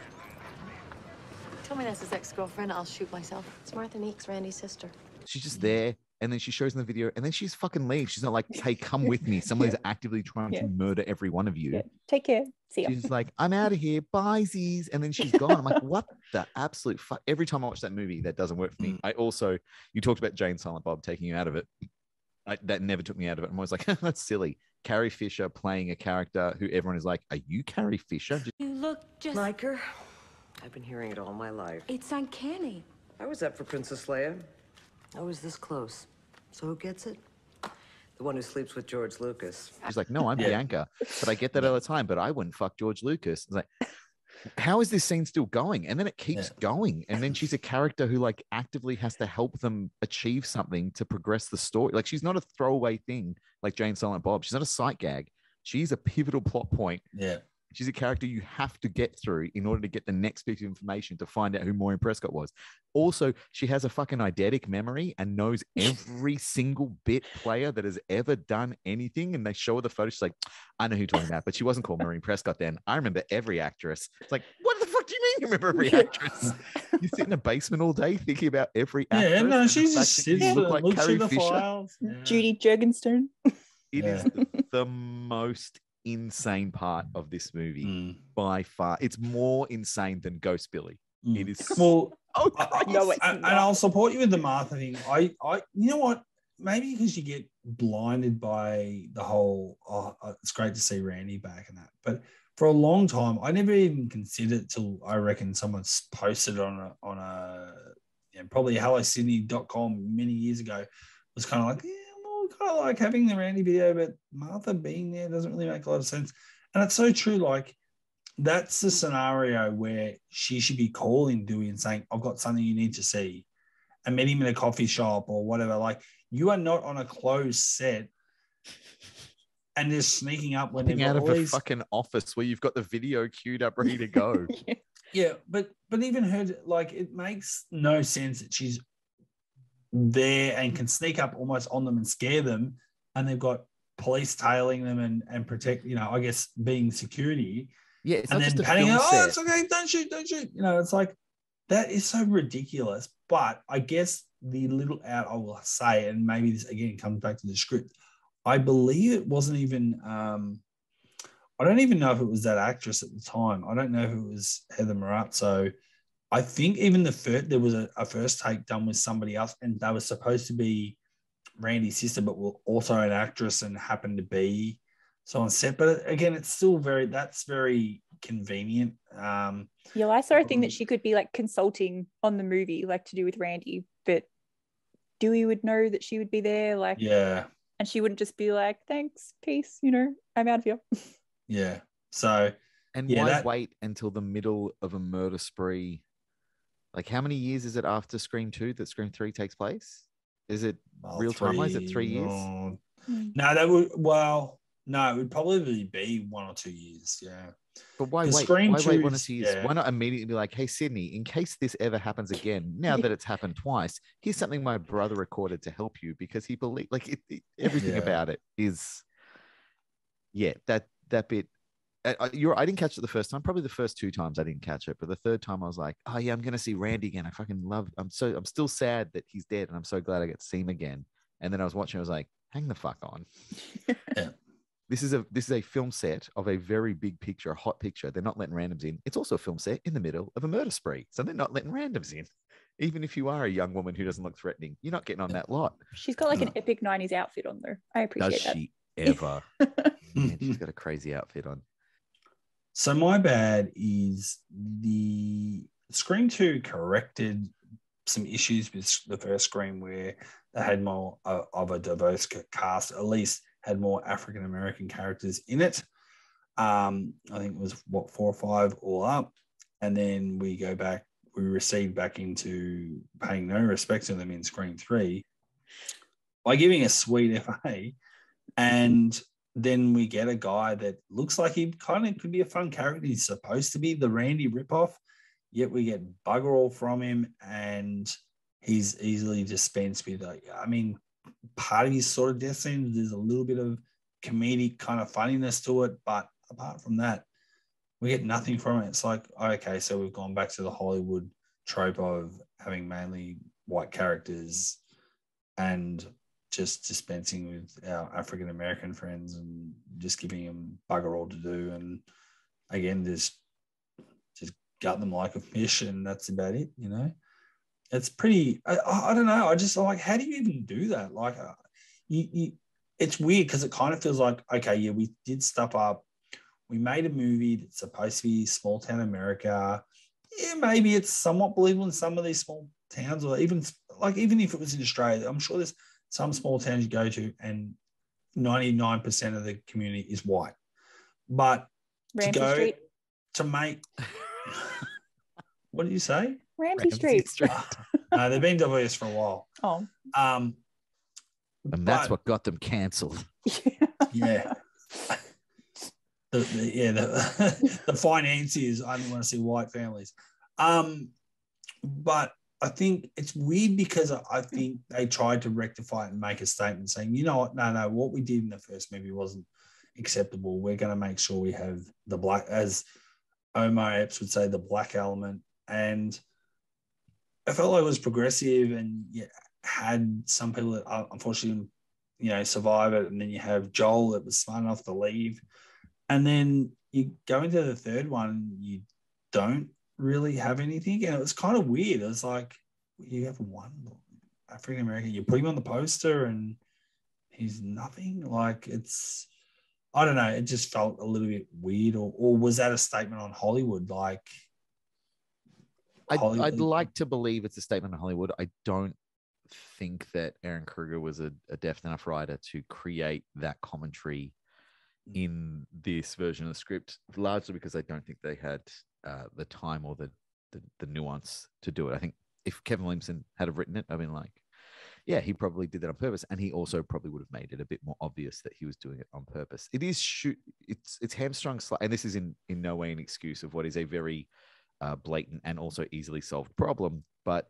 Tell me that's his ex-girlfriend, I'll shoot myself. It's Martha Meeks, Randy's sister. She's just there. And then she shows in the video, and then she's fucking leaves. She's not like, hey, come with me. Someone's actively trying Yeah. to murder every one of you. Yeah. Take care. See ya. She's like, I'm out of here. Bye, Z's. And then she's gone. I'm like, what the absolute fuck? Every time I watch that movie, that doesn't work for me. You talked about Jane Silent Bob taking you out of it. That never took me out of it. I'm always like, that's silly. Carrie Fisher playing a character who everyone is like, are you Carrie Fisher? You look just... Like her? I've been hearing it all my life. It's uncanny. I was up for Princess Leia. I was this close. So who gets it? The one who sleeps with George Lucas. She's like, no, I'm Yeah. Bianca. But I get that all the time, but I wouldn't fuck George Lucas. It's like, how is this scene still going? And then it keeps going. And then she's a character who like actively has to help them achieve something to progress the story. Like, she's not a throwaway thing like Jane Silent Bob. She's not a sight gag. She's a pivotal plot point. Yeah. She's a character you have to get through in order to get the next piece of information to find out who Maureen Prescott was. Also, she has a fucking eidetic memory and knows every single bit player that has ever done anything. And they show her the photo. She's like, I know who you're talking about, but she wasn't called Maureen Prescott then. I remember every actress. It's like, what the fuck do you mean you remember every actress? You sit in a basement all day thinking about every actress. Yeah, no, and she the fact just that you sits look and like looks Carrie through the Fisher. files. Yeah. Judy Jurgenstern. It is the most insane part of this movie Mm. by far. It's more insane than Ghost Billy. Mm. It is Well, so I- crazy. No, it's and not. I'll support you with the Martha thing. I, you know what? maybe because you get blinded by the whole, it's great to see Randy back and that. But for a long time, I never even considered it till I reckon someone's posted on a probably hellosydney.com many years ago, was kind of like, yeah, well, kind of like having the Randy video, but Martha being there doesn't really make a lot of sense. And it's so true. Like, that's the scenario where she should be calling Dewey and saying, I've got something you need to see, and meet him in a coffee shop or whatever. Like, you are not on a closed set and they're sneaking up when they're out of a fucking office where you've got the video queued up ready to go. Yeah, but even her, like, it makes no sense that she's there and can sneak up almost on them and scare them, and they've got police tailing them and protect, I guess, being security. Yeah, it's and not then just a panning, film oh, set. it's okay, don't shoot. It's like, that is so ridiculous. But I guess the little out I will say, and maybe this again comes back to the script, I believe it wasn't even, I don't even know if it was that actress at the time. I don't know if it was Heather Marazzo. I think even there was a first take done with somebody else, and they were supposed to be Randy's sister, but were also an actress and happened to be so on set. But again, it's still that's very convenient. Yeah, I saw a thing that she could be like consulting on the movie, like to do with Randy, but Dewey would know that she would be there, like, yeah, and she wouldn't just be like, thanks, peace, I'm out of here. Yeah. So, and yeah, why wait until the middle of a murder spree? Like, how many years is it after Scream 2 that Scream 3 takes place? Is it real time? Is it 3 years? No, it would probably be 1 or 2 years. Yeah. But why wait? Why wait 1 or 2 years? Why not immediately be like, hey, Sydney, in case this ever happens again, now that it's happened twice, here's something my brother recorded to help you, because he believed, like, everything about it is, that bit. I didn't catch it the first time. Probably the first 2 times I didn't catch it, but the third time I was like, oh yeah, I'm gonna see Randy again. I fucking love. I'm still sad that he's dead, and I'm so glad I get to see him again. And then I was watching. I was like, hang the fuck on. Yeah. This is a film set of a very big picture, a hot picture. They're not letting randoms in. It's also a film set in the middle of a murder spree, so they're not letting randoms in. Even if you are a young woman who doesn't look threatening, you're not getting on that lot. She's got like an epic 90s outfit on though. I appreciate that. Does she ever? Man, she's got a crazy outfit on. So my bad is the Scream 2 corrected some issues with the first Scream where they had more of a diverse cast, at least had more African-American characters in it. I think it was 4 or 5 all up. And then we recede back into paying no respect to them in Scream 3 by giving a sweet FA. And then we get a guy that looks like he kind of could be a fun character. He's supposed to be the Randy ripoff, yet we get bugger all from him, and he's easily dispensed with. Part of his sort of death scene, there's a little bit of comedic kind of funniness to it, but apart from that, we get nothing from it. It's like, okay, so we've gone back to the Hollywood trope of having mainly white characters and just dispensing with our African-American friends and just giving them bugger all to do. And again, just gut them like a fish, and that's about it, It's pretty, I don't know. I just like, how do you even do that? Like, it's weird because it kind of feels like, okay, yeah, we did stuff up. We made a movie that's supposed to be small town America. Yeah, maybe it's somewhat believable in some of these small towns, or even if it was in Australia, I'm sure there's some small towns you go to and 99% of the community is white. But Ramsey Street. To make, what did you say? Ramsey Street. No, they've been diverse for a while. Oh. And that's what got them cancelled. Yeah. The financiers only want to see white families. But I think it's weird because I think they tried to rectify it and make a statement saying, you know what, no, what we did in the first movie wasn't acceptable. We're going to make sure we have the black, as Omar Epps would say, the black element. And I felt like it was progressive, and had some people that unfortunately, survive it. And then you have Joel that was smart enough to leave. And then you go into the third one, you don't really have anything. And it was kind of weird. It was like, you have one. African American. You put him on the poster and he's nothing. Like I don't know. It just felt a little bit weird. Or was that a statement on Hollywood? Like, I'd like to believe it's a statement on Hollywood. I don't think that Aaron Kruger was a deft enough writer to create that commentary in this version of the script, largely because I don't think they had the time or the nuance to do it. I think if Kevin Williamson had have written it, I've been like, yeah, he probably did that on purpose, and he also probably would have made it a bit more obvious that he was doing it on purpose. It is it's hamstrung, and this is in no way an excuse of what is a very blatant and also easily solved problem, but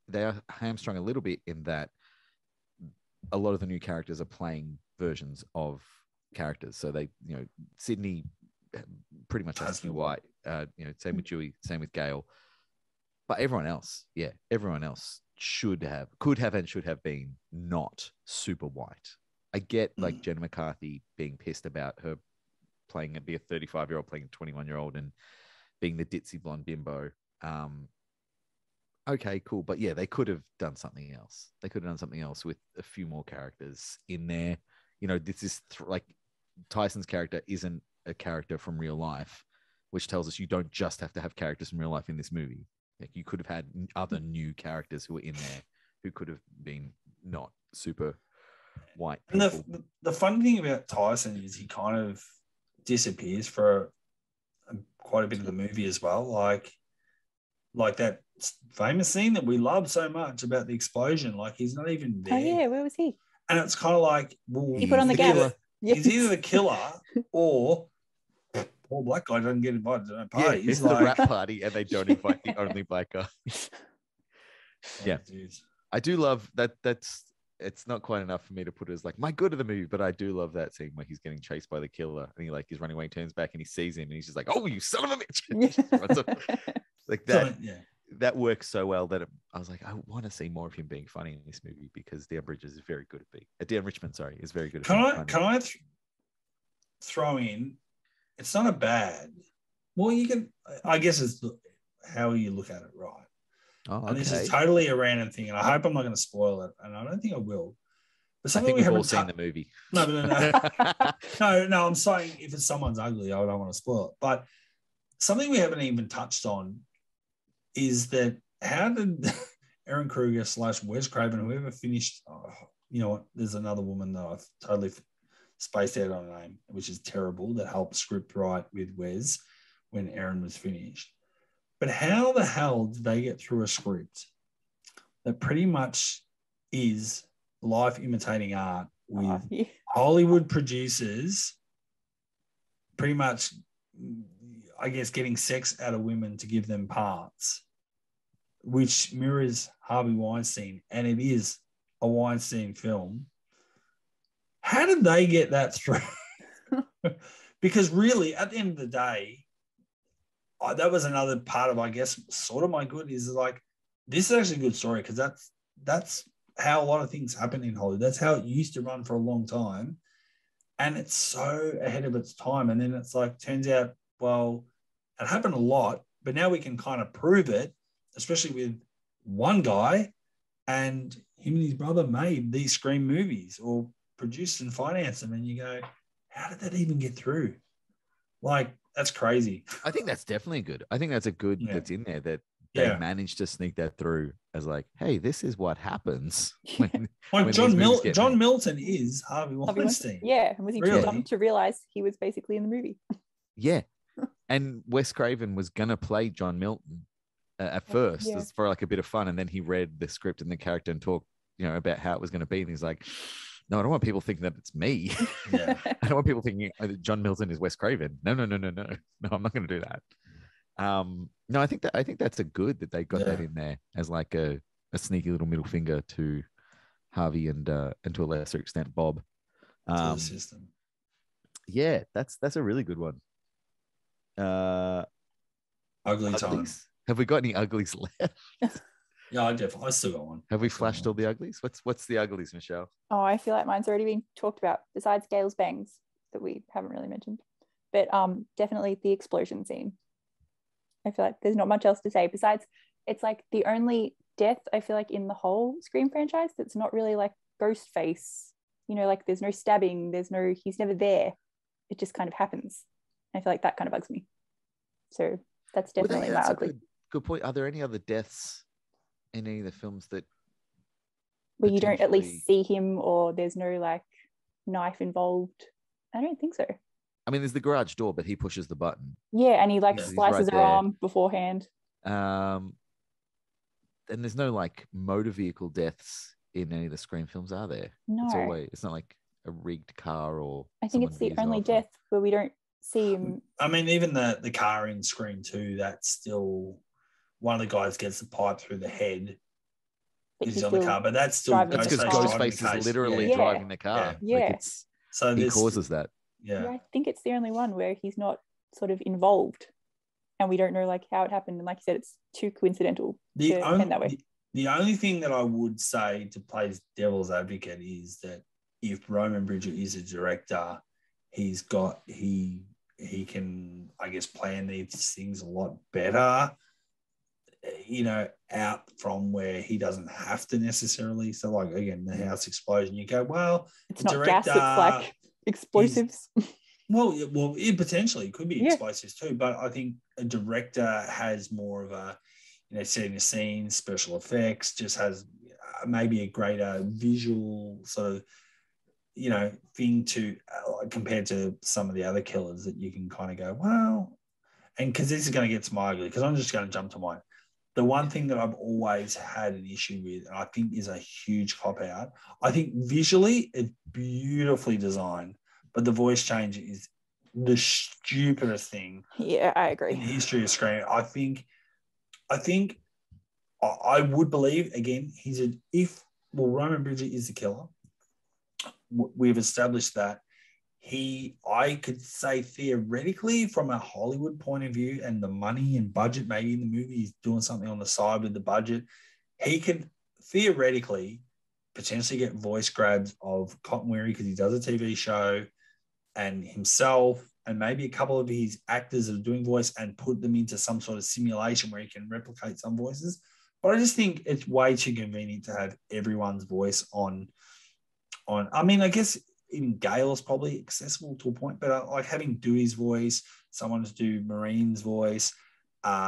they are hamstrung a little bit in that a lot of the new characters are playing versions of characters. So they, Sydney pretty much has to be white. Same with Dewey, same with Gale. But everyone else could have and should have been not super white. I get like Jenna McCarthy being pissed about her be a 35-year-old playing a 21-year-old and being the ditzy blonde bimbo. Okay, cool. But yeah, they could have done something else. They could have done something else with a few more characters in there. This is like Tyson's character isn't a character from real life, which tells us you don't just have to have characters from real life in this movie. Like you could have had other new characters who were in there who could have been not super white people. And the fun thing about Tyson is he kind of disappears for quite a bit of the movie as well. Like that famous scene that we love so much about the explosion. Like he's not even there. Oh yeah, where was he? And it's kind of like, well, he put on the gas. He's either the killer or poor black guy doesn't get invited to no parties. It's the rap party and they don't invite the only black guy. Yeah. I do love that. It's not quite enough for me to put it as like my good of the movie, but I do love that scene where he's getting chased by the killer and he's running away, turns back and he sees him and he's just like, "Oh, you son of a bitch!" Like that. Yeah. That works so well that I was like, I want to see more of him being funny in this movie because Dan Bridges is very good at being. Dan Richmond, sorry, is very good at being funny. Can I throw in? It's not a bad. Well, you can. I guess it's how you look at it, right? Oh, okay. And this is totally a random thing, and I hope I'm not going to spoil it, and I don't think I will. But I think we've all seen the movie. No. No. I'm saying if it's someone's ugly, I don't want to spoil it. But something we haven't even touched on is that how did Aaron Kruger / Wes Craven, whoever finished, you know what? There's another woman that I've totally spaced out on her name, which is terrible, that helped script write with Wes when Aaron was finished. But how the hell did they get through a script that pretty much is life imitating art with Hollywood producers pretty much, I guess, getting sex out of women to give them parts, which mirrors Harvey Weinstein, and it is a Weinstein film. How did they get that through? Because really, at the end of the day, that was another part of, I guess, sort of my good is like, this is actually a good story because that's how a lot of things happen in Hollywood. That's how it used to run for a long time. And it's so ahead of its time. And then it's like, turns out, well, it happened a lot, but now we can kind of prove it, especially with one guy and him and his brother made these Scream movies or produced and financed them. And you go, how did that even get through? Like, that's crazy. I think that's definitely good. I think that's a good that's in there that they managed to sneak that through as like, hey, this is what happens. When John Milton is Harvey Weinstein. Yeah. And was he too dumb to realize he was basically in the movie? Yeah. And Wes Craven was going to play John Milton at first for like a bit of fun. And then he read the script and the character and talked, about how it was going to be. And he's like, no, I don't want people thinking that it's me. Yeah. I don't want people thinking that John Milton is Wes Craven. No, I'm not going to do that. No, I think that's a good that they got that in there as like a sneaky little middle finger to Harvey and to a lesser extent Bob. To the system. Yeah, that's a really good one. Ugly time. Have we got any uglies left? Yeah, I still got one. Have we flashed all the uglies? What's the uglies, Michelle? Oh, I feel like mine's already been talked about, besides Gale's bangs that we haven't really mentioned. But definitely the explosion scene. I feel like there's not much else to say besides it's like the only death, I feel like, in the whole Scream franchise that's not really like Ghostface. You know, like there's no stabbing, he's never there. It just kind of happens. I feel like that kind of bugs me. So that's definitely my ugly. Good point. Are there any other deaths in any of the films that where you don't at least see him, or there's no like knife involved? I don't think so. I mean, there's the garage door, but he pushes the button. Yeah, and he like slices her arm beforehand. And there's no like motor vehicle deaths in any of the Scream films, are there? No. It's not like a rigged car or. I think it's the only death where we don't see him. I mean, even the car in Scream 2, that's still one of the guys gets the pipe through the head. He's on the car, but that's still that's because Ghostface is literally driving the car. Yeah. Like so he causes that. Yeah. I think it's the only one where he's not sort of involved, and we don't know like how it happened. And like you said, it's too coincidental to end that way. The only thing that I would say to play devil's advocate is that if Roman Bridger is a director, he can, I guess, plan these things a lot better, you know, out from where he doesn't have to necessarily. So like, again, the house explosion, you go, well, it's not gas, it's like explosives. Well, it potentially could be explosives too, but I think a director has more of a, you know, setting the scene, special effects, just has maybe a greater visual sort of, you know, thing to compared to some of the other killers that you can kind of go, well, and because this is going to get to my ugly, because I'm just going to jump to mine. The one thing that I've always had an issue with, and I think is a huge cop out, I think visually it's beautifully designed, but the voice change is the stupidest thing. Yeah, I agree. In the history of Scream. I would believe, again, Roman Bridger is the killer. We've established that. I could say theoretically from a Hollywood point of view and the money and budget, maybe in the movie he's doing something on the side with the budget, he could theoretically potentially get voice grabs of Cotton Weary because he does a TV show, and himself and maybe a couple of his actors that are doing voice, and put them into some sort of simulation where he can replicate some voices. But I just think it's way too convenient to have everyone's voice on. I mean, I guess even Gale's probably accessible to a point, but like having Dewey's voice, someone to do Marine's voice,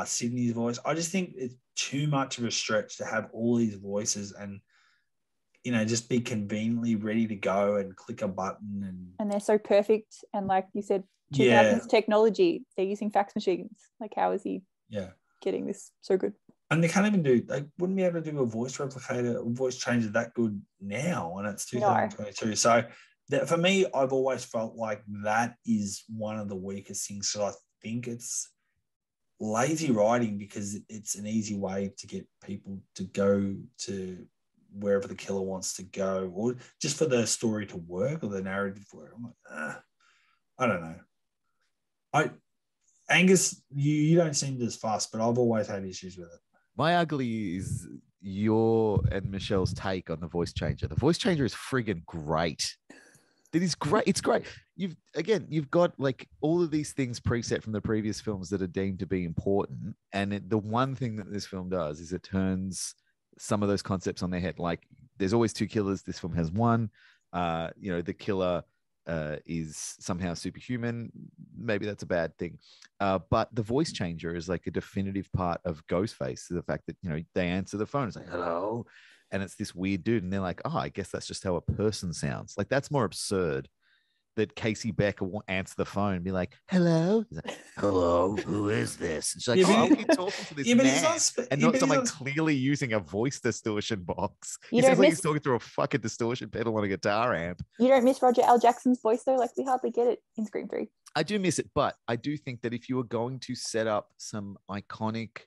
Sydney's voice, I just think it's too much of a stretch to have all these voices and, you know, just be conveniently ready to go and click a button. And they're so perfect. And like you said, 2000s technology, they're using fax machines. Like, how is he getting this so good? And they wouldn't be able to do a voice replicator, a voice changer that good now, and it's 2022. No. So that, for me, I've always felt like that is one of the weakest things. So I think it's lazy writing because it's an easy way to get people to go to wherever the killer wants to go, or just for the story to work or the narrative to work. I'm like, I don't know. Angus, you don't seem as fast, but I've always had issues with it. My ugly is your and Michelle's take on the voice changer. The voice changer is friggin' great. It is great. It's great. You've got like all of these things preset from the previous films that are deemed to be important. And the one thing that this film does is it turns some of those concepts on their head. Like, there's always two killers. This film has one. The killer is somehow superhuman. Maybe that's a bad thing. But the voice changer is like a definitive part of Ghostface. The fact that, you know, they answer the phone. It's like, hello. And it's this weird dude. And they're like, oh, I guess that's just how a person sounds. Like, that's more absurd that Casey Becker won't answer the phone and be like, hello. He's like, hello, who is this? And she's like, I'll keep talking to this man. And not someone clearly using a voice distortion box. He sounds like he's talking through a fucking distortion pedal on a guitar amp. You don't miss Roger L. Jackson's voice, though? Like, we hardly get it in Scream 3. I do miss it, but I do think that if you were going to set up some iconic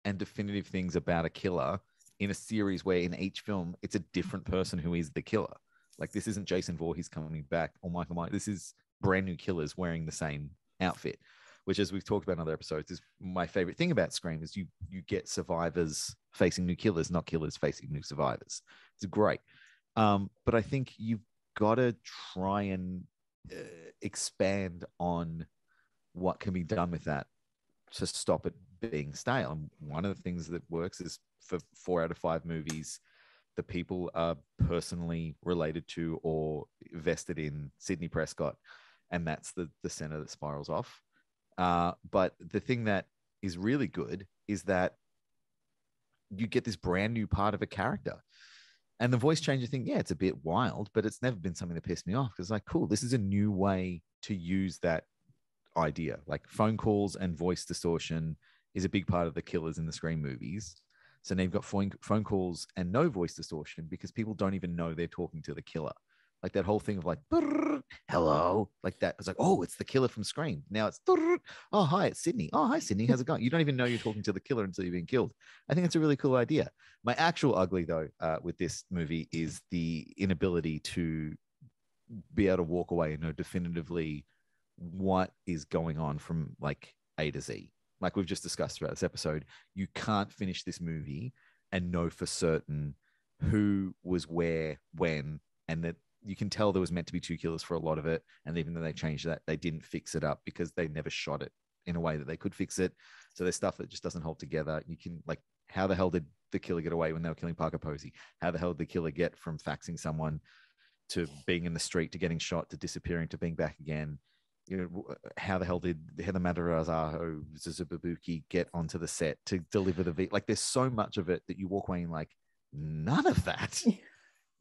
and definitive things about a killer in a series where in each film it's a different person who is the killer. Like, this isn't Jason Voorhees coming back or Michael Myers. This is brand new killers wearing the same outfit, which, as we've talked about in other episodes, is my favorite thing about Scream is you get survivors facing new killers, not killers facing new survivors. It's great. But I think you've got to try and expand on what can be done with that to stop it being stale. And one of the things that works is for 4 out of 5 movies, the people are personally related to or vested in Sidney Prescott, and that's the center that spirals off. But the thing that is really good is that you get this brand new part of a character. And the voice changer thing, yeah, it's a bit wild, but it's never been something that pissed me off, because like, cool, this is a new way to use that idea. Like phone calls and voice distortion is a big part of the killers in the Scream movies. So now you've got phone calls and no voice distortion because people don't even know they're talking to the killer. Like that whole thing of like, hello, like that. It's like, oh, it's the killer from Scream. Now it's, oh, hi, it's Sydney. Oh, hi, Sydney. How's it going? You don't even know you're talking to the killer until you've been killed. I think it's a really cool idea. My actual ugly, though, with this movie is the inability to be able to walk away and know definitively what is going on from like A to Z. Like we've just discussed throughout this episode, you can't finish this movie and know for certain who was where, when, and that you can tell there was meant to be 2 killers for a lot of it. And even though they changed that, they didn't fix it up because they never shot it in a way that they could fix it. So there's stuff that just doesn't hold together. You can like, how the hell did the killer get away when they were killing Parker Posey? How the hell did the killer get from faxing someone to being in the street to getting shot to disappearing to being back again? You know, how the hell did Heather Matarazzo Zuzubabuki get onto the set to deliver the like? There's so much of it that you walk away and like, none of that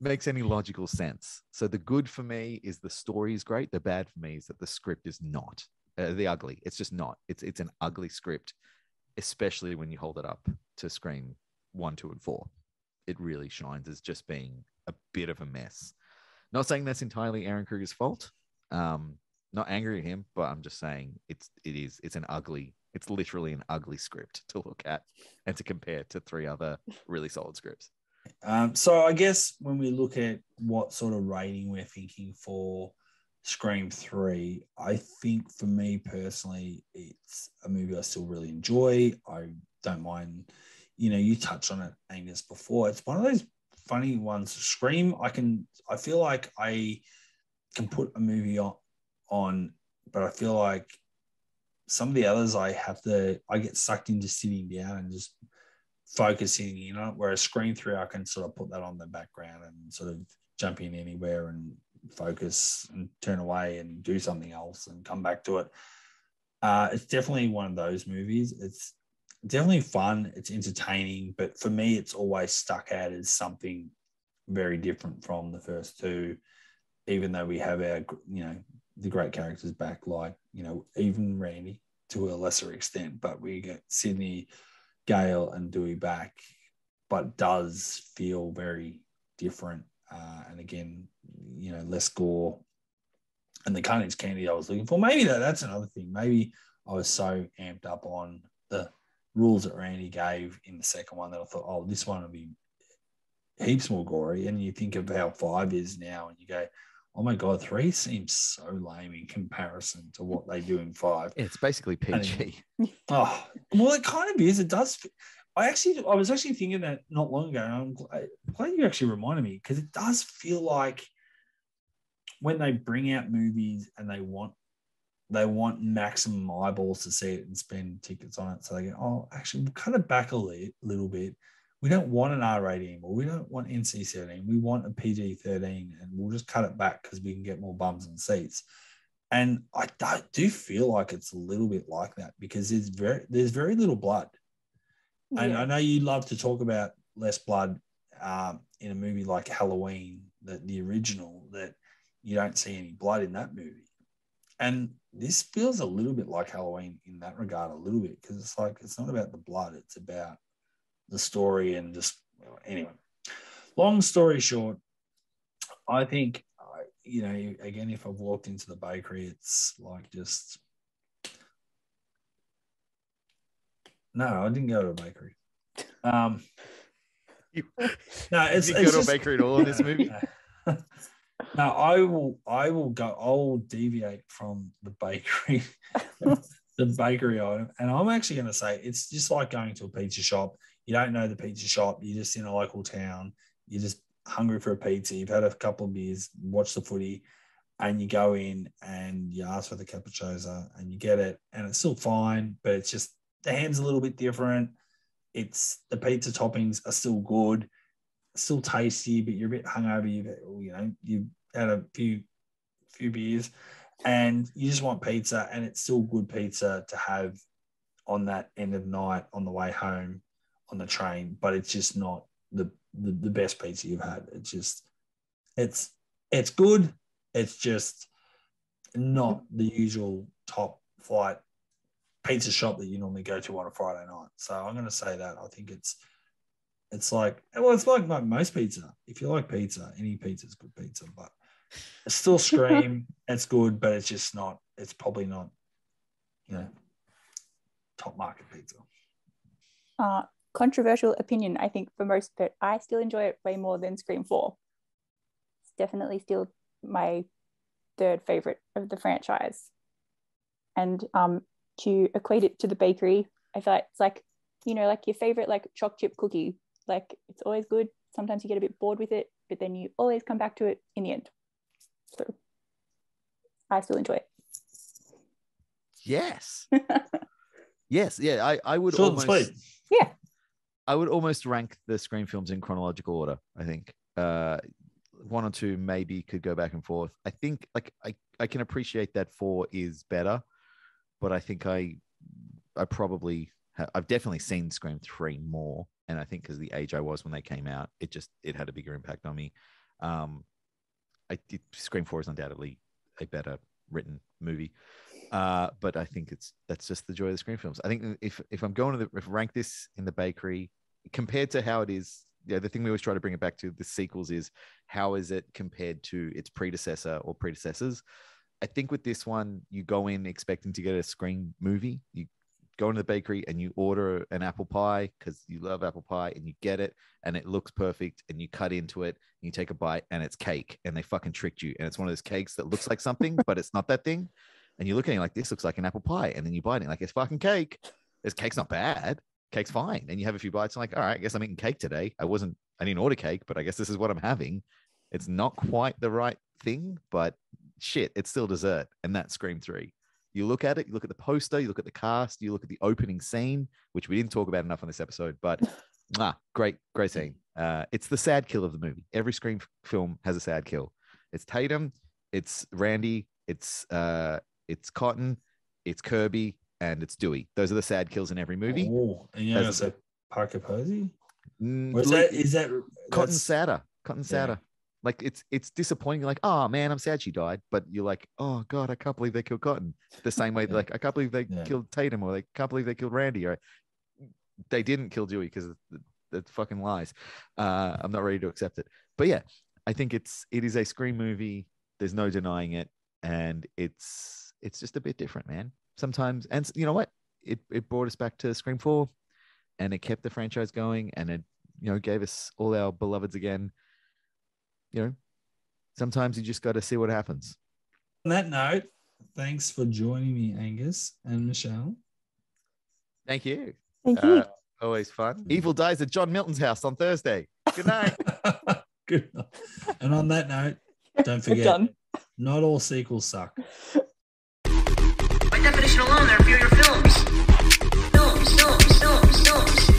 makes any logical sense. So the good for me is the story is great. The bad for me is that the script is not the ugly. It's just not. It's an ugly script, especially when you hold it up to Scream 1, 2, and 4. It really shines as just being a bit of a mess. Not saying that's entirely Aaron Kruger's fault. Not angry at him, but I'm just saying it's literally an ugly script to look at and to compare to 3 other really solid scripts. So I guess when we look at what sort of rating we're thinking for Scream 3, I think for me personally, it's a movie I still really enjoy. I don't mind, you touched on it, Angus, before. It's one of those funny ones. Scream, I feel like I can put a movie on, but I feel like some of the others I get sucked into sitting down and just focusing, whereas Scream 3, I can sort of put that on the background and sort of jump in anywhere and focus and turn away and do something else and come back to it. It's definitely one of those movies. It's definitely fun. It's entertaining, but for me, it's always stuck out as something very different from the first 2, even though we have our, the great characters back, like, even Randy to a lesser extent, but we get Sydney, Gale, and Dewey back, but does feel very different. And again, less gore and the carnage candy I was looking for. Maybe that's another thing. Maybe I was so amped up on the rules that Randy gave in the second one that I thought, oh, this one will be heaps more gory. And you think of how 5 is now and you go, oh my God, 3 seems so lame in comparison to what they do in 5. It's basically PG. Oh, well, it kind of is. It does. I was actually thinking that not long ago, and I'm glad you actually reminded me, because it does feel like when they bring out movies and they want maximum eyeballs to see it and spend tickets on it, so they go, oh, actually, we'll cut it back a little bit. We don't want an R rating anymore. We don't want NC-17. We want a PG-13, and we'll just cut it back because we can get more bums and seats. And I do feel like it's a little bit like that, because there's very little blood. Yeah. And I know you love to talk about less blood in a movie like Halloween, the original, that you don't see any blood in that movie. And this feels a little bit like Halloween in that regard, a little bit, because it's like, it's not about the blood, it's about the story. And just, anyway, long story short, I think, again, if I've walked into the bakery, it's like just, no, I didn't go to a bakery. No, it's you go to a bakery at all in this movie? No, I will go. I will deviate from the bakery, the bakery item, and I'm actually going to say it's just like going to a pizza shop. You don't know the pizza shop. You're just in a local town. You're just hungry for a pizza. You've had a couple of beers, watch the footy, and you go in and you ask for the capricciosa and you get it, and it's still fine, but it's just the ham's a little bit different. it's the pizza toppings are still good, still tasty, but you're a bit hungover. You've had a few beers, and you just want pizza, and it's still good pizza to have on that end of the night on the way home on the train. But it's just not the best pizza you've had. It's just it's good. It's just not the usual top flight pizza shop that you normally go to on a Friday night. So I'm going to say that. I think it's like most pizza. If you like pizza, any pizza is good pizza, but it's still Scream. It's good, but it's just not, it's probably not, top market pizza. Controversial opinion, I think, for most, but I still enjoy it way more than Scream 4. It's definitely still my third favorite of the franchise. And to equate it to the bakery, I feel like it's like, like your favorite like choc chip cookie. Like, it's always good. Sometimes you get a bit bored with it, but then you always come back to it in the end. So I still enjoy it. Yes. Yes. Yeah. I would Short almost. and sweet. Yeah. I would almost rank the Scream films in chronological order. I think one or two maybe could go back and forth. I think like I can appreciate that 4 is better, but I think I've definitely seen Scream 3 more, and I think because the age I was when they came out, it had a bigger impact on me. Scream 4 is undoubtedly a better written movie, but I think that's just the joy of the Scream films. I think if I'm going to rank this in the bakery compared to how it is, the thing we always try to bring it back to the sequels is how is it compared to its predecessor or predecessors. I think with this one, you go in expecting to get a Scream movie. You go into the bakery and you order an apple pie because you love apple pie, and you get it and it looks perfect, and you cut into it and you take a bite and it's cake, and they fucking tricked you. And it's one of those cakes that looks like something, but it's not that thing. And you're looking at it like, this looks like an apple pie. And then you bite it like, it's fucking cake. This cake's not bad. Cake's fine. And you have a few bites and like, all right, I guess I'm eating cake today. I didn't order cake, but I guess this is what I'm having. It's not quite the right thing, but shit, it's still dessert. And that's Scream 3. You look at it, you look at the poster, you look at the cast, you look at the opening scene, which we didn't talk about enough on this episode, but great scene. It's the sad kill of the movie. Every Scream film has a sad kill. It's Tatum, it's Randy, it's Cotton, it's Kirby, and it's Dewey. Those are the sad kills in every movie. Oh, and you're going to say Parker Posey? Is that Cotton that's... sadder? Cotton sadder. Yeah. Like it's disappointing. You're like, oh man, I'm sad she died. But you're like, oh God, I can't believe they killed Cotton. The same way, like, I can't believe they killed Tatum, or I can't believe they killed Randy. Or they didn't kill Dewey because the fucking lies. I'm not ready to accept it. But yeah, I think it is a Scream movie. There's no denying it, and it's just a bit different, man. Sometimes, and you know what? It brought us back to Scream 4, and it kept the franchise going, and it gave us all our beloveds again. Sometimes you just got to see what happens. On that note, thanks for joining me, Angus and Michelle. Thank you. Thank you. Always fun. Evil dies at John Milton's house on Thursday. Good night. Good night. And on that note, don't forget, not all sequels suck. By definition alone, they're inferior films. Films.